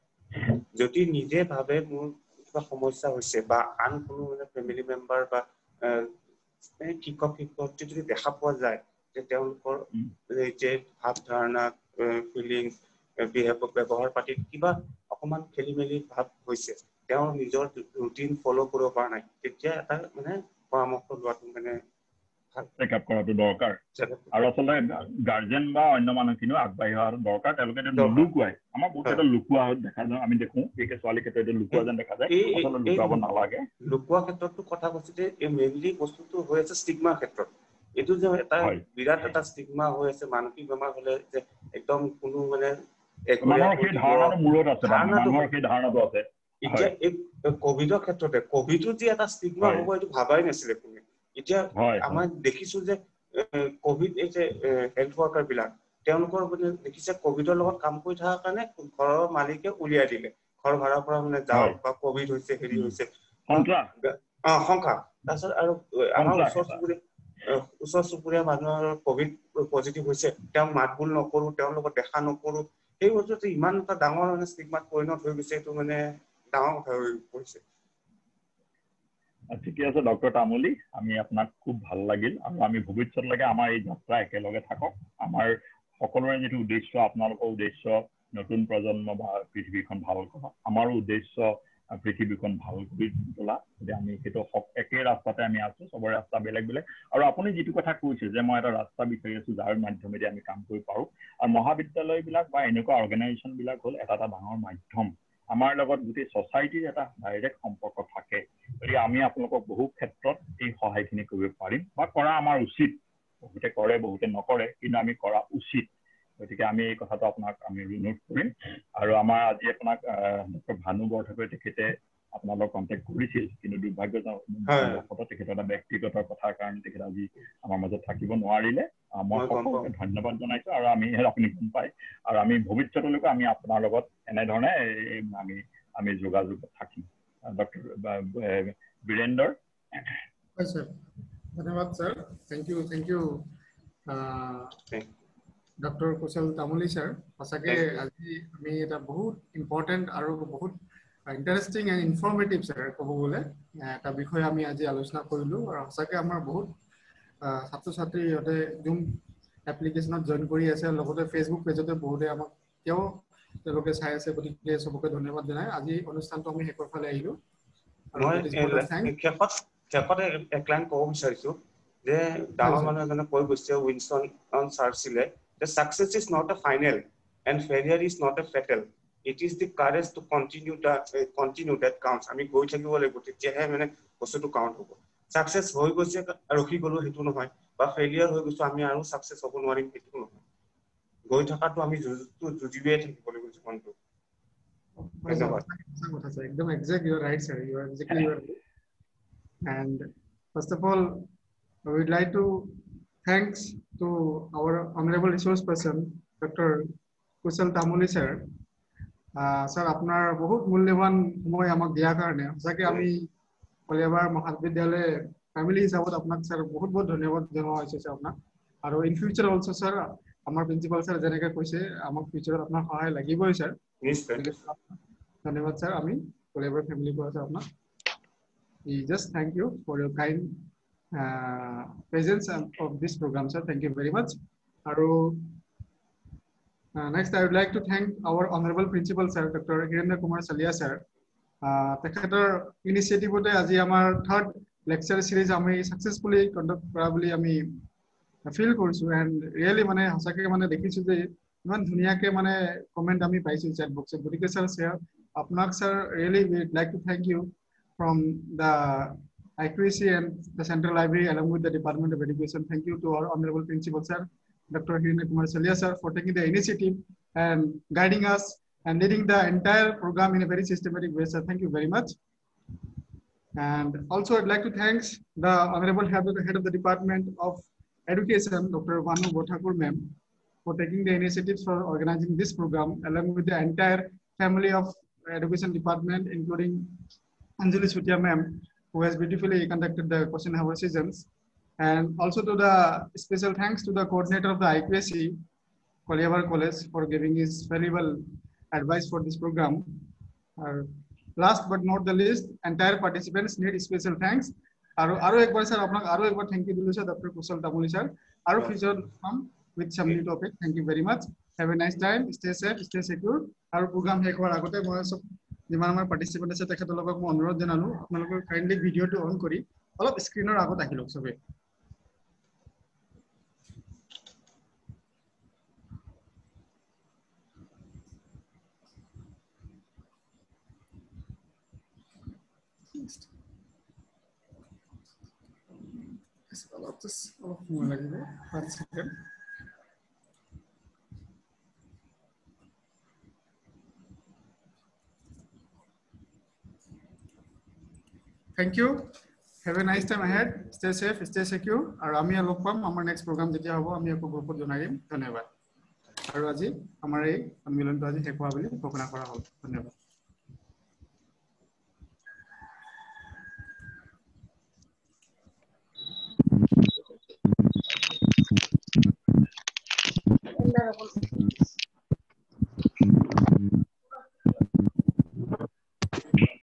যদি নিজে ভাবে মোৰ কিবা সমস্যা হৈছে বা আন কোনো মানে ফেমিলি মেম্বাৰ বা শিক্ষক শিক্ষয়িত্ৰী যদি দেখা পোৱা যায় যে তেওঁলোকৰ যে ভাৱ ধাৰণা, ফিলিংছ, ব্যৱহাৰ পাতিত কিবা অকমান খেলি মেলি ভাৱ হৈছে, তেওঁ নিজৰ ৰুটিন ফল' কৰিব পৰা নাই, তেতিয়া এটা মানে পৰামৰ্শ লোৱাটো মানে চেকআপ কৰাটো দৰকাৰ আৰু আচলতে গাৰ্জেন বা অন্য মানুহখিনিও আগবাঢ়ি অহা দৰকাৰ তেওঁলোকে নুলুকুৱাই আমাৰ বহুত ক্ষেত্ৰত লুকুৱা দেখা যায় আমি দেখো বিশেষকৈ ছোৱালী ক্ষেত্ৰত লুকুৱা যেন দেখা যায় আচলতে লুকুৱাব নালাগে লুকুৱা ক্ষেত্ৰতো কথা কৈছো যে এই মেইনলি বস্তুটো হৈ আছে ষ্টিগমাৰ ক্ষেত্ৰত এইটো যে এটা বিৰাট এটা ষ্টিগমা হৈ আছে মানসিক বেমাৰ হলে যে একদম কোনো মানে মানুহৰ সেই ধাৰণাটো মূৰত আছে মানুহৰ সেই ধাৰণাটো আছে এতিয়া এই কোভিডৰ ক্ষেত্ৰতে কোভিডৰ যে এটা ষ্টিগমা হ'ব এইটো ভাবাই নাছিলে কোনে এতিয়া আমাৰ দেখিছো যে কোভিড এই যে হেল্থ ওয়াৰ্কাৰ বিলাক তেওঁলোকৰ মানে দেখিছে কোভিডৰ লগত কাম কৰি থকাৰ কাৰণে ঘৰৰ মালিকে উলিয়াই দিলে ঘৰ ভাড়াৰ পৰা মানে যাওক বা কোভিড হৈছে হেৰি হৈছে সংখ্যা তাৰপিছত আৰু আমাৰ ওচৰ চুবুৰীয়া মানুহৰ কোভিড পজিটিভ হৈছে তেওঁ মাত বোল নকৰো তেওঁৰ লগত দেখা নকৰো এই বস্তুটো ইমান এটা ডাঙৰ মানে ষ্টিগমাত পৰিণত হৈ গৈছে এইটো মানে ডাঙৰ কথা হৈ পৰিছে ঠিকে আছে ডক্টৰ তামুলী আমি আপোনাক খুব ভাল লাগিল আৰু আমি ভৱিষ্যতলৈকে আমাৰ এই যাত্ৰা একেলগে থাকক আমাৰ সকলোৰে যিটো উদ্দেশ্য আপোনালোকৰ উদ্দেশ্য নতুন প্ৰজন্ম বা পৃথিৱীখন ভাল কৰা আমাৰো উদ্দেশ্য পৃথিৱীখন ভাল কৰি তোলা যে আমি সেইটো একে ৰাস্তাতে আমি আছো চবৰে ৰাস্তা বেলেগ বেলেগ আৰু আপুনি যিটো কথা কৈছে যে মই এটা ৰাস্তা বিচাৰি আছো যাৰ মাধ্যমেদি আমি কাম কৰিব পাৰো আৰু মহাবিদ্যালয়বিলাক বা এনেকুৱা অৰ্গেনাইজেশ্যনবিলাক হ'ল এটা ডাঙৰ মাধ্যম আমাৰ লগত গোটেই ছ'চাইটিৰ এটা ডাইৰেক্ট সম্পৰ্ক থাকে গতিকে আমি আপোনালোকক বহু ক্ষেত্ৰত এই সহায়খিনি কৰিব পাৰিম বা কৰা আমাৰ উচিত বহুতে কৰে বহুতে নকৰে কিন্তু আমি কৰা উচিত গতিকে আমি এই কথাটো আপোনাক আমি ৰিনোট কৰিম আৰু আমাৰ আজি আপোনাক ডক্টৰ ভানু বৰঠাকুৰে তেখেতে আপোনালোক কণ্টেক্ট কৰিছিল কিন্তু দুৰ্ভাগ্যজনক তেখেতৰ এটা ব্যক্তিগত কথাৰ কাৰণে তেখেতে আজি আমাৰ মাজত থাকিব নোৱাৰিলে মই সকলোকে ধন্যবাদ জনাইছো আৰু আমি আপুনি গম পায় আৰু আমি ভৱিষ্যতলৈকে আমি আপোনাৰ লগত এনেধৰণে আমি যোগাযোগত থাকিম ডক্টৰ বীৰেন্দৰ হয় স্যার ধন্যবাদ স্যার থ্যাংক ইউ ডক্টর কুশল তামুলী স্যার সঁচাকে আজি আমি এটা বহুত ইম্পর্টেন্ট আর বহুত ইন্টারেস্টিং এন্ড ইনফরমেটিভ স্যার কব গলে এটা বিষয় আমি আজি আলোচনা কৰিলো আৰু সঁচাকে আমাৰ বহুত ছাত্ৰ ছাত্ৰী ইহঁতে জুম এপ্লিকেশনত জয়েন কৰি আছে লগতে ফেসবুক পেজতে বহুতে আমাক কিয় তেওঁলোকে চাই আছে গতিকে সবকে ধন্যবাদ জনাই আজি অনুষ্ঠানটো আমি শেষৰ ফালে আহিলো শেষতে এক লাইন ক'ব বিচাৰিছো যে ডাঙৰ মানুহ এজনে কৈ গৈছে উইনষ্টন চাৰ্চিলে যে success is not a final and failure is not a fatal it is the courage to continue that counts আমি গৈ থাকিব লাগিব তেতিয়াহে মানে বস্তুটো কাউন্ট হ'ব সাকসেস হৈ গৈছে ৰখি গলো সেইটো নহয় বা ফেইলিয়াৰ হৈ গৈছে আমি আৰু সাকসেস হ'ব নোৱাৰিম সেইটো নহয় গৈ থকাটো আমি যুঁজিয়ে থাকিব লাগিব জীৱনটো Ekdom exact, you are right, sir. You are exactly right. And first of all, I would like to thanks to our honorable resource person, Dr. Kushal Tamuli, sir. Sir, আপনার বহুত মূল্যবান সময় আমাক দিয়াৰ কাৰণে সঁচাকে আমি কলিয়াবৰ মহাবিদ্যালয় ফ্যামিলি হিচাপত আপোনাক স্যাৰ বহুত বহুত ধন্যবাদ জনোৱা হৈছে স্যাৰ আপোনাক আৰু ইন ফিউচাৰ অলসো স্যাৰ আমাৰ প্ৰিন্সিপাল স্যাৰ যেনেকৈ কৈছে আমাক ফিউচাৰত আপোনাৰ সহায় লাগিবই স্যাৰ নিশ্চয় ধন্যবাদ স্যাৰ আমি কলিয়াবৰ ফ্যামিলি পৰা স্যার আপোনাক we just thank you for your kind presence of this program sir thank you very much aru next I would like to thank our honorable principal sir Dr. Hirendra Kumar Salia sir tekhator initiative ote aji amar third lecture series ami successfully conduct kora boli ami feel korchu and really mane hasake mane dekhichu je iman dhuniya ke mane comment ami paichu chat box e gotike sir apnak sir really we would like to thank you from the IQAC and the Central Library along with the Department of Education. Thank you to our honorable principal sir, Dr. Hirendra Kumar Salia sir, for taking the initiative and guiding us and leading the entire program in a very systematic way. Sir, thank you very much. And also I'd like to thank the honorable head of the Department of Education, Dr. Vanu Bothakur ma'am, for taking the initiatives for organizing this program along with the entire family of Education Department, including Anjali Sutia ma'am, who has beautifully conducted the question and answer sessions, and also to the special thanks to the coordinator of the IQAC, Koliabar College, for giving his valuable advice for this program. Last but not the least, entire participants need special thanks. Aro ekbar sir, apnak aro ekbar thank you dilu sir, Dr. Kushal Tamuli sir. Aro future come with some new topic. Thank you very much. Have a nice time. Stay safe, stay secure. Aro program hekor agote moi sob যিমান আমাৰ পাৰ্টিসিপেন্ট আছে তেখেতলোকক মই অনুৰোধ জনালো আপোনালোকে kindly ভিডিওটো on কৰি অলপ স্ক্ৰিনৰ আগত আহিলক সবে অলপ সময় লাগিব 5 second Thank you. Have a nice time ahead. Stay safe, stay secure. আৰু আমি লগ পাম আমাৰ নেক্সট প্ৰগ্ৰাম যেতিয়া হ'ব আমি আকৌ গ্ৰুপত জনাই দিম ধন্যবাদ আৰু আজি আমাৰ এই সন্মিলনটো আজি শেষ হোৱা বুলি ঘোষণা কৰা হ'ল ধন্যবাদ